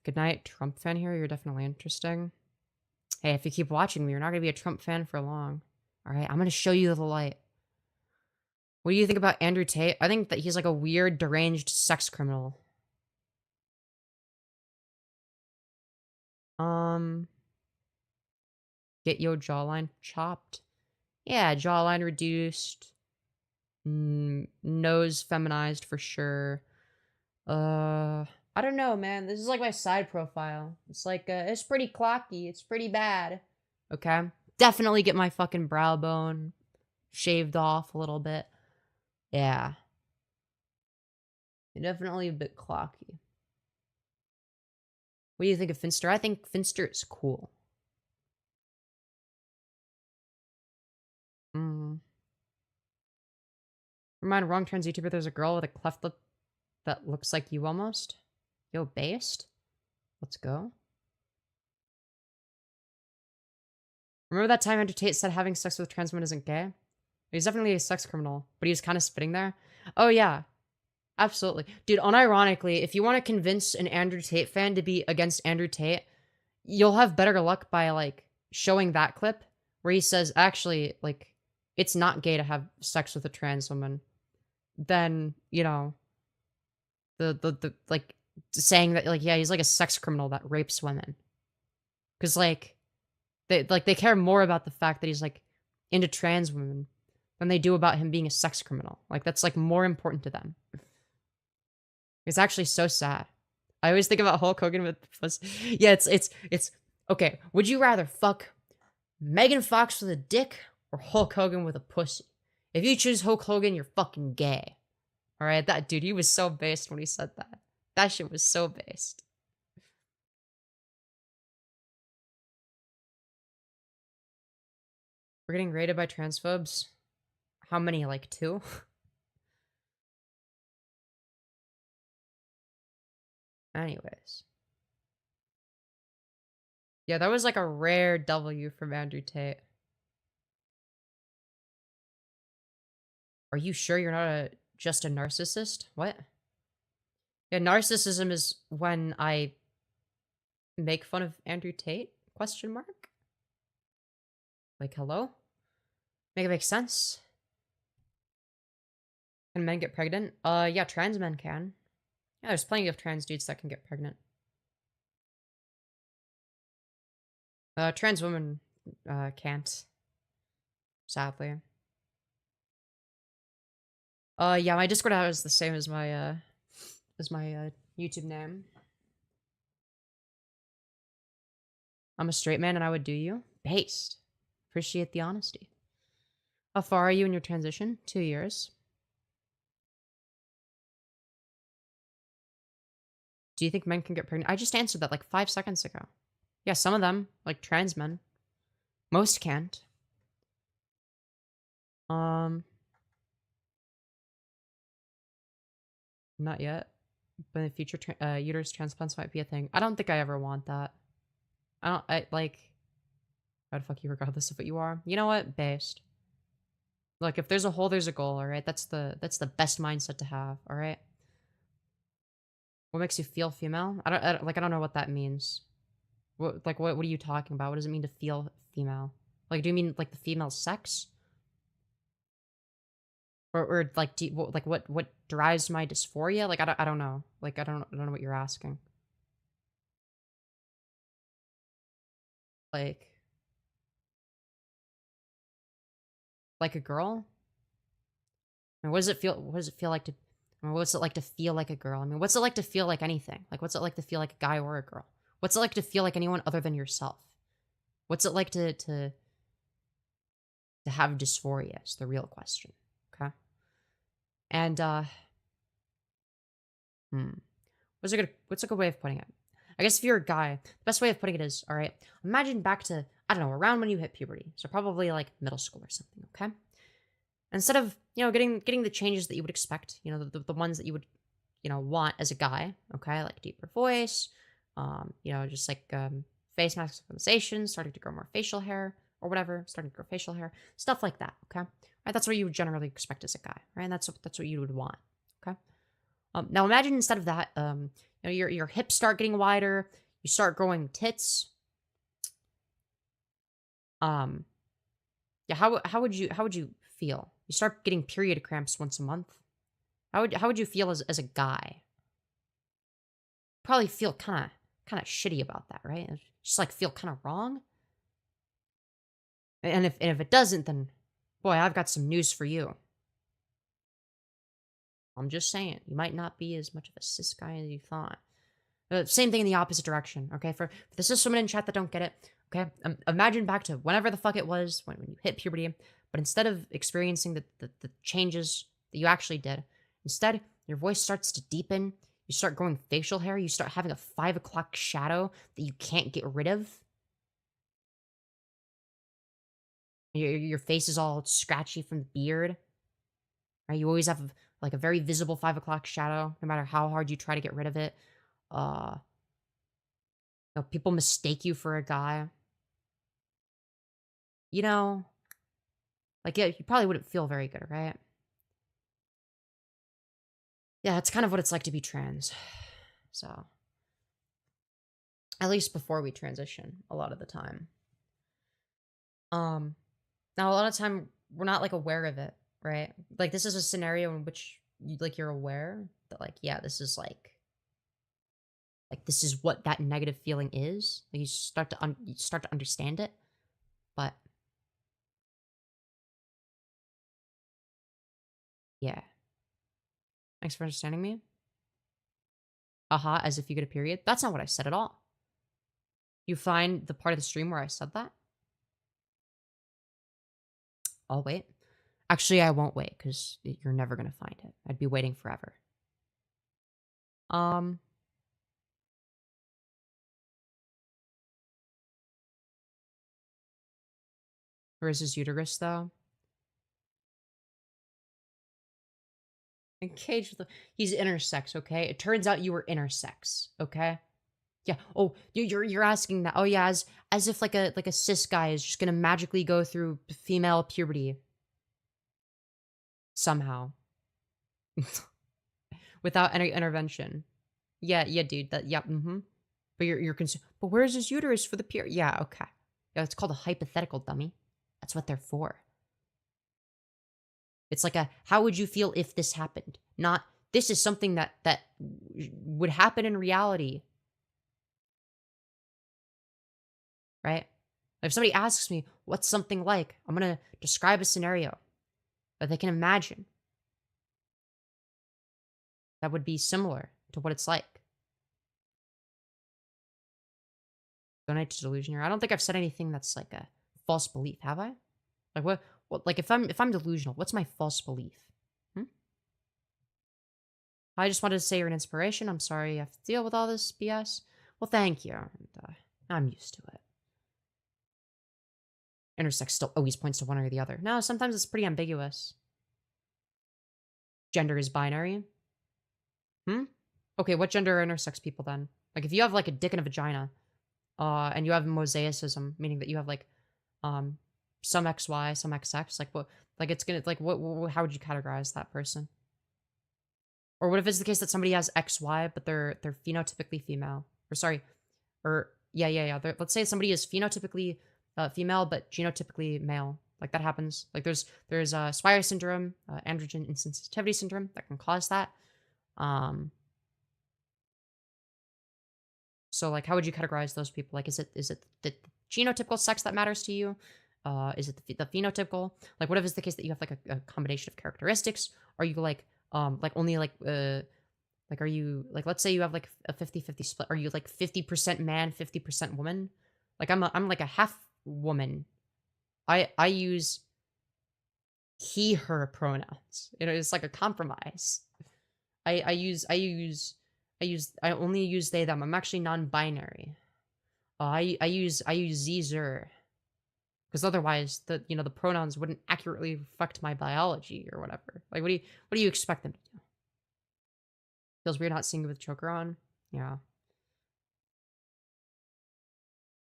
Speaker 1: Good night, Trump fan here. You're definitely interesting. Hey, if you keep watching me, you're not gonna be a Trump fan for long. Alright, I'm gonna show you the light. What do you think about Andrew Tate? I think that he's like a weird, deranged sex criminal. Get your jawline chopped. Yeah, jawline reduced. Nose feminized for sure. I don't know, man. This is like my side profile. It's like, it's pretty clocky. It's pretty bad. Okay? Definitely get my fucking brow bone shaved off a little bit. Yeah. You're definitely a bit clocky. What do you think of Finster? I think Finster is cool. Remind wrong trans YouTuber there's a girl with a cleft lip that looks like you almost. Yo, based? Let's go. Remember that time Andrew Tate said having sex with trans women isn't gay? He's definitely a sex criminal, but he was kind of spitting there. Oh, yeah. Absolutely. Dude, unironically, if you want to convince an Andrew Tate fan to be against Andrew Tate, you'll have better luck by, like, showing that clip where he says, actually, like, it's not gay to have sex with a trans woman. Then, you know, the like, saying that, like, yeah, he's like a sex criminal that rapes women. Because, like, they care more about the fact that he's, like, into trans women than they do about him being a sex criminal. Like, that's, like, more important to them. It's actually so sad. I always think about Hulk Hogan with pussy. Yeah, it's okay. Would you rather fuck Megan Fox with a dick or Hulk Hogan with a pussy? If you choose Hulk Hogan, you're fucking gay. All right, that dude, he was so based when he said that. That shit was so based. We're getting raided by transphobes. How many? Like 2? Anyways. Yeah, that was like a rare W from Andrew Tate. Are you sure you're not just a narcissist? What? Yeah, narcissism is when I make fun of Andrew Tate? Question mark? Like, hello? Make it make sense? Can men get pregnant? Yeah, trans men can. Yeah, there's plenty of trans dudes that can get pregnant. Trans women, can't. Sadly. Yeah, my Discord ad is the same as my, YouTube name. I'm a straight man and I would do you. Based. Appreciate the honesty. How far are you in your transition? 2 years. Do you think men can get pregnant? I just answered that like 5 seconds ago. Yeah, some of them, like trans men. Most can't. Not yet. But in the future, uterus transplants might be a thing. I don't think I ever want that. Like... I'd fuck you regardless of what you are. You know what? Based. Look, if there's a hole, there's a goal, alright? That's the best mindset to have, alright? What makes you feel female? I don't know what that means. What are you talking about? What does it mean to feel female? Like, do you mean like the female sex? Or like, like what derives my dysphoria? Like, I don't know. Like, I don't know what you're asking. Like a girl? I mean, what does it feel? What does it feel like to? I mean, what's it like to feel like a girl? I mean, what's it like to feel like anything? Like, what's it like to feel like a guy or a girl? What's it like to feel like anyone other than yourself? What's it like to have dysphoria? Is the real question. Okay. And hmm, what's a good way of putting it? I guess if you're a guy, the best way of putting it is, all right, imagine back to, I don't know, around when you hit puberty. So probably like middle school or something, okay? Instead of, getting the changes that you would expect, the ones that you would, want as a guy, okay? Like deeper voice, just like face maximization, starting to grow more facial hair or whatever, starting to grow facial hair, stuff like that, okay? Right, that's what you would generally expect as a guy, right? And that's what you would want, okay? Now imagine instead of that, your hips start getting wider, you start growing tits. Yeah, how would you feel? You start getting period cramps once a month. How would you feel as a guy? Probably feel kind of shitty about that, right? Just like feel kind of wrong. And if it doesn't, then boy, I've got some news for you. I'm just saying, you might not be as much of a cis guy as you thought. Same thing in the opposite direction, okay? For the cis women in chat that don't get it, okay? Imagine back to whenever the fuck it was when you hit puberty, but instead of experiencing the changes that you actually did, instead, your voice starts to deepen, you start growing facial hair, you start having a 5 o'clock shadow that you can't get rid of. Your face is all scratchy from the beard, right? You always have like a very visible 5 o'clock shadow, no matter how hard you try to get rid of it. People mistake you for a guy. Like, yeah, you probably wouldn't feel very good, right? Yeah, that's kind of what it's like to be trans. So, at least before we transition, a lot of the time. Now a lot of time we're not like aware of it, right? Like this is a scenario in which you're aware that like, yeah, this is like this is what that negative feeling is. Like you start to understand it, but yeah. Thanks for understanding me. As if you get a period. That's not what I said at all. You find the part of the stream where I said that? I'll wait. Actually, I won't wait because you're never gonna find it. I'd be waiting forever. Where is his uterus though? Engaged with he's intersex, okay? It turns out you were intersex, okay? Yeah. Oh, you're asking that. Oh yeah, as if like a cis guy is just gonna magically go through female puberty somehow without any intervention. Yeah, dude. But you're concerned. But where's his uterus for the period? Yeah, okay. Yeah, it's called a hypothetical, dummy. That's what they're for. It's like how would you feel if this happened? Not this is something that would happen in reality. Right? If somebody asks me, what's something like? I'm going to describe a scenario that they can imagine that would be similar to what it's like. Donate to delusionary. I don't think I've said anything that's like a false belief, have I? Like what like if I'm delusional, what's my false belief? I just wanted to say you're an inspiration. I'm sorry you have to deal with all this BS. Well, thank you. And, I'm used to it. Intersex still always points to one or the other. No, sometimes it's pretty ambiguous. Gender is binary. Okay, what gender are intersex people then? Like if you have like a dick and a vagina, and you have mosaicism, meaning that you have like some XY, some XX, like what like it's gonna like what how would you categorize that person? Or what if it's the case that somebody has XY but they're phenotypically female? Or sorry, or Yeah. Let's say somebody is phenotypically female, but genotypically male. Like that happens. Like there's Swyer syndrome, androgen insensitivity syndrome that can cause that. So like, how would you categorize those people? Like, is it the genotypical sex that matters to you? Is it the phenotypical? Like, what if it's the case that you have like a combination of characteristics? Are you like only like, are you like, let's say you have like a 50-50 split. Are you like 50% man, 50% woman? Like I'm like a half woman. I use he, her pronouns. It's like a compromise. I only use they, them. I'm actually non-binary. I use Zer. Because otherwise the pronouns wouldn't accurately reflect my biology or whatever. Like what do you expect them to do? Feels weird not seeing it with choker on. Yeah.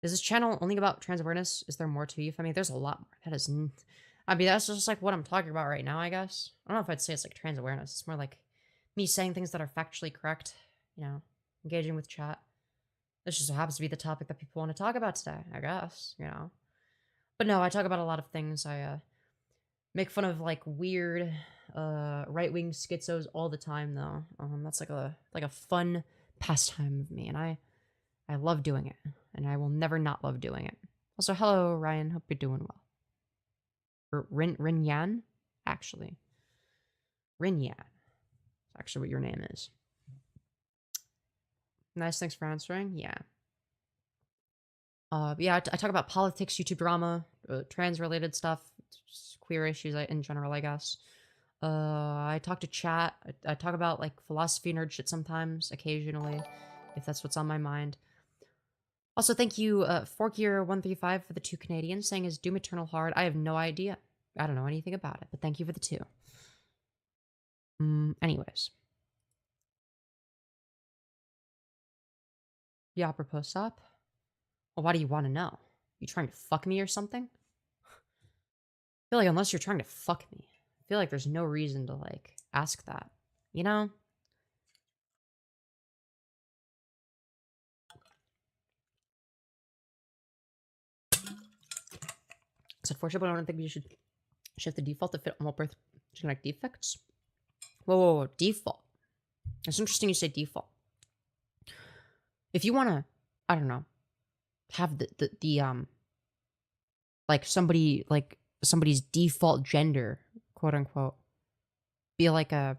Speaker 1: Is this channel only about trans awareness? Is there more to you? I mean, there's a lot more. That's just like what I'm talking about right now, I guess. I don't know if I'd say it's like trans awareness. It's more like me saying things that are factually correct, engaging with chat. This just happens to be the topic that people want to talk about today, I guess, But no, I talk about a lot of things. I make fun of like weird right-wing schizos all the time though. That's like a fun pastime of me, and I love doing it, and I will never not love doing it. Also, hello Ryan, hope you're doing well. Or Rin Yan, actually. Rin Yan. That's actually what your name is. Nice, thanks for answering. Yeah. Yeah, I talk about politics, YouTube drama, trans-related stuff, queer issues in general, I guess. I talk to chat. I talk about, like, philosophy nerd shit sometimes, occasionally, if that's what's on my mind. Also, thank you, Forkier135 for the 2 Canadians, saying is Doom Eternal hard? I have no idea. I don't know anything about it, but thank you for the 2. Anyways. Yeah, apropos stop. Well, why do you want to know? You trying to fuck me or something? I feel like unless you're trying to fuck me, I feel like there's no reason to, like, ask that. You know? It's unfortunate, but I don't think we should shift the default to fit all birth genetic defects. Whoa. Default. It's interesting you say default. If you want to, I don't know, have the like somebody's default gender, quote unquote, be like I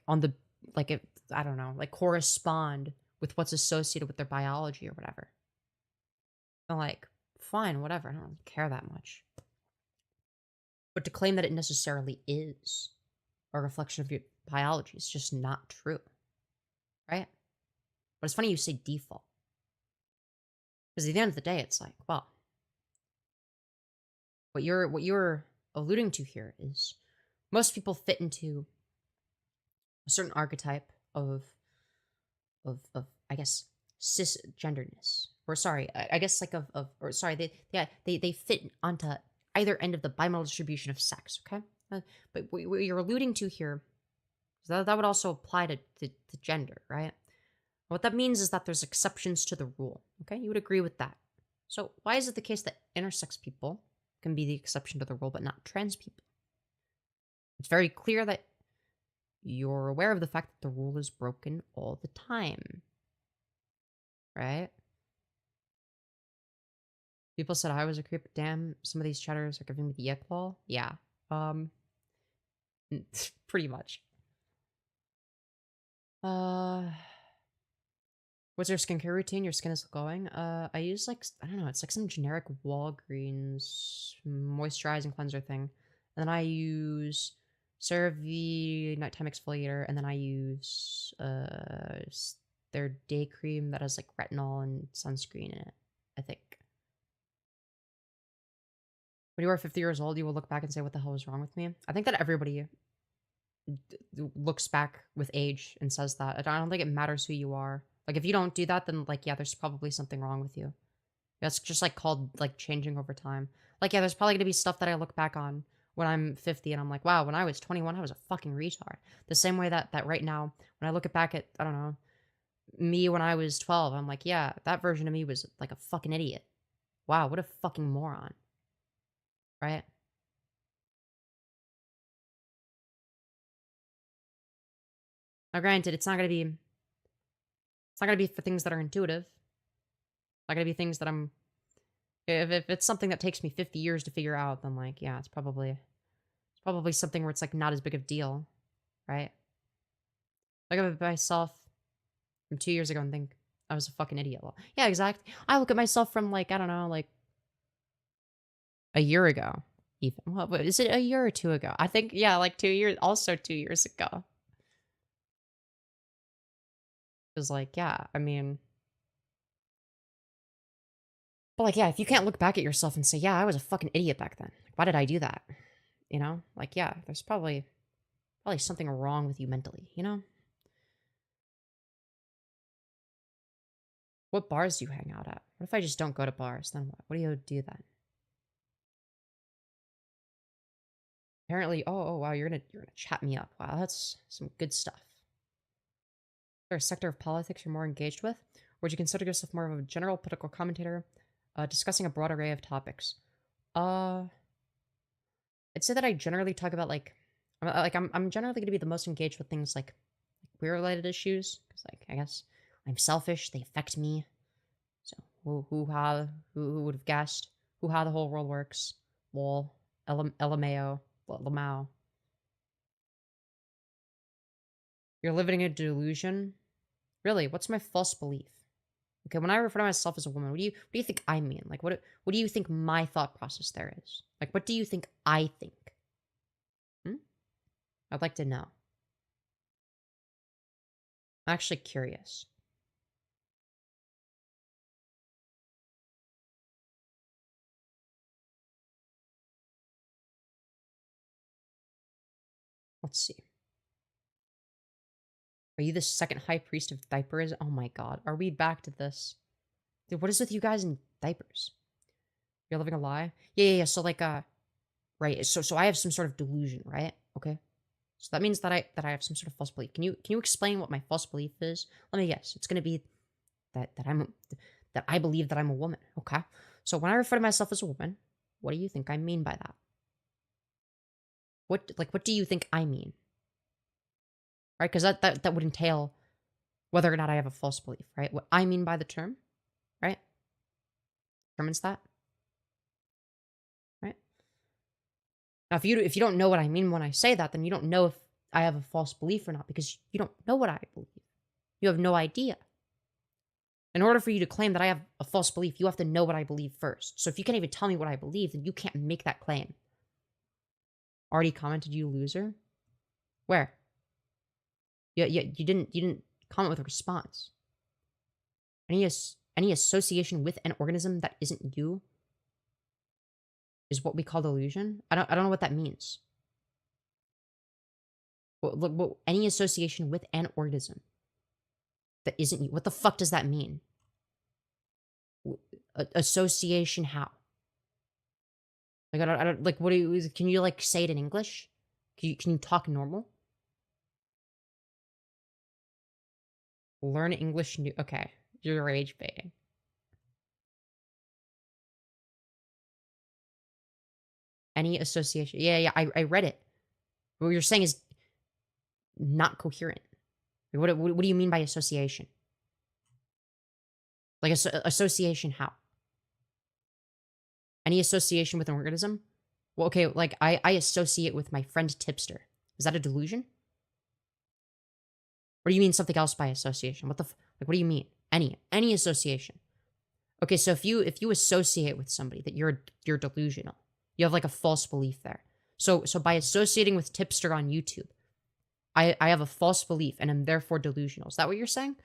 Speaker 1: don't know, like correspond with what's associated with their biology or whatever. I'm like, fine, whatever, I don't really care that much. But to claim that it necessarily is a reflection of your biology is just not true. Right? But it's funny you say default. Because at the end of the day, it's like, well, what you're alluding to here is most people fit into a certain archetype of I guess cisgenderness. Or sorry, I guess like they fit onto either end of the bimodal distribution of sex, okay? But what you're alluding to here, that would also apply to gender, right? What that means is that there's exceptions to the rule, okay? You would agree with that. So why is it the case that intersex people can be the exception to the rule, but not trans people? It's very clear that you're aware of the fact that the rule is broken all the time, right? People said I was a creep. Damn, some of these chatters are giving me the yuck wall. Yeah, pretty much. What's your skincare routine? Your skin is glowing. I use like, I don't know, it's like some generic Walgreens moisturizing cleanser thing. And then I use CeraVe nighttime exfoliator, and then I use their day cream that has like retinol and sunscreen in it, I think. When you are 50 years old, you will look back and say, what the hell was wrong with me? I think that everybody looks back with age and says that. I don't think it matters who you are. Like, if you don't do that, then, like, yeah, there's probably something wrong with you. That's just, like, called, like, changing over time. Like, yeah, there's probably gonna be stuff that I look back on when I'm 50 and I'm like, wow, when I was 21, I was a fucking retard. The same way that right now, when I look back at, I don't know, me when I was 12. I'm like, yeah, that version of me was like a fucking idiot. Wow, what a fucking moron. Right? Now granted, it's not gonna be for things that are intuitive. It's not gonna be things that I'm if it's something that takes me 50 years to figure out, then like, yeah, it's probably something where it's like not as big of a deal, right? Look at myself from 2 years ago and think I was a fucking idiot. Well, yeah, exactly. I look at myself from like, I don't know, like a year ago. Even what is it, a year or two ago? I think, yeah, like 2 years, also 2 years ago. It was like, yeah, I mean, but like, yeah, if you can't look back at yourself and say, yeah, I was a fucking idiot back then. Like, why did I do that? You know? Like, yeah, there's probably something wrong with you mentally, you know? What bars do you hang out at? What if I just don't go to bars? Then what? What do you do then? Apparently, oh wow, you're gonna chat me up. Wow, that's some good stuff. Is there a sector of politics you're more engaged with? Or would you consider yourself more of a general political commentator, discussing a broad array of topics? I'd say that I generally talk about I'm generally gonna be the most engaged with things like queer related issues, because like I guess I'm selfish, they affect me. So who would have guessed? Who how the whole world works. Lol. LMAO. Lamau. You're living in a delusion? Really, what's my false belief? Okay, when I refer to myself as a woman, what do you think I mean? Like what do you think my thought process there is? Like what do you think I think? I'd like to know. I'm actually curious. Let's see. Are you the second high priest of diapers? Oh my god. Are we back to this? Dude, what is with you guys in diapers? You're living a lie? Yeah. So like right. So I have some sort of delusion, right? Okay. So that means that I have some sort of false belief. Can you explain what my false belief is? Let me guess. It's gonna be that I believe that I'm a woman. Okay. So when I refer to myself as a woman, what do you think I mean by that? What do you think I mean? Right? Because that would entail whether or not I have a false belief, right? What I mean by the term, right? Determines that, right? Now, if you don't know what I mean when I say that, then you don't know if I have a false belief or not because you don't know what I believe. You have no idea. In order for you to claim that I have a false belief, you have to know what I believe first. So if you can't even tell me what I believe, then you can't make that claim. Already commented, you loser? Where? Yeah, you didn't comment with a response. Any association with an organism that isn't you is what we call delusion. I don't know what that means. Well, any association with an organism that isn't you. What the fuck does that mean? Association how? Like I don't like. What do you? Can you like say it in English? Can you talk normal? Learn English new. Okay, you're rage baiting. Any association? Yeah. I read it. What you're saying is not coherent. What do you mean by association? Like association how? Any association with an organism? Well, okay, like I associate with my friend Tipster. Is that a delusion? Or do you mean something else by association? What what do you mean? Any association. Okay, so if you associate with somebody that you're delusional. You have like a false belief there. So by associating with Tipster on YouTube, I have a false belief and am therefore delusional. Is that what you're saying?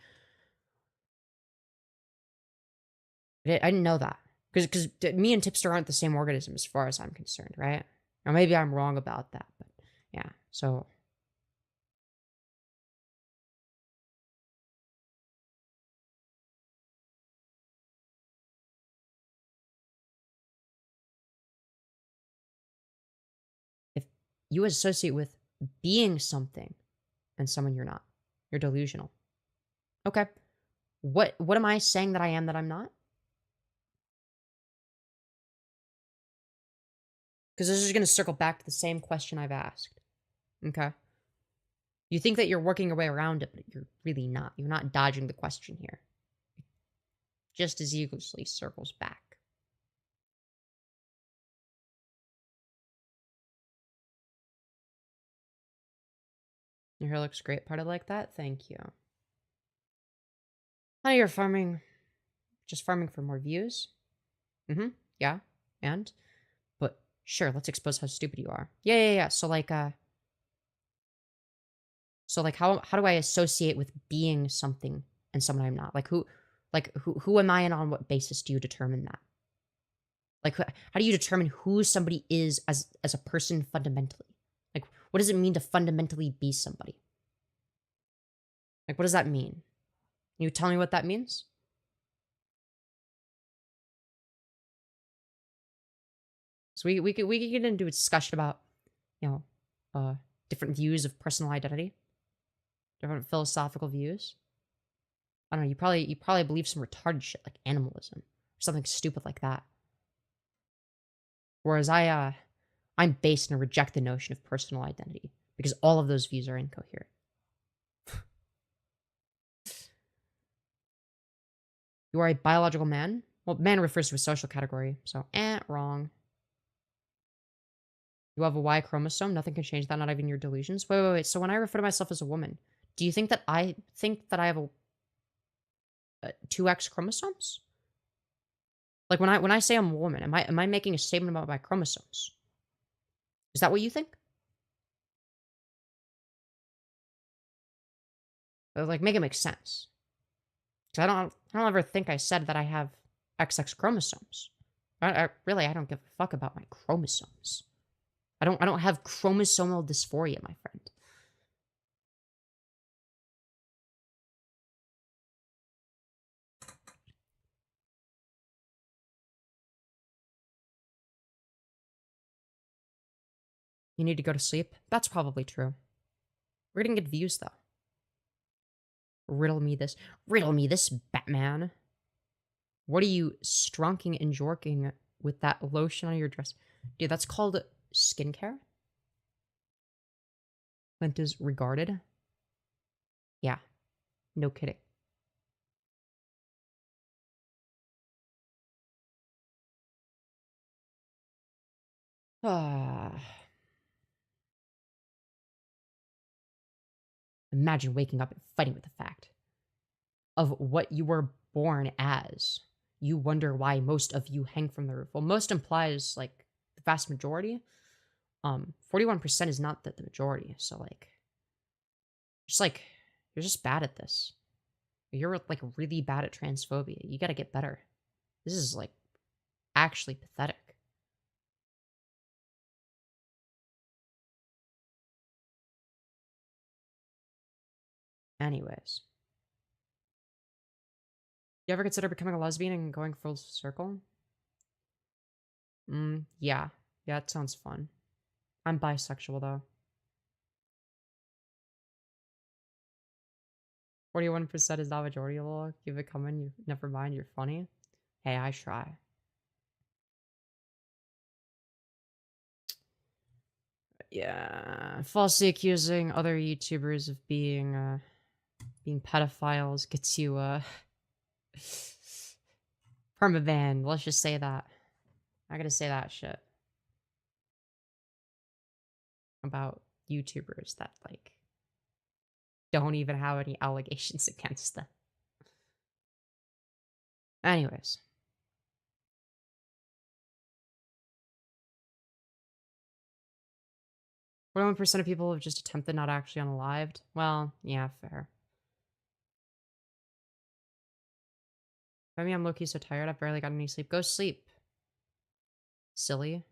Speaker 1: I didn't know that. Because me and Tipster aren't the same organism as far as I'm concerned, right? Or maybe I'm wrong about that, but yeah. So if you associate with being something and someone you're not, you're delusional. Okay. What am I saying that I am that I'm not? Because this is going to circle back to the same question I've asked. Okay. You think that you're working your way around it, but you're really not. You're not dodging the question here. It just as easily circles back. Your hair looks great, parted like that. Thank you. Honey, you're farming. Just farming for more views? Mm-hmm. Yeah. And? But sure, let's expose how stupid you are. Yeah. So like, how do I associate with being something and someone I'm not? Who am I and on what basis do you determine that? Like, how do you determine who somebody is as a person fundamentally? Like, what does it mean to fundamentally be somebody? Like, what does that mean? Can you tell me what that means? So we could get into a discussion about, different views of personal identity, different philosophical views. I don't know. You probably believe some retarded shit like animalism or something stupid like that. Whereas I'm based and reject the notion of personal identity because all of those views are incoherent. You are a biological man? Well, man refers to a social category, so wrong. You have a Y chromosome. Nothing can change that, not even your delusions. Wait. So when I refer to myself as a woman, do you think that I have a 2X chromosomes? Like when I say I'm a woman, am I making a statement about my chromosomes? Is that what you think? Like, make it make sense. Because I don't ever think I said that I have XX chromosomes. I don't give a fuck about my chromosomes. I don't have chromosomal dysphoria, my friend. You need to go to sleep? That's probably true. We're gonna get views, though. Riddle me this, Batman. What are you strunking and jorking with that lotion on your dress? Dude, that's called skincare? Clint is regarded? Yeah, no kidding. Imagine waking up and fighting with the fact of what you were born as. You wonder why most of you hang from the roof. Well, most implies like the vast majority. 41% is not the majority. So you're just bad at this. You're like really bad at transphobia. You gotta get better. This is like actually pathetic. Anyways. You ever consider becoming a lesbian and going full circle? Yeah. Yeah, it sounds fun. I'm bisexual, though. 41% is not majority law. Keep it coming. You never mind. You're funny. Hey, I try. Yeah, falsely accusing other YouTubers of being pedophiles gets you permaban. Let's just say that. I gotta say that shit about YouTubers that like don't even have any allegations against them. Anyways. What 1% of people have just attempted, not actually unalived? Well, yeah, fair. Maybe I'm low-key so tired, I've barely got any sleep. Go sleep. Silly.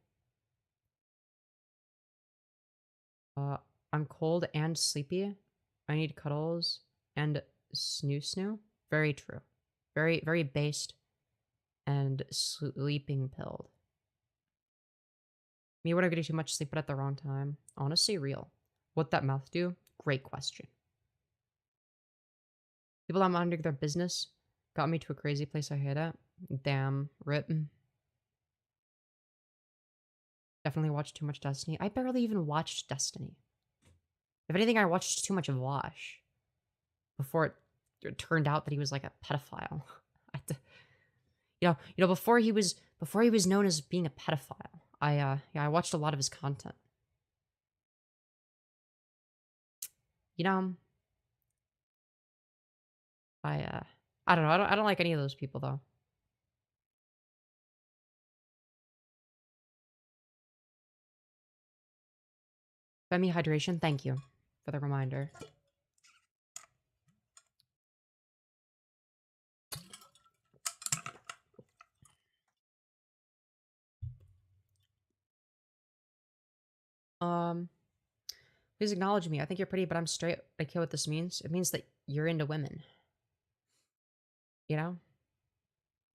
Speaker 1: I'm cold and sleepy. I need cuddles and snoo. Very true. Very, very based and sleeping pilled. Me when I'm getting too much sleep but at the wrong time. Honestly, real. What that mouth do? Great question. People that monitor their business Got me to a crazy place I hate it. Damn. Rip. Definitely watched too much Destiny. I barely even watched Destiny. If anything, I watched too much of Wash before it turned out that he was like a pedophile. Before he was known as being a pedophile. I watched a lot of his content. You know, I don't know. I don't like any of those people though. Femi hydration. Thank you for the reminder. Please acknowledge me. I think you're pretty, but I'm straight. I care what this means. It means that you're into women. You know?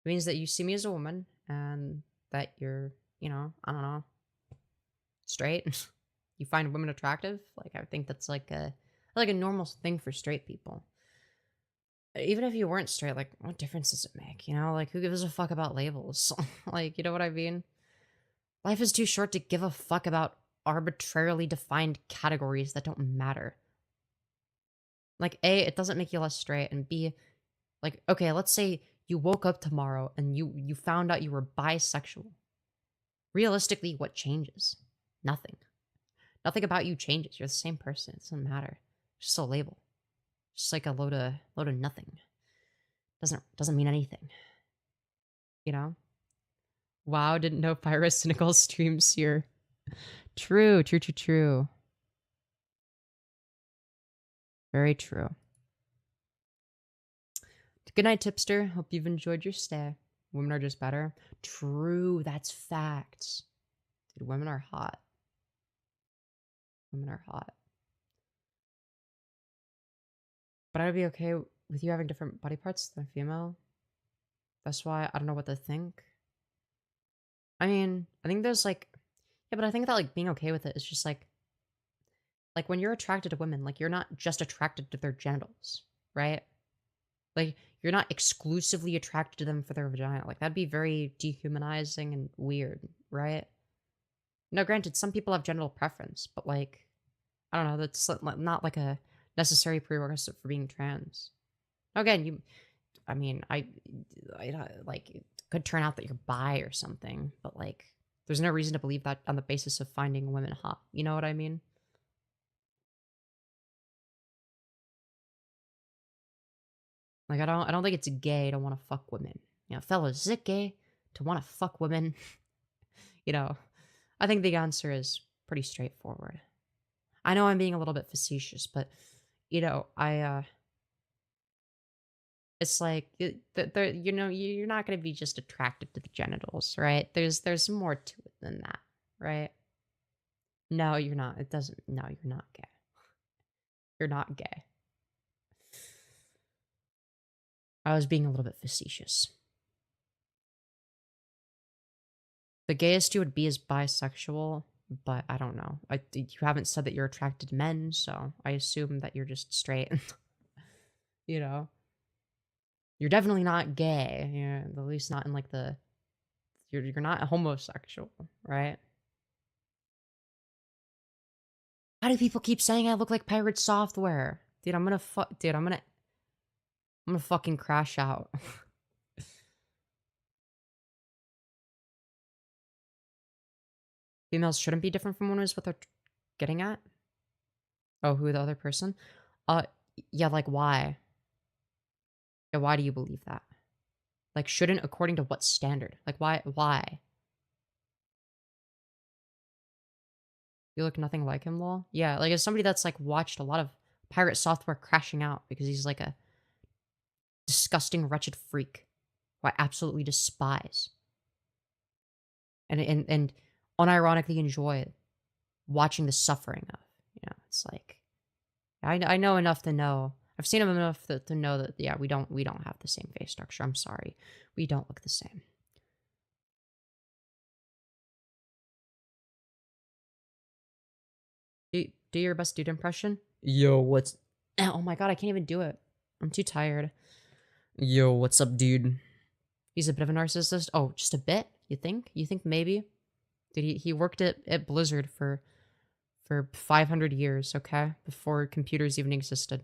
Speaker 1: It means that you see me as a woman and that you're, I don't know, straight. You find women attractive. Like, I think that's like a normal thing for straight people. Even if you weren't straight, like, what difference does it make? Like, who gives a fuck about labels? Like, you know what I mean? Life is too short to give a fuck about arbitrarily defined categories that don't matter. Like, A, it doesn't make you less straight, and B, like, okay, let's say you woke up tomorrow and you found out you were bisexual. Realistically, what changes? Nothing. Nothing about you changes. You're the same person. It doesn't matter. It's just a label. Just like a load of nothing. Doesn't mean anything. You know? Wow, didn't know Pyrocynical streams here. True. Very true. Good night, tipster. Hope you've enjoyed your stay. Women are just better. True, that's facts. Dude, women are hot. Women are hot. But I'd be okay with you having different body parts than a female. That's why I don't know what to think. I mean, I think there's like... Yeah, but I think that like being okay with it is just like when you're attracted to women, like you're not just attracted to their genitals, right? Like you're not exclusively attracted to them for their vagina. Like that'd be very dehumanizing and weird, right? Now, granted, some people have genital preference, but like, I don't know, that's not like a necessary prerequisite for being trans. Again, I like, it could turn out that you're bi or something, but like, there's no reason to believe that on the basis of finding women hot. You know what I mean? Like, I don't think it's gay to want to fuck women. Fellas, is it gay to want to fuck women? I think the answer is pretty straightforward. I know I'm being a little bit facetious, but, it's like, you're not going to be just attracted to the genitals, right? There's more to it than that, right? No, you're not. No, you're not gay. You're not gay. I was being a little bit facetious. The gayest you would be is bisexual, but I don't know. You haven't said that you're attracted to men, so I assume that you're just straight. You're definitely not gay. You're at least not in like you're not homosexual, right? How do people keep saying I look like pirate software? Dude, I'm gonna fucking crash out. Females shouldn't be different from women is what they're getting at? Oh, who the other person? Yeah, like why? Yeah, why do you believe that? Like, shouldn't according to what standard? Like, why? You look nothing like him, lol? Yeah, like as somebody that's like watched a lot of pirate software crashing out because he's like a disgusting, wretched freak who I absolutely despise. And unironically enjoy watching the suffering of. It's like I know enough to know. I've seen him enough to know that yeah, we don't have the same face structure. I'm sorry. We don't look the same. Do your best dude impression. Yo, what's... Oh my god, I can't even do it. I'm too tired. Yo, what's up, dude? He's a bit of a narcissist. Oh, just a bit? You think? You think maybe? Dude, he worked at Blizzard for 500 years, okay? Before computers even existed.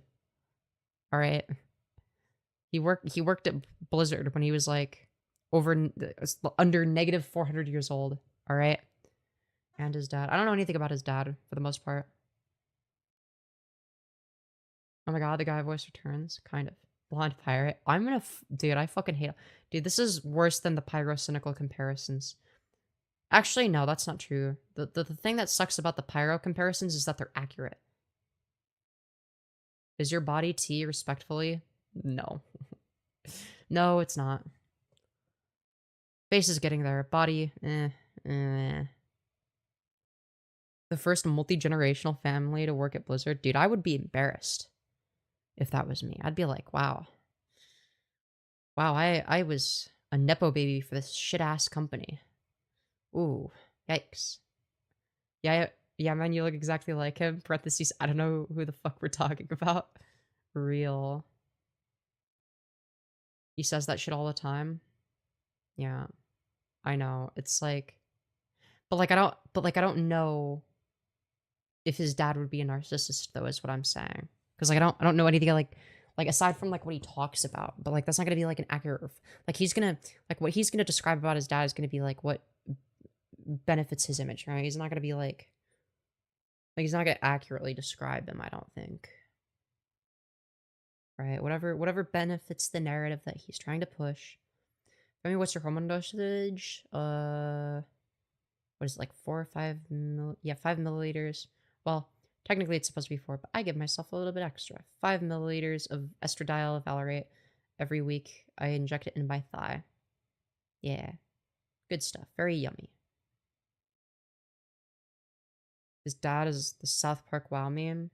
Speaker 1: All right. He worked at Blizzard when he was like under negative 400 years old, all right? And his dad. I don't know anything about his dad for the most part. Oh my god, the guy voice returns. Kind of. Blonde pirate. I'm gonna dude, I fucking hate. Dude, this is worse than the pyro-cynical comparisons. Actually, no, that's not true. The thing that sucks about the pyro comparisons is that they're accurate. Is your body tea, respectfully? No. No, it's not. Face is getting there. Body, eh. The first multi-generational family to work at Blizzard. Dude, I would be embarrassed if that was me. I'd be like, wow. Wow, I was a Nepo baby for this shit-ass company. Ooh, yikes. Yeah, man, you look exactly like him. Parentheses, I don't know who the fuck we're talking about. Real. He says that shit all the time. Yeah, I know. It's like, but I don't know if his dad would be a narcissist though, is what I'm saying. Because like, I don't know anything like aside from like what he talks about, but like that's not gonna be like an accurate, like he's gonna, like what he's gonna describe about his dad is gonna be like what benefits his image, right? He's not gonna be like he's not gonna accurately describe him, I don't think. Right? Whatever benefits the narrative that he's trying to push. I mean, what's your hormone dosage? What is it, like 4 or 5 yeah, 5 milliliters. Well, technically it's supposed to be 4, but I give myself a little bit extra. 5 milliliters of estradiol valerate every week. I inject it in my thigh. Yeah. Good stuff. Very yummy. His dad is the South Park WoW meme.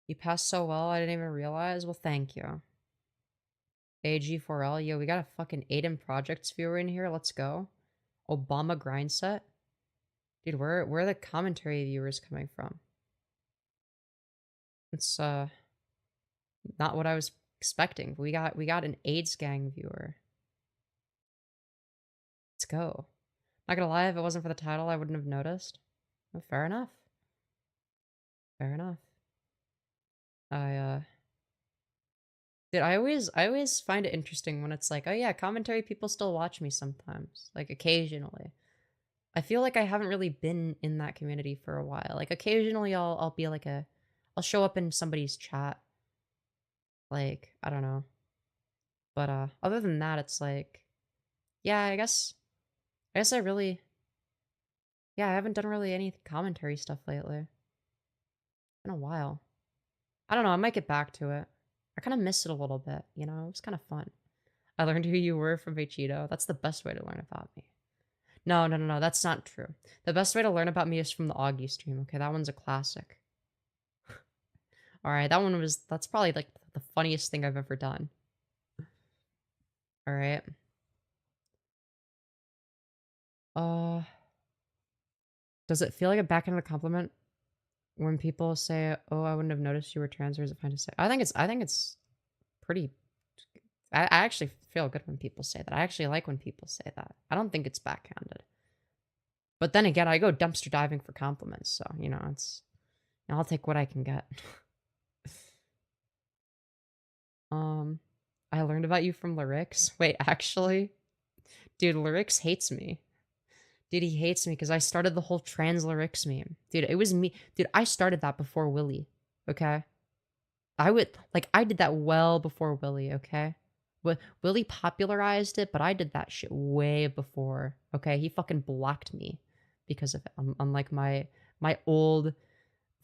Speaker 1: You passed so well, I didn't even realize. Well, thank you. AG4L, yo, we got a fucking Aiden Projects viewer in here. Let's go. Obama grind set. Dude, where are the commentary viewers coming from? It's not what I was expecting. We got an AIDS gang viewer. Let's go. Not gonna lie, if it wasn't for the title, I wouldn't have noticed. Well, fair enough. Fair enough. Dude, I always find it interesting when it's like, oh yeah, commentary people still watch me sometimes. Like occasionally. I feel like I haven't really been in that community for a while. Like occasionally I'll be like I'll show up in somebody's chat. Like, I don't know. But other than that, it's like, yeah, I guess I really, yeah, I haven't done really any commentary stuff lately. It's been a while. I don't know, I might get back to it. I kind of miss it a little bit, you know? It was kind of fun. I learned who you were from Vegito. That's the best way to learn about me. No, that's not true. The best way to learn about me is from the Augie stream, okay? That one's a classic. Alright, that's probably like the funniest thing I've ever done. Alright. Does it feel like a backhanded compliment when people say, "Oh, I wouldn't have noticed you were trans," or is it fine to say? I think it's pretty. I actually feel good when people say that. I actually like when people say that. I don't think it's backhanded. But then again, I go dumpster diving for compliments, so you know I'll take what I can get. I learned about you from Lyrics. Wait, actually, dude, Lyrics hates me. Dude, he hates me because I started the whole trans Lyrics meme. Dude, it was me. Dude, I started that before Willie, okay? I did that well before Willie, okay? Willie popularized it, but I did that shit way before, okay? He fucking blocked me because of it. Unlike my old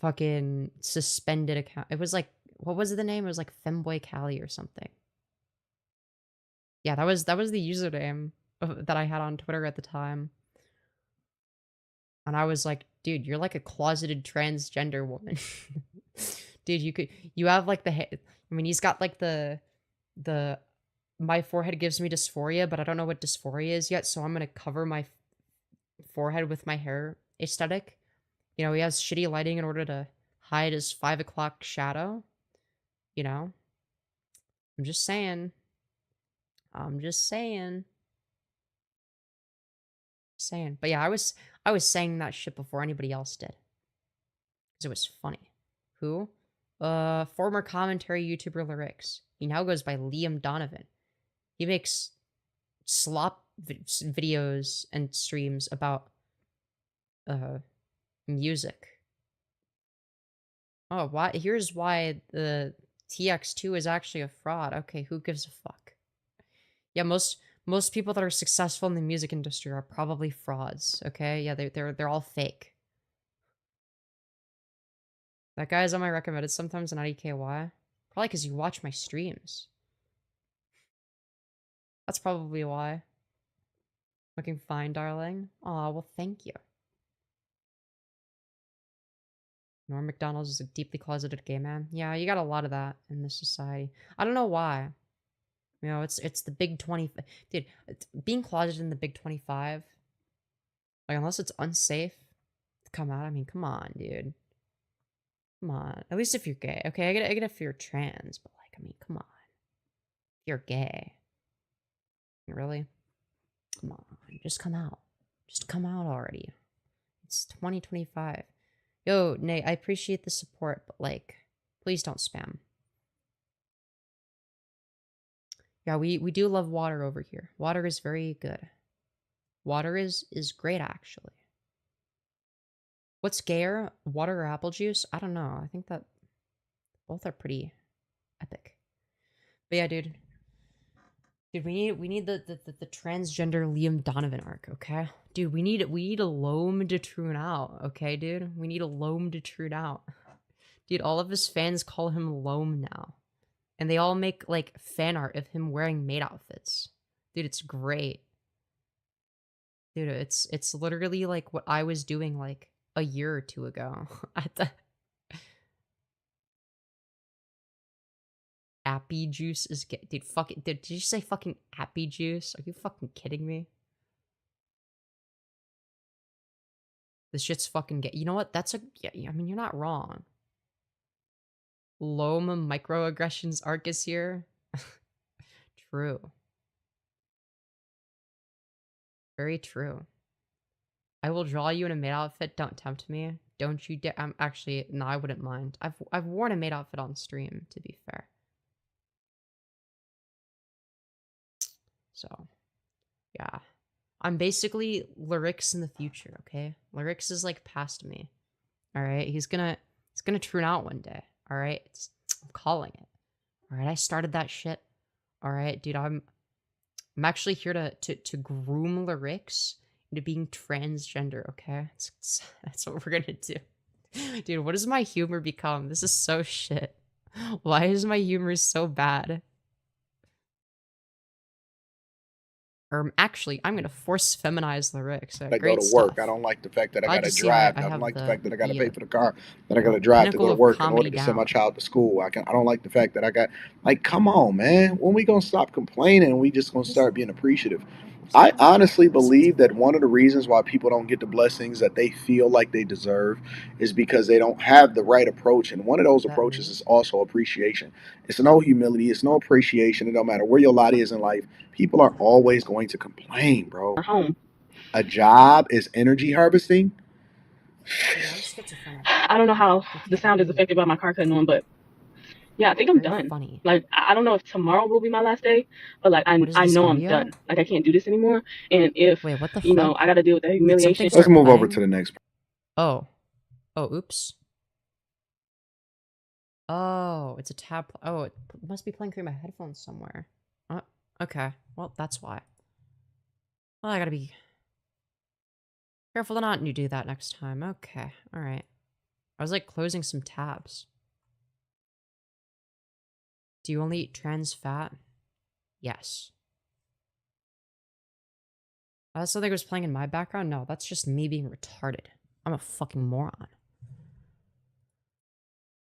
Speaker 1: fucking suspended account. It was like, what was the name? It was like Femboy Callie or something. Yeah, that was the username that I had on Twitter at the time. And I was like, dude, you're like a closeted transgender woman. Dude, you have like I mean, he's got like the my forehead gives me dysphoria, but I don't know what dysphoria is yet, so I'm gonna cover my forehead with my hair aesthetic. You know, he has shitty lighting in order to hide his 5 o'clock shadow. You know? I'm just saying. I'm just saying. Saying. But yeah, I was saying that shit before anybody else did. Because it was funny. Who? Former commentary YouTuber Lyrics. He now goes by Liam Donovan. He makes slop videos and streams about music. Oh, why? Here's why the TX2 is actually a fraud. Okay, who gives a fuck? Yeah, most people that are successful in the music industry are probably frauds. Okay, yeah, they're all fake. That guy's on my recommended sometimes, and IDKY. Probably because you watch my streams. That's probably why. Looking fine, darling. Aw, well, thank you. Norm MacDonald is a deeply closeted gay man. Yeah, you got a lot of that in this society. I don't know why. You know, it's the big 20. Dude, being closeted in the big 25, like, unless it's unsafe to come out, I mean, come on, dude. Come on. At least if you're gay. Okay, I get if you're trans, but, like, I mean, come on. If you're gay. Really? Come on. Just come out. Just come out already. It's 2025. Yo, Nate, I appreciate the support, but, like, please don't spam. Yeah, we do love water over here. Water is very good. Water is great, actually. What's gayer? Water or apple juice? I don't know. I think that both are pretty epic. But yeah, dude. Dude, we need the transgender Liam Donovan arc, okay? Dude, we need a loam to tune out, okay, dude? We need a loam to tune out. Dude, all of his fans call him Loam now. And they all make, like, fan art of him wearing maid outfits. Dude, it's great. Dude, it's literally, like, what I was doing, like, a year or two ago. At the... Appy juice is gay. Dude, fuck it. Did you say fucking appy juice? Are you fucking kidding me? This shit's fucking gay. You know what? That's a... Yeah, I mean, you're not wrong. Loam microaggressions arc is here. True. Very true. I will draw you in a maid outfit. Don't tempt me. Don't you dare. I'm actually... No, I wouldn't mind. I've worn a maid outfit on stream, to be fair. So, yeah. I'm basically Lyrics in the future, okay? Lyrics is, like, past me. Alright? He's gonna tune out one day. Alright? I'm calling it. Alright? I started that shit. Alright, dude, I'm actually here to groom Lyrics into being transgender, okay? That's what we're gonna do. Dude, what does my humor become? This is so shit. Why is my humor so bad? Actually, I'm gonna force feminize Lyrics.
Speaker 2: I
Speaker 1: Great
Speaker 2: go to work.
Speaker 1: stuff.
Speaker 2: I don't like the fact that I
Speaker 1: Glad
Speaker 2: gotta
Speaker 1: to see
Speaker 2: drive.
Speaker 1: I
Speaker 2: I don't
Speaker 1: have
Speaker 2: like the
Speaker 1: the-
Speaker 2: fact that I gotta
Speaker 1: the,
Speaker 2: pay for the car, that I gotta drive to
Speaker 1: pinnacle
Speaker 2: go to
Speaker 1: of
Speaker 2: work in
Speaker 1: comedy
Speaker 2: order to send my
Speaker 1: down.
Speaker 2: child to school. I don't like the fact that I got, like, come on, man. When we gonna stop complaining and we just gonna start being appreciative? I honestly believe that one of the reasons why people don't get the blessings that they feel like they deserve is because they don't have the right approach. And one of those
Speaker 1: That
Speaker 2: approaches
Speaker 1: me?
Speaker 2: is also appreciation. It's no humility. It's no appreciation. It don't matter where your lot is in life. People are always going to complain, bro.
Speaker 3: Home.
Speaker 2: A job is energy harvesting.
Speaker 1: Dude, I'm schizophrenic.
Speaker 3: I don't know how
Speaker 1: You
Speaker 3: the
Speaker 1: can't
Speaker 3: sound is
Speaker 1: be
Speaker 3: affected by my car cutting on, but yeah, I think I'm
Speaker 1: very
Speaker 3: done.
Speaker 1: funny.
Speaker 3: Like, I don't know if tomorrow will be my last day, but like,
Speaker 1: What is
Speaker 3: I
Speaker 1: this
Speaker 3: know I'm
Speaker 1: audio?
Speaker 3: done. Like, I can't do this anymore. And if,
Speaker 1: Wait, what the
Speaker 3: you know,
Speaker 1: fuck?
Speaker 3: I got to deal with the
Speaker 1: Did
Speaker 3: humiliation.
Speaker 1: something
Speaker 2: Let's
Speaker 1: start
Speaker 2: move over
Speaker 1: playing?
Speaker 2: to the next.
Speaker 1: Oh. Oh, oops. Oh, it's a tab. Oh, it must be playing through my headphones somewhere. Okay. Well, that's why. Well, I gotta be careful to not do that next time. Okay. Alright. I was, like, closing some tabs. Do you only eat trans fat? Yes. That's something was playing in my background? No, that's just me being retarded. I'm a fucking moron.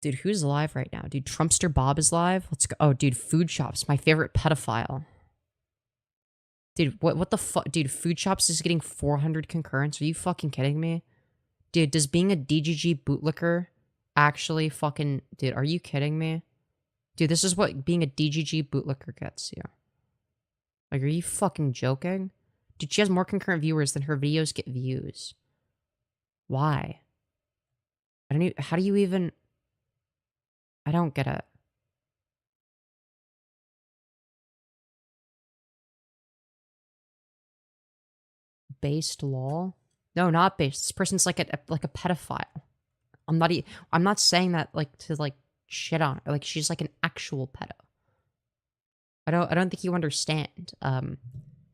Speaker 1: Dude, who's live right now? Dude, Trumpster Bob is live. Let's go. Oh, dude, Food Shops, my favorite pedophile. Dude, what the fuck? Dude, Food Shops is getting 400 concurrents. Are you fucking kidding me? Dude, does being a DGG bootlicker actually fucking... Dude, are you kidding me? Dude, this is what being a DGG bootlicker gets you. Like, are you fucking joking? Dude, she has more concurrent viewers than her videos get views. Why? How do you even... I don't get it. Based lol? No, not based. This person's like a pedophile. I'm not saying that like to like shit on her. Like she's like an actual pedo. I don't think you understand.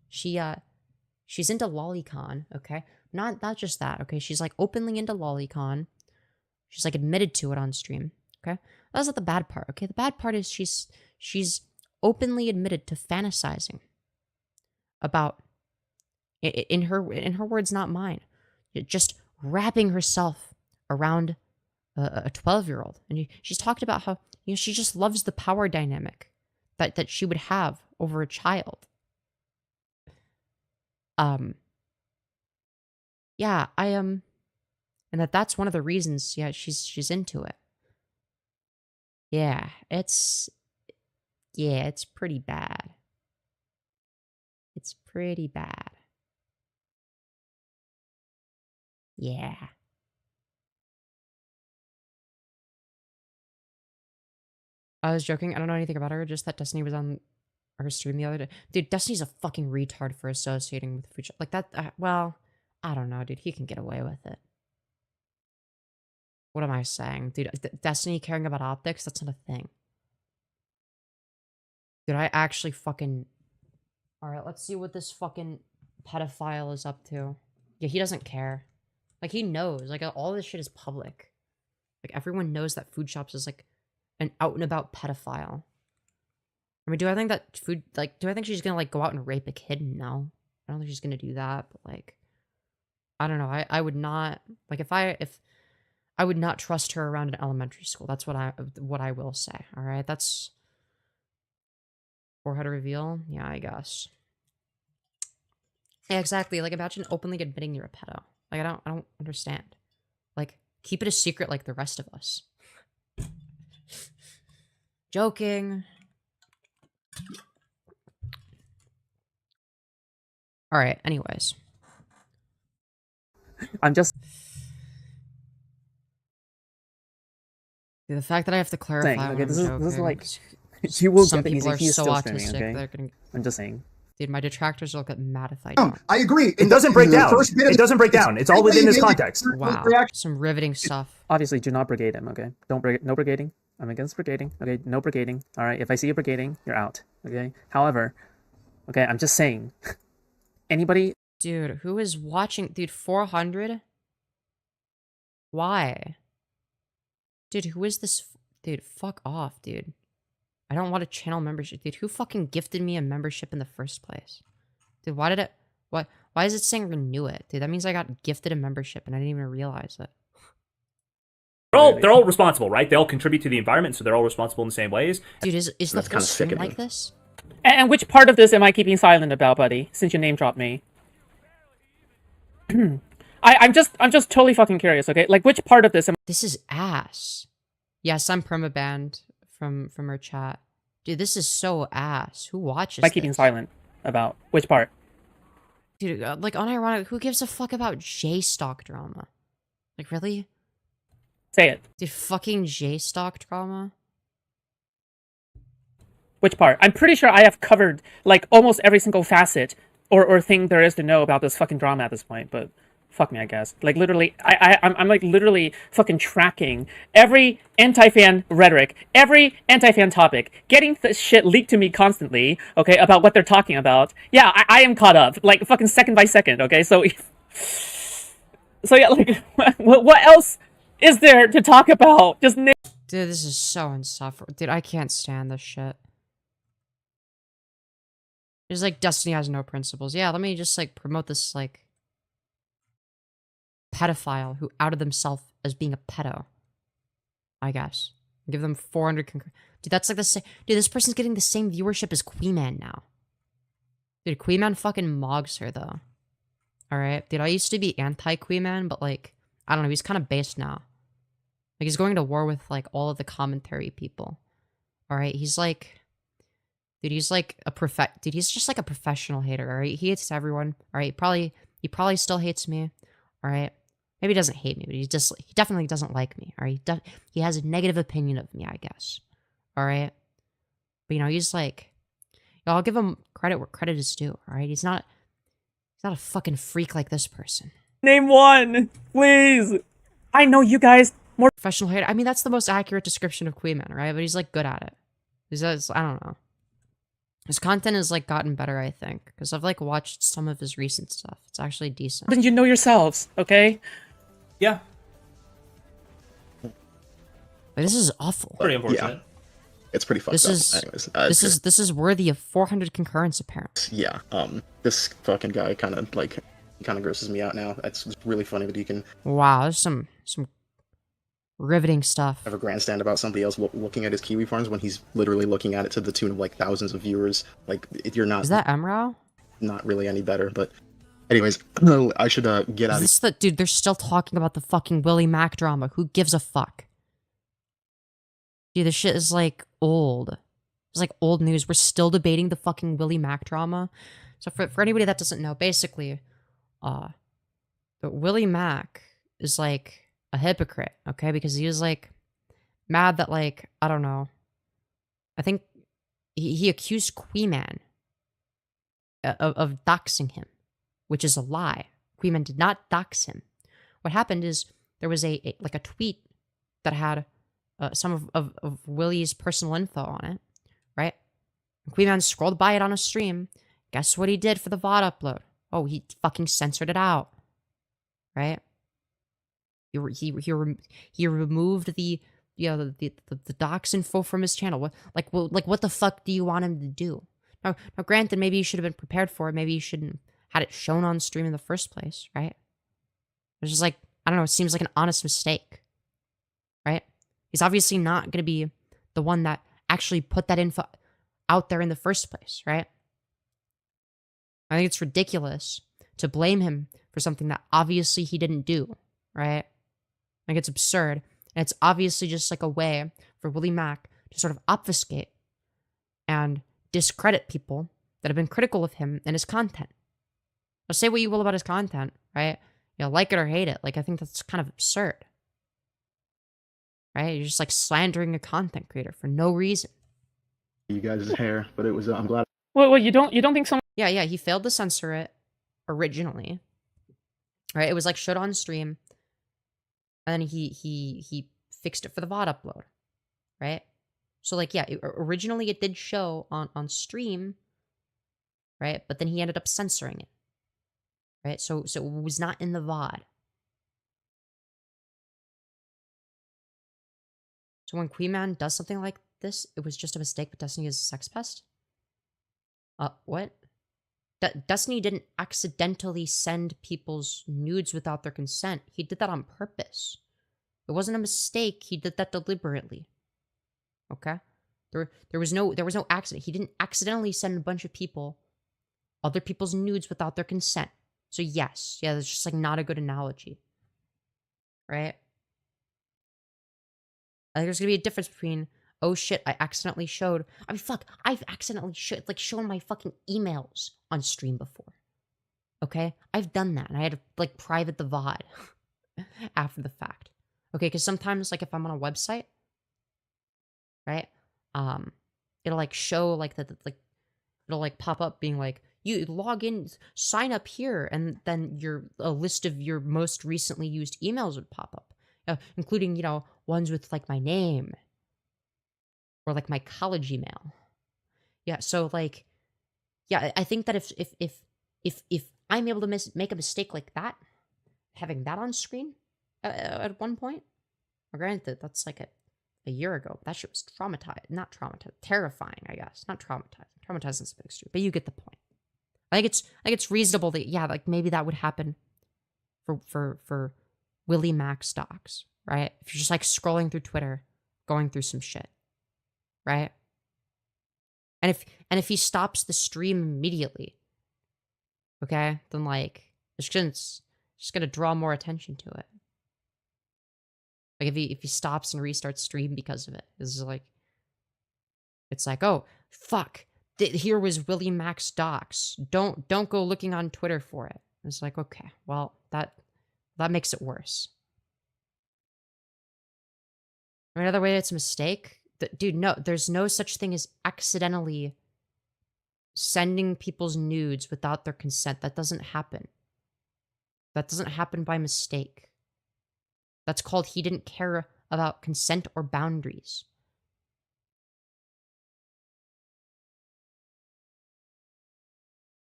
Speaker 1: She's into lolicon, okay? Not just that, okay? She's like openly into lolicon. She's like admitted to it on stream, okay? That's not the bad part, okay? The bad part is she's openly admitted to fantasizing about, in her words, not mine, just wrapping herself around a 12-year-old. And she's talked about how, you know, she just loves the power dynamic that she would have over a child. Yeah, and that's one of the reasons, yeah, she's into it. Yeah, it's pretty bad. It's pretty bad. Yeah. I was joking. I don't know anything about her. Just that Destiny was on her stream the other day. Dude, Destiny's a fucking retard for associating with food shop. Like that, well, I don't know, dude. He can get away with it. What am I saying? Dude, Destiny caring about optics? That's not a thing. Dude, I actually fucking... Alright, let's see what this fucking pedophile is up to. Yeah, he doesn't care. Like, he knows. Like, all this shit is public. Like, everyone knows that Food Shops is, like, an out-and-about pedophile. I mean, do I think that do I think she's gonna, like, go out and rape a kid? No. I don't think she's gonna do that, but, like... I don't know. I would not... Like, if I would not trust her around an elementary school. That's what I will say, alright? That's... Forehead reveal? Yeah, I guess. Yeah, exactly. Like, imagine openly admitting you're a pedo. Like, I don't understand. Like, keep it a secret like the rest of us. Joking. Alright, anyways.
Speaker 6: I'm just
Speaker 1: The fact that I have to clarify
Speaker 6: saying, okay,
Speaker 1: when
Speaker 6: this
Speaker 1: I'm
Speaker 6: is like,
Speaker 1: joking,
Speaker 6: you will
Speaker 1: some
Speaker 6: get
Speaker 1: people are
Speaker 6: easy. He's
Speaker 1: so
Speaker 6: still
Speaker 1: autistic
Speaker 6: streaming, okay?
Speaker 1: they're gonna...
Speaker 6: I'm just saying.
Speaker 1: Dude, my detractors will get mad if I don't.
Speaker 7: I agree.
Speaker 8: It doesn't break down. It doesn't break down. It's all within this context.
Speaker 1: Wow, some riveting stuff.
Speaker 6: Obviously, do not brigade him, okay? No brigading. I'm against brigading, okay? No brigading. All right, if I see you brigading, you're out, okay? However, okay, I'm just saying, anybody...
Speaker 1: Dude, who is watching? Dude, 400? Why? Dude, who is this? Dude, fuck off, dude. I don't want a channel membership. Dude, who fucking gifted me a membership in the first place? Dude, why did it... What? Why is it saying renew it? Dude, that means I got gifted a membership and I didn't even realize it.
Speaker 8: They're all responsible, right? They all contribute to the environment, so they're all responsible in the same ways.
Speaker 1: Dude, is the
Speaker 7: That's
Speaker 1: whole
Speaker 7: kinda
Speaker 1: stream
Speaker 7: sickening.
Speaker 1: like this?
Speaker 6: And which part of this am I keeping silent about, buddy? Since you name dropped me. I'm just totally fucking curious, okay? Like, which part of this am
Speaker 1: This is ass. Yes, I'm permabanned from her chat. Dude, this is so ass. Who watches
Speaker 6: I keeping
Speaker 1: this?
Speaker 6: silent about? Which part?
Speaker 1: Dude, like, unironic, who gives a fuck about J-Stock drama? Like, really?
Speaker 6: Say it.
Speaker 1: Dude, fucking J-Stock drama?
Speaker 6: Which part? I'm pretty sure I have covered, like, almost every single facet or thing there is to know about this fucking drama at this point, but fuck me, I guess. Like, literally, I'm like, literally fucking tracking every anti-fan rhetoric, every anti-fan topic, getting this shit leaked to me constantly, okay, about what they're talking about. Yeah, I am caught up, like, fucking second by second, okay? So yeah, like, what else is there to talk about? Just
Speaker 1: Dude, this is so insufferable. Dude, I can't stand this shit. It's like Destiny has no principles. Yeah, let me just, like, promote this, like, pedophile who outed themselves as being a pedo. I guess. Give them 400 Dude, that's like the same... Dude, this person's getting the same viewership as Queeman now. Dude, Queeman fucking mogs her, though. Alright? Dude, I used to be anti-Queeman, but, like, I don't know, he's kind of based now. Like, he's going to war with, like, all of the commentary people. All right, he's like, dude, he's like dude, he's just like a professional hater. All right, he hates everyone. All right, he probably still hates me. All right, maybe he doesn't hate me, but he definitely doesn't like me. All right, he has a negative opinion of me, I guess. All right, but he's like, I'll give him credit where credit is due. All right, he's not a fucking freak like this person.
Speaker 6: Name one, please. I know you guys more.
Speaker 1: Professional hater. I mean, that's the most accurate description of Queeman, right? But he's like good at it. I don't know. His content has like gotten better, I think, because I've like watched some of his recent stuff. It's actually decent.
Speaker 6: Then you know yourselves, okay?
Speaker 8: Yeah.
Speaker 1: Like, this is awful.
Speaker 8: Pretty unfortunate.
Speaker 7: Yeah. It's pretty fucked up. Anyways,
Speaker 1: This is worthy of 400 concurrents, apparently.
Speaker 7: yeah. This fucking guy kind of grosses me out now. It's really funny that he can
Speaker 1: Wow, there's some riveting stuff.
Speaker 7: have a grandstand about somebody else looking at his kiwi farms when he's literally looking at it to the tune of like thousands of viewers. Like you're not.
Speaker 1: Is that Emrao?
Speaker 7: Not really any better, but anyways, I should get out
Speaker 1: Is
Speaker 7: of
Speaker 1: this dude? They're still talking about the fucking Willie Mack drama. Who gives a fuck? Dude, this shit is like old. It's like old news. We're still debating the fucking Willie Mack drama. So for anybody that doesn't know, basically, but Willie Mack is like a hypocrite, okay? Because he was like mad that like, I don't know. I think he accused Queeman of doxing him, which is a lie. Queeman did not dox him. What happened is there was a tweet that had some of Willie's personal info on it, right? Queeman scrolled by it on a stream. Guess what he did for the VOD upload? Oh, he fucking censored it out, right? He removed the docs info from his channel. What the fuck do you want him to do? Now, granted, maybe you should have been prepared for it. Maybe you shouldn't had it shown on stream in the first place, right? It's just like, I don't know. It seems like an honest mistake, right? He's obviously not going to be the one that actually put that info out there in the first place, right? I think it's ridiculous to blame him for something that obviously he didn't do, right? Like, it's absurd. And it's obviously just like a way for Willie Mack to sort of obfuscate and discredit people that have been critical of him and his content. Now, say what you will about his content, right? Like it or hate it. Like, I think that's kind of absurd. Right? You're just like slandering a content creator for no reason.
Speaker 7: you guys' hair, but it was. I'm glad.
Speaker 6: Well, you don't think someone?
Speaker 1: Yeah, he failed to censor it originally. Right? It was like showed on stream. And then he fixed it for the VOD upload. Right? So like, yeah, originally it did show on stream. Right? But then he ended up censoring it. Right? So it was not in the VOD. So when Queeman does something like this, it was just a mistake, but Destiny is a sex pest? What? Destiny didn't accidentally send people's nudes without their consent. He did that on purpose. It wasn't a mistake. He did that deliberately. Okay? There was no accident. He didn't accidentally send a bunch of people other people's nudes without their consent. So yes, yeah, that's just like not a good analogy. Right? I think there's gonna be a difference between, oh shit, I accidentally showed. I mean, fuck, I've accidentally shown my fucking emails on stream before. Okay? I've done that, and I had to, like, private the VOD after the fact. Okay, because sometimes, like, if I'm on a website, right, it'll, like, show, like, it'll, like, pop up being like, you log in, sign up here, and then a list of your most recently used emails would pop up. Including, ones with, like, my name. Or, like, my college email. Yeah, so, like, yeah, I think that if I'm able to make a mistake like that, having that on screen at one point, or granted, that's, like, a year ago. That shit was terrifying, I guess. Not traumatizing. Traumatizing is a bit extreme, but you get the point. I think it's reasonable that, yeah, like, maybe that would happen for Willie Mack stocks, right? If you're just like scrolling through Twitter, going through some shit, right? And if he stops the stream immediately, okay, then like it's just gonna draw more attention to it. Like if he stops and restarts stream because of it, it's like It's like, oh, fuck. Here was Willie Mack's docs. Don't go looking on Twitter for it. It's like, okay, well, that makes it worse. Another way it's a mistake. Dude, no, there's no such thing as accidentally sending people's nudes without their consent. That doesn't happen. That doesn't happen by mistake. That's called he didn't care about consent or boundaries.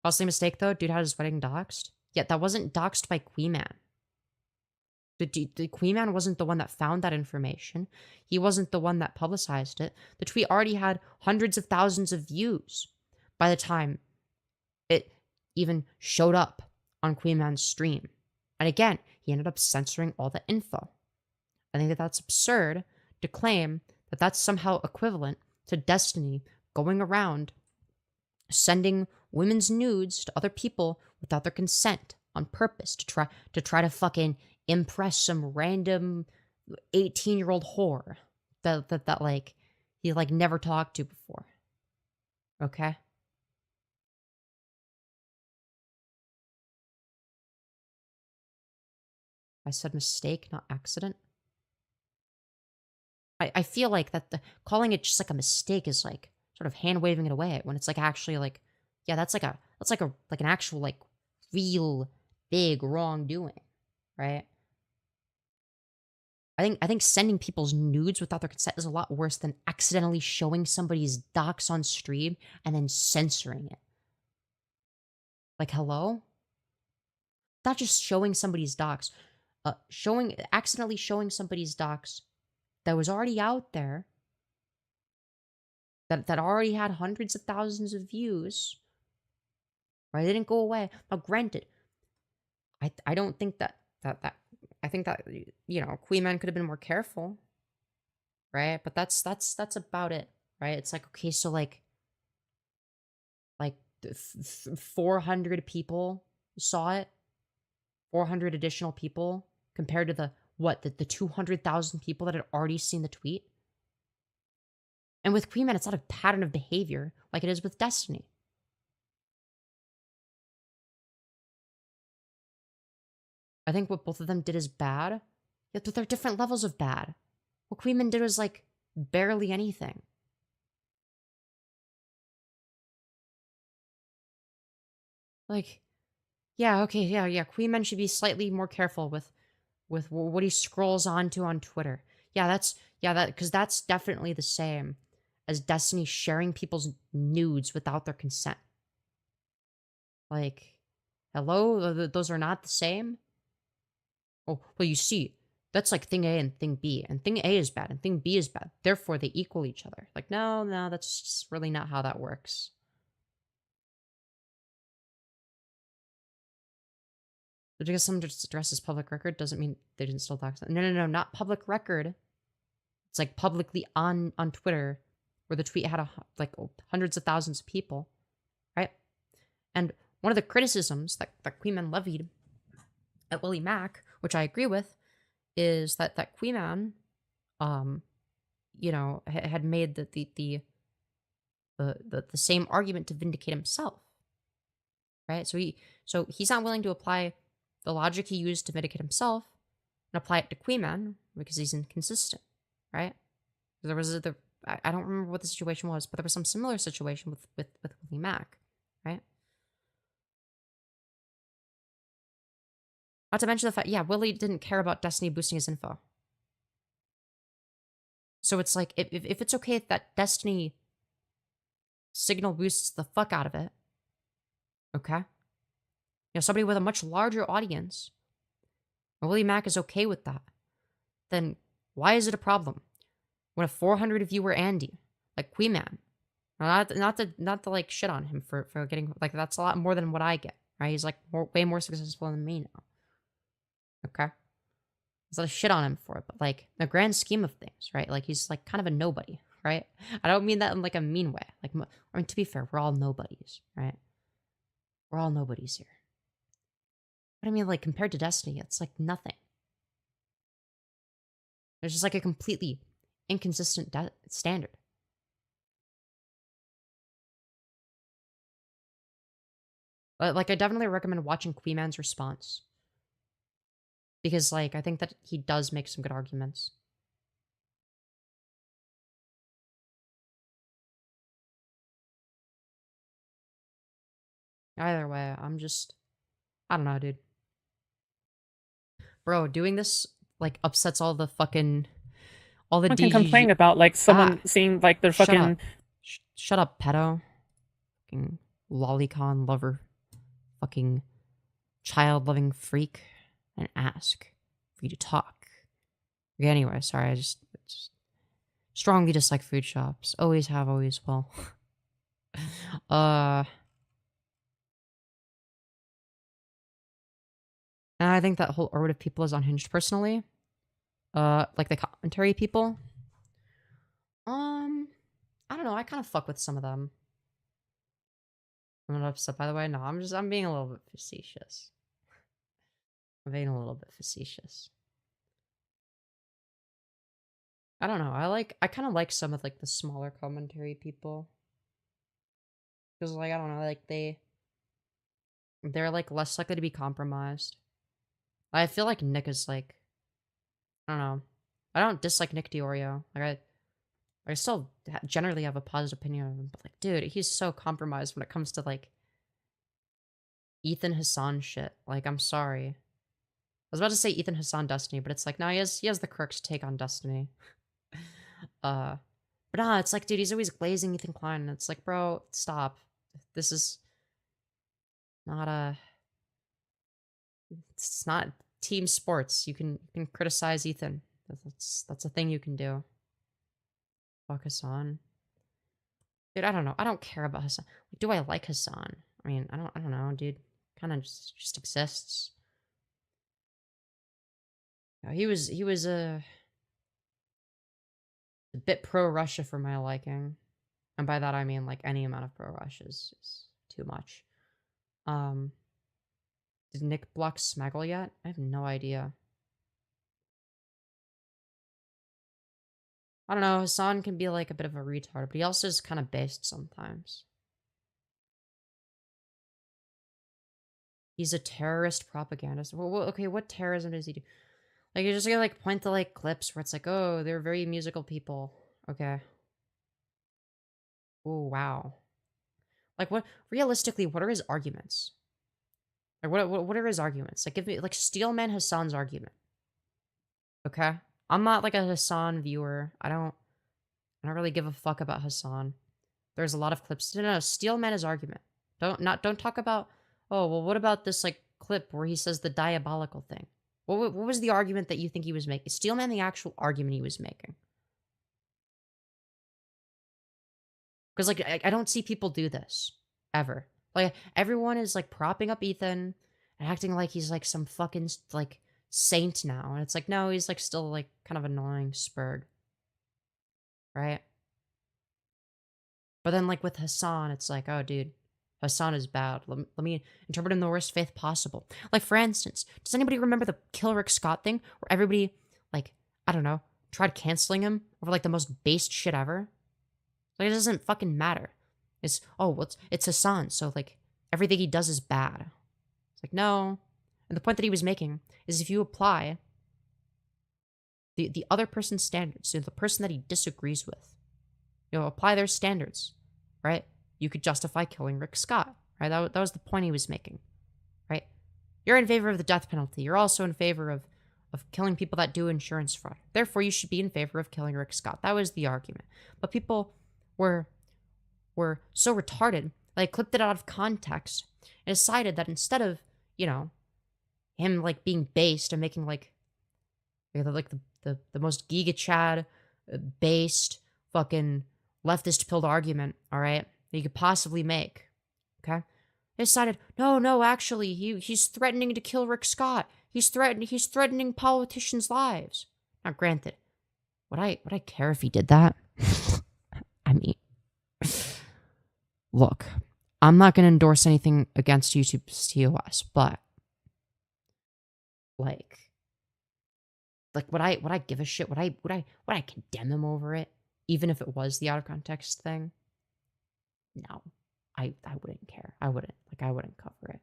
Speaker 1: Costly mistake though, dude had his wedding doxxed. Yeah, that wasn't doxxed by Queeman. The Queeman wasn't the one that found that information. He wasn't the one that publicized it. The tweet already had hundreds of thousands of views by the time it even showed up on Queeman's stream. And again, he ended up censoring all the info. I think that that's absurd to claim that that's somehow equivalent to Destiny going around sending women's nudes to other people without their consent on purpose to try to fucking impress some random 18-year-old whore that like he like never talked to before. Okay? I said mistake, not accident. I feel like that calling it just like a mistake is like sort of hand waving it away when it's like actually like, yeah, that's like an actual like real big wrongdoing, right? I think sending people's nudes without their consent is a lot worse than accidentally showing somebody's docs on stream and then censoring it. Like, hello? Not just showing somebody's docs, accidentally showing somebody's docs that was already out there, that already had hundreds of thousands of views, right? They didn't go away. Now, granted, I don't think that I think that, you know, Queeman could have been more careful, right? But that's about it, right? It's like, okay, so like 400 people saw it, 400 additional people compared to the 200,000 people that had already seen the tweet. And with Queeman, it's not a pattern of behavior like it is with Destiny. I think what both of them did is bad, yet they're different levels of bad. What Queeman did was like barely anything. Like, yeah, okay, yeah. Queeman should be slightly more careful with what he scrolls onto on Twitter. Because that's definitely the same as Destiny sharing people's nudes without their consent. Like, hello, those are not the same. Oh, well, you see, that's like thing A and thing B, and thing A is bad and thing B is bad. Therefore, they equal each other. Like, no, that's just really not how that works. But because someone just addresses public record doesn't mean they didn't still dox them. No, not public record. It's like publicly on Twitter, where the tweet had hundreds of thousands of people, right? And one of the criticisms that Queeman levied at Willie Mack, which I agree with, is that Queeman, you know, had made the same argument to vindicate himself, right? So he's not willing to apply the logic he used to vindicate himself and apply it to Queeman because he's inconsistent, right? There was I don't remember what the situation was, but there was some similar situation with Willie Mack, right? Not to mention the fact, yeah, Willie didn't care about Destiny boosting his info. So it's like, if it's okay that Destiny signal boosts the fuck out of it, okay? You know, somebody with a much larger audience, and Willie Mack is okay with that, then why is it a problem when a 400 viewer Andy, like Queeman, not to like shit on him for getting, like, that's a lot more than what I get, right? He's like way more successful than me now. Okay? There's a lot of shit on him for it, but like, in the grand scheme of things, right? Like, he's like kind of a nobody, right? I don't mean that in like a mean way. Like, I mean, to be fair, we're all nobodies, right? We're all nobodies here. But I mean, like, compared to Destiny, it's like nothing. There's just like a completely inconsistent standard. Like, I definitely recommend watching Queen Man's response. Because, like, I think that he does make some good arguments. Either way, I'm just... I don't know, dude. Bro, doing this, like, upsets all the fucking... all the
Speaker 6: One can
Speaker 1: DGG...
Speaker 6: complain about like someone seeing like their
Speaker 1: Shut
Speaker 6: fucking
Speaker 1: up. Shut up, pedo. Fucking lolicon lover. Fucking child-loving freak. And ask for you to talk. Okay, anyway, sorry, I just strongly dislike food shops. Always have, always will. And I think that whole orbit of people is unhinged personally. Like the commentary people. I don't know, I kind of fuck with some of them. I'm not upset, by the way. No, I'm being a little bit facetious. I'm being a little bit facetious. I don't know, I kind of like some of, like, the smaller commentary people. Because, like, I don't know, like, they're, like, less likely to be compromised. I feel like Nick is, like, I don't know. I don't dislike Nick Diorio. Like, I still generally have a positive opinion of him, but, like, dude, he's so compromised when it comes to, like, Ethan Hassan shit. Like, I'm sorry. I was about to say Ethan Hassan Destiny, but it's like, no, he has the correct take on Destiny. But nah, it's like, dude, he's always glazing Ethan Klein, and it's like, bro, stop. This is not it's not team sports. You can criticize Ethan. That's a thing you can do. Fuck Hassan. Dude, I don't know. I don't care about Hassan. Do I like Hassan? I mean, I don't know, dude. Kind of just exists. He was a bit pro-Russia for my liking. And by that I mean, like, any amount of pro-Russia is too much. Did Nick block Smaggle yet? I have no idea. I don't know, Hassan can be, like, a bit of a retard, but he also is kind of based sometimes. He's a terrorist propagandist. Well, okay, what terrorism does he do? Like, you're just gonna, like, point to, like, clips where it's like, oh, they're very musical people. Okay. Oh, wow. Like, realistically, what are his arguments? Like, what are his arguments? Like, give me, like, Steelman Hassan's argument. Okay? I'm not, like, a Hassan viewer. I don't really give a fuck about Hassan. There's a lot of clips. No, Steelman his argument. Don't talk about, oh, well, what about this, like, clip where he says the diabolical thing? What was the argument that you think he was making? Steelman the actual argument he was making. Because, like, I don't see people do this. Ever. Like, everyone is, like, propping up Ethan and acting like he's, like, some fucking, like, saint now. And it's like, no, he's, like, still, like, kind of annoying Spurg. Right? But then, like, with Hassan, it's like, oh, dude, Hassan is bad. Let me interpret him in the worst faith possible. Like, for instance, does anybody remember the Kill Rick Scott thing? Where everybody, like, I don't know, tried canceling him over, like, the most based shit ever? Like, it doesn't fucking matter. It's, oh, well, it's Hassan, so, like, everything he does is bad. It's like, no. And the point that he was making is if you apply the other person's standards to the person that he disagrees with, you know, apply their standards, right? You could justify killing Rick Scott, right? That was the point he was making, right? You're in favor of the death penalty. You're also in favor of killing people that do insurance fraud. Therefore, you should be in favor of killing Rick Scott. That was the argument. But people were so retarded, they clipped it out of context and decided that instead of, you know, him, like, being based and making, like the most Giga Chad based fucking leftist pilled argument, all right, that you could possibly make, okay? They decided, no, actually, he's threatening to kill Rick Scott. He's threatening politicians' lives. Now, granted, would I care if he did that? I mean, look, I'm not gonna endorse anything against YouTube's TOS, but like would I give a shit? Would I condemn him over it, even if it was the out of context thing? No. I wouldn't care. I wouldn't cover it.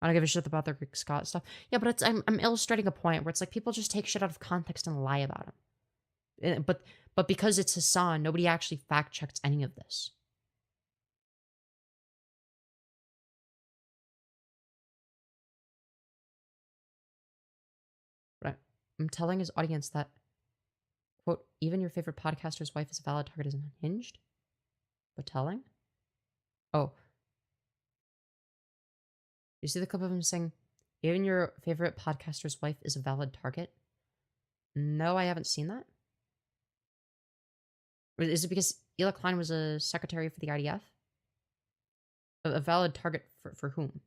Speaker 1: I don't give a shit about the Rick Scott stuff. Yeah, but I'm illustrating a point where it's like people just take shit out of context and lie about him. But because it's Hassan, nobody actually fact checked any of this. But I'm telling his audience that, quote, even your favorite podcaster's wife is a valid target as unhinged. But telling? Oh. You see the clip of him saying, even your favorite podcaster's wife is a valid target? No, I haven't seen that. Is it because Ela Klein was a secretary for the IDF? A valid target for whom?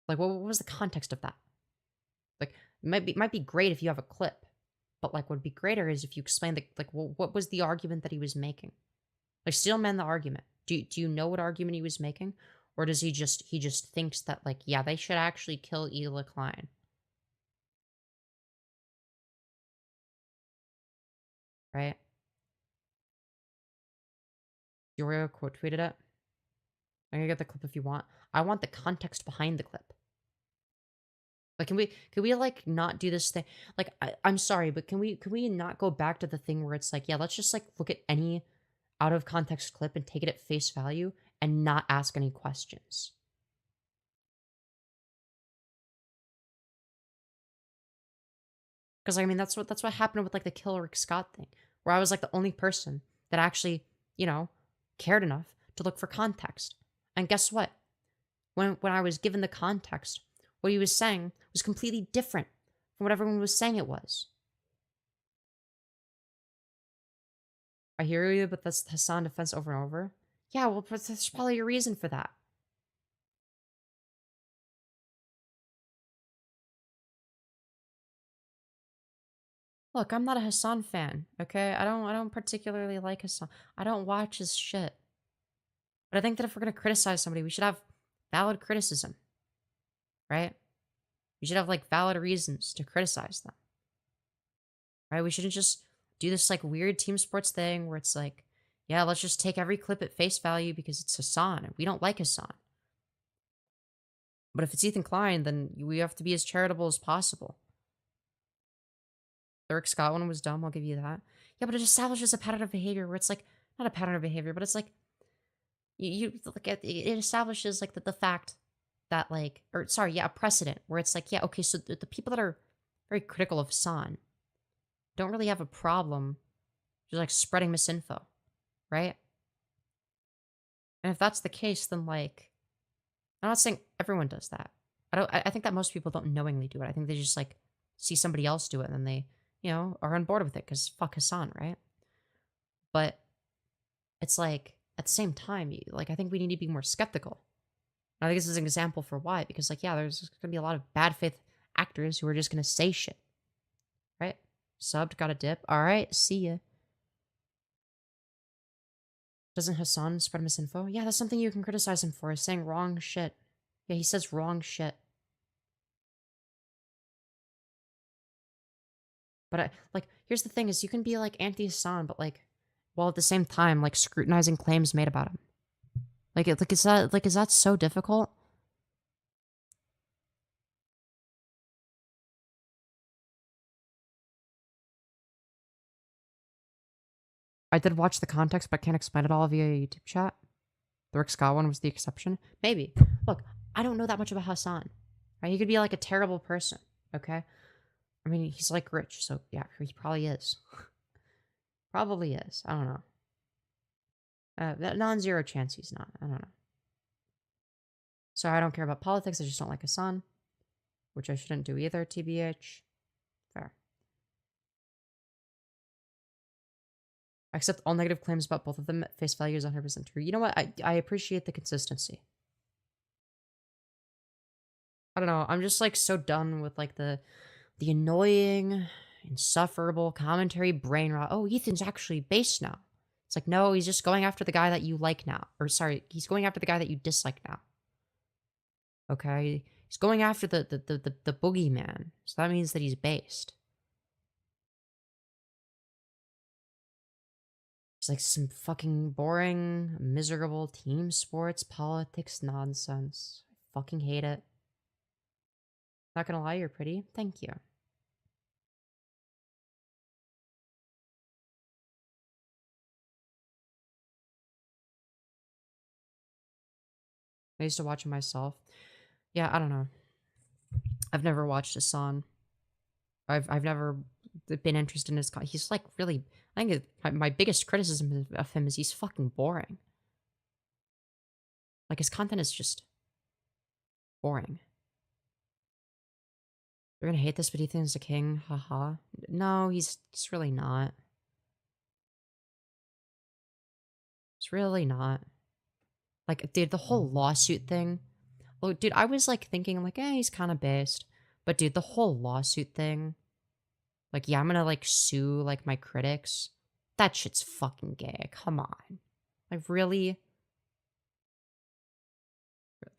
Speaker 1: Like, what was the context of that? Like, it might be great if you have a clip, but like, what would be greater is if you explain what was the argument that he was making? Like, Steelman the argument. Do you know what argument he was making, or does he just thinks that like, yeah, they should actually kill Ela Klein? Right? Yorio quote tweeted it. I'm gonna get the clip if you want. I want the context behind the clip. Like, can we like not do this thing? Like, I'm sorry, but can we not go back to the thing where it's like, yeah, let's just like look at any out of context clip and take it at face value and not ask any questions? Because I mean, that's what happened with like the Kill Rick Scott thing, where I was like the only person that actually, you know, cared enough to look for context. And guess what? When I was given the context, what he was saying was completely different from what everyone was saying it was. I hear you, but that's Hassan defense over and over. Yeah, well, there's probably a reason for that. Look, I'm not a Hassan fan, okay? I don't particularly like Hassan. I don't watch his shit. But I think that if we're gonna criticize somebody, we should have valid criticism. Right? We should have like valid reasons to criticize them. Right? We shouldn't just do this like weird team sports thing where it's like, yeah, let's just take every clip at face value because it's Hassan and we don't like Hassan. But if it's Ethan Klein, then we have to be as charitable as possible. The Rick Scott one was dumb, I'll give you that. Yeah, but it establishes a pattern of behavior where it's like, not a pattern of behavior, but it's like, you look at it establishes like the fact that like, or sorry, yeah, a precedent where it's like, yeah, okay, so the people that are very critical of Hassan don't really have a problem just like spreading misinfo, right? And if that's the case, then like, I'm not saying everyone does that. I think that most people don't knowingly do it. I think they just like see somebody else do it and then they, you know, are on board with it because fuck Hassan, right? But it's like, at the same time, like, I think we need to be more skeptical. And I think this is an example for why, because like, yeah, there's gonna be a lot of bad faith actors who are just gonna say shit. Right? Subbed, got a dip. Alright, see ya. Doesn't Hassan spread misinfo? Yeah, that's something you can criticize him for, is saying wrong shit. Yeah, he says wrong shit. But like, here's the thing is you can be like anti-Hassan, but like, while at the same time, like scrutinizing claims made about him. Like, is that so difficult? I did watch the context, but can't explain it all via YouTube chat. The Rick Scott one was the exception. Maybe. Look, I don't know that much about Hassan. Right? He could be like a terrible person. Okay? I mean, he's like rich, so yeah, he probably is. Probably is. I don't know. Non-zero chance he's not. I don't know. So I don't care about politics, I just don't like Hassan. Which I shouldn't do either, TBH. Fair. I accept all negative claims about both of them at face value is 100% true. You know what? I appreciate the consistency. I don't know. I'm just like so done with like the annoying, insufferable commentary brain rot. Oh, Ethan's actually based now. It's like, no, he's just going after the guy that you like now. Or sorry, he's going after the guy that you dislike now. Okay? He's going after the boogeyman. So that means that he's based. It's like some fucking boring, miserable team sports politics nonsense. I fucking hate it. Not gonna lie, you're pretty. Thank you. I used to watch it myself. Yeah, I don't know. I've never watched Hassan. I've never been interested in his he's like really I think my biggest criticism of him is he's fucking boring. Like his content is just boring. You're gonna hate this, but he thinks he's a king. Haha. No, he's really not. It's really not. Like, dude, the whole lawsuit thing. Oh, dude, I was like thinking, like, he's kind of based. But dude, the whole lawsuit thing. Like, yeah, I'm gonna like sue like my critics. That shit's fucking gay. Come on. Like, really?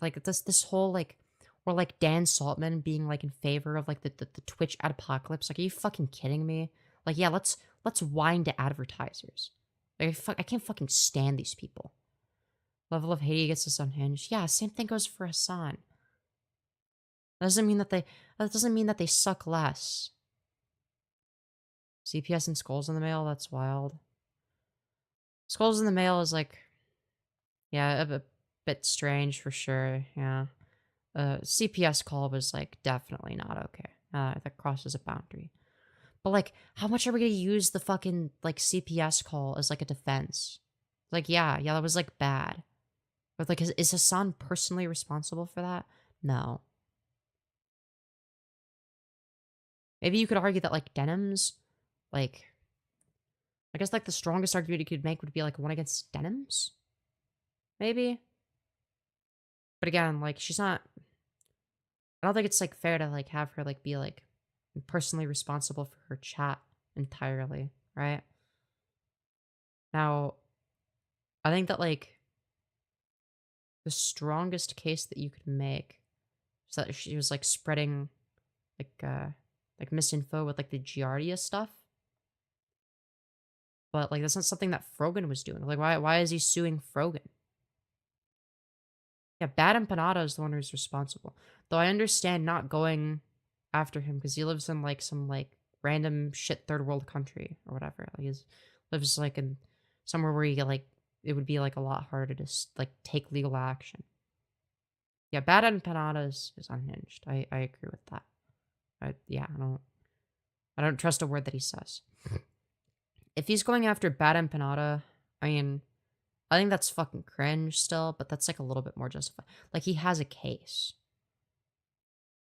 Speaker 1: Like this whole like, or like Dan Saltman being like in favor of like the Twitch apocalypse. Like, are you fucking kidding me? Like, yeah, let's whine to advertisers. Like, I can't fucking stand these people. Level of hate gets us unhinged. Yeah, same thing goes for Hassan. That doesn't mean that they suck less. CPS and skulls in the mail, that's wild. Skulls in the mail is like, yeah, a bit strange for sure, yeah. CPS call was like definitely not okay. That crosses a boundary. But like, how much are we gonna use the fucking like CPS call as like a defense? Like, yeah, that was like bad. But like, is Hassan personally responsible for that? No. Maybe you could argue that like Denims, like, I guess like the strongest argument you could make would be like one against Denims? Maybe? But again, like, she's not, I don't think it's like fair to like have her like be like personally responsible for her chat entirely, right? Now, I think that like the strongest case that you could make is that she was like spreading like misinfo with like the Giardia stuff. But like that's not something that Frogan was doing. Like why is he suing Frogan? Yeah, Bad Empanada is the one who's responsible. Though I understand not going after him because he lives in like some like random shit third world country or whatever. Like he lives like in somewhere where you get like it would be like a lot harder to like take legal action. Yeah, Bad Empanada is unhinged. I agree with that. I don't trust a word that he says. If he's going after Bad Empanada, I mean, I think that's fucking cringe still, but that's like a little bit more justified. Like, he has a case.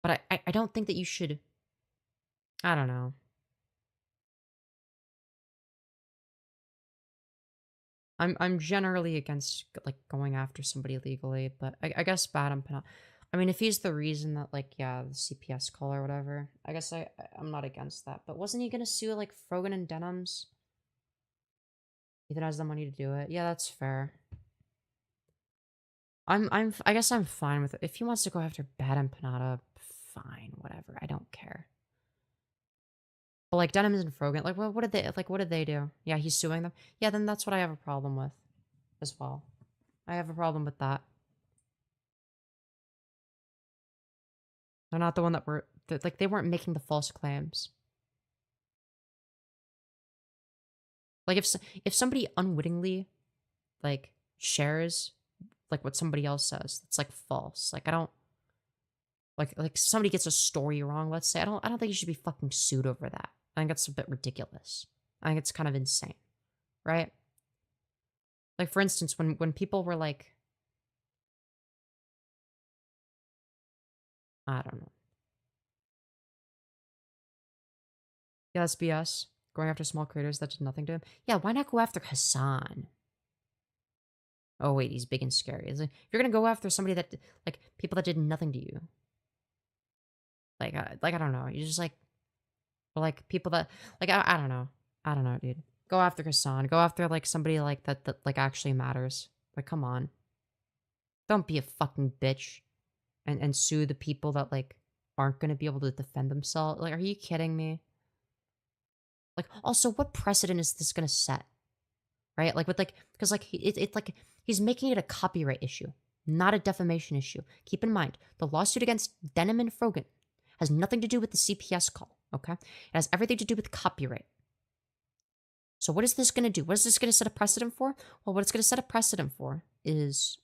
Speaker 1: But I don't think that you should, I don't know. I'm generally against like going after somebody legally, but I guess Bad Empanada. I mean, if he's the reason that like, yeah, the CPS call or whatever, I guess I'm not against that. But wasn't he gonna sue like Frogan and Denims? Ethan has the money to do it. Yeah, that's fair. I guess I'm fine with it. If he wants to go after Bad Empanada, fine, whatever. I don't care. But like Denims and Frogan, like what did they do? Yeah, he's suing them. Yeah, then that's what I have a problem with as well. I have a problem with that. They're not the one that were like they weren't making the false claims. Like if somebody unwittingly like shares like what somebody else says, it's like false. Like I don't like somebody gets a story wrong, let's say. I don't think you should be fucking sued over that. I think that's a bit ridiculous. I think it's kind of insane. Right? Like for instance, when people were like I don't know. Yeah, that's BS. Going after small creators that did nothing to him. Yeah, why not go after Hassan? Oh wait, he's big and scary. Like, if you're gonna go after somebody that like people that did nothing to you, like I don't know, you just like people that like I don't know, dude. Go after Hassan. Go after like somebody like that like actually matters. Like come on, don't be a fucking bitch, and sue the people that like aren't gonna be able to defend themselves. Like, are you kidding me? Like, also, what precedent is this gonna set? right? Like with like, because like it's like he's making it a copyright issue, not a defamation issue. Keep in mind, the lawsuit against Denham and Frogan has nothing to do with the CPS call, okay? It has everything to do with copyright. So what is this going to do? What is this going to set a precedent for? Well, what it's going to set a precedent for is,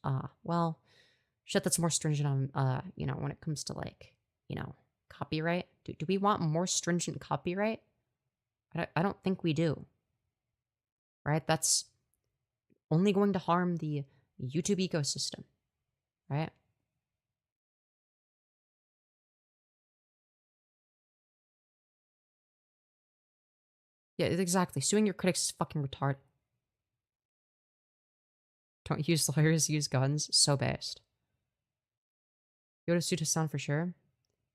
Speaker 1: well, shit that's more stringent on, you know, when it comes to like, you know, copyright. Do we want more stringent copyright? I don't think we do. Right? That's only going to harm the YouTube ecosystem. Right? Yeah, exactly. Suing your critics is fucking retarded. Don't use lawyers, use guns. So based. You would have sued Hassan for sure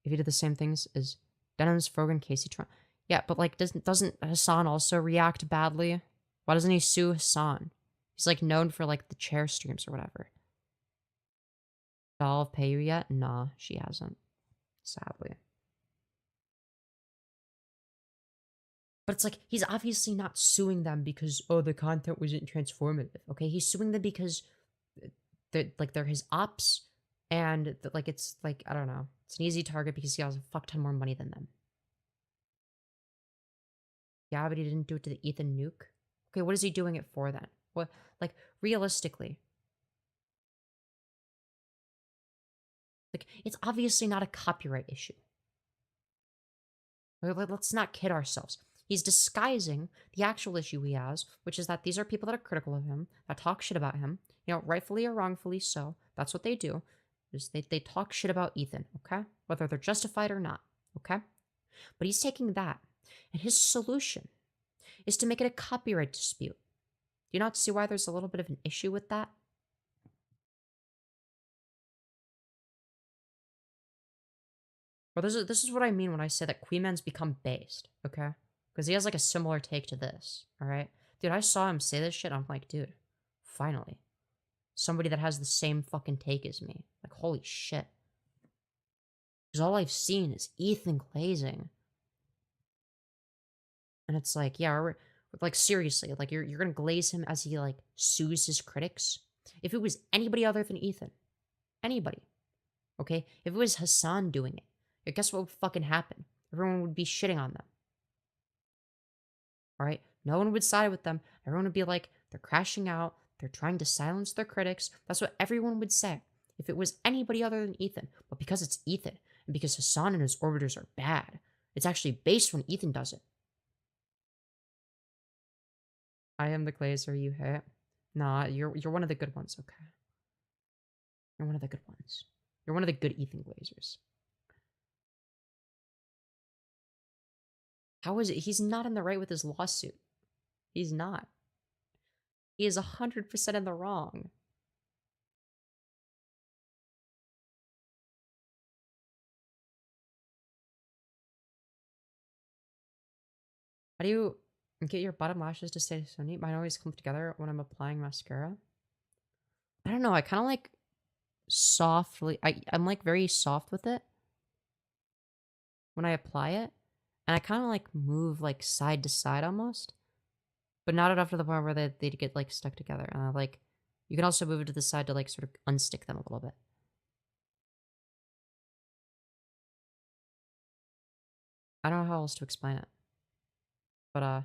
Speaker 1: if he did the same things as Denham's, Frogan, Casey, Trump. Yeah, but like, doesn't Hassan also react badly? Why doesn't he sue Hassan? He's like known for like the chair streams or whatever. Dolph pay you yet? Nah, she hasn't. Sadly. But it's like, he's obviously not suing them because, oh, the content wasn't transformative. Okay, he's suing them because they're his ops, and like it's like, I don't know. It's an easy target because he has a fuck ton more money than them. Yeah, but he didn't do it to the Ethan Nuke. Okay, what is he doing it for then? What, like, realistically? Like, it's obviously not a copyright issue. Let's not kid ourselves. He's disguising the actual issue he has, which is that these are people that are critical of him, that talk shit about him, you know, rightfully or wrongfully so. That's what they do. Is they talk shit about Ethan, okay? Whether they're justified or not, okay? But he's taking that, and his solution is to make it a copyright dispute. Do you not see why there's a little bit of an issue with that? Well, this is what I mean when I say that Queen Man's become based, okay? Because he has like a similar take to this, alright? Dude, I saw him say this shit, I'm like, dude, finally. Somebody that has the same fucking take as me. Like, holy shit. Because all I've seen is Ethan glazing. And it's like, yeah, like, seriously, like, you're gonna glaze him as he, like, sues his critics? If it was anybody other than Ethan, anybody, okay? If it was Hassan doing it, guess what would fucking happen? Everyone would be shitting on them. Alright? No one would side with them. Everyone would be like, they're crashing out, they're trying to silence their critics. That's what everyone would say if it was anybody other than Ethan. But because it's Ethan, and because Hassan and his orbiters are bad, it's actually based when Ethan does it. I am the glazer you hate. Nah, you're one of the good ones, okay? You're one of the good ones. You're one of the good Ethan glazers. How is it? He's not in the right with his lawsuit. He's not. He is 100% in the wrong. How do you get your bottom lashes to stay so neat? Mine always come together when I'm applying mascara. I don't know. I kind of like softly. I'm like very soft with it when I apply it. And I kind of like move like side to side almost. But not enough to the point where they get like stuck together. Like, you can also move it to the side to like sort of unstick them a little bit. I don't know how else to explain it. But,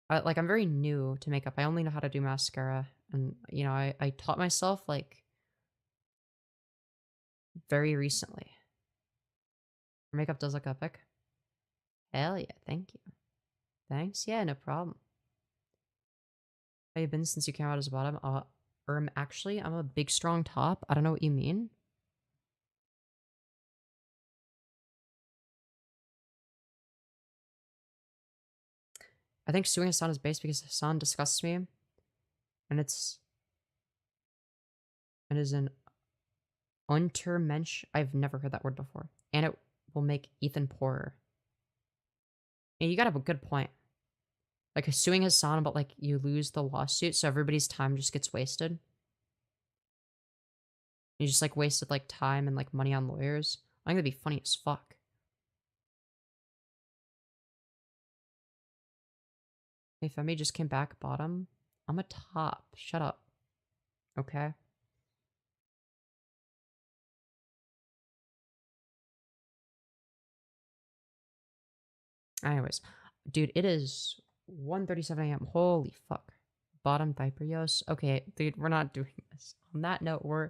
Speaker 1: I'm very new to makeup. I only know how to do mascara. And, you know, I taught myself, like, very recently. Your makeup does look epic. Hell yeah, thank you. Thanks, yeah, no problem. How you been since you came out as a bottom? Actually, I'm a big, strong top. I don't know what you mean. I think suing Hassan is based because Hassan disgusts me. And is an Untermensch. I've never heard that word before. And it will make Ethan poorer. Yeah, you got a good point. Like, suing Hassan, but, like, you lose the lawsuit, so everybody's time just gets wasted. You just, like, wasted, like, time and, like, money on lawyers. I think that'd be funny as fuck. Hey, Femi just came back bottom. I'm a top. Shut up. Okay. Anyways, dude, it is 1:37 a.m. Holy fuck. Bottom Viprios. Okay, dude, we're not doing this. On that note, we're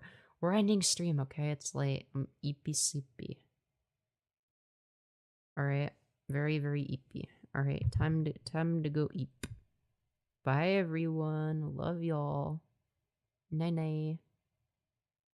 Speaker 1: ending stream, okay? It's late. I'm eepy sleepy. Alright. Very, very eepy. Alright, time to go eep. Bye everyone. Love y'all. Night night.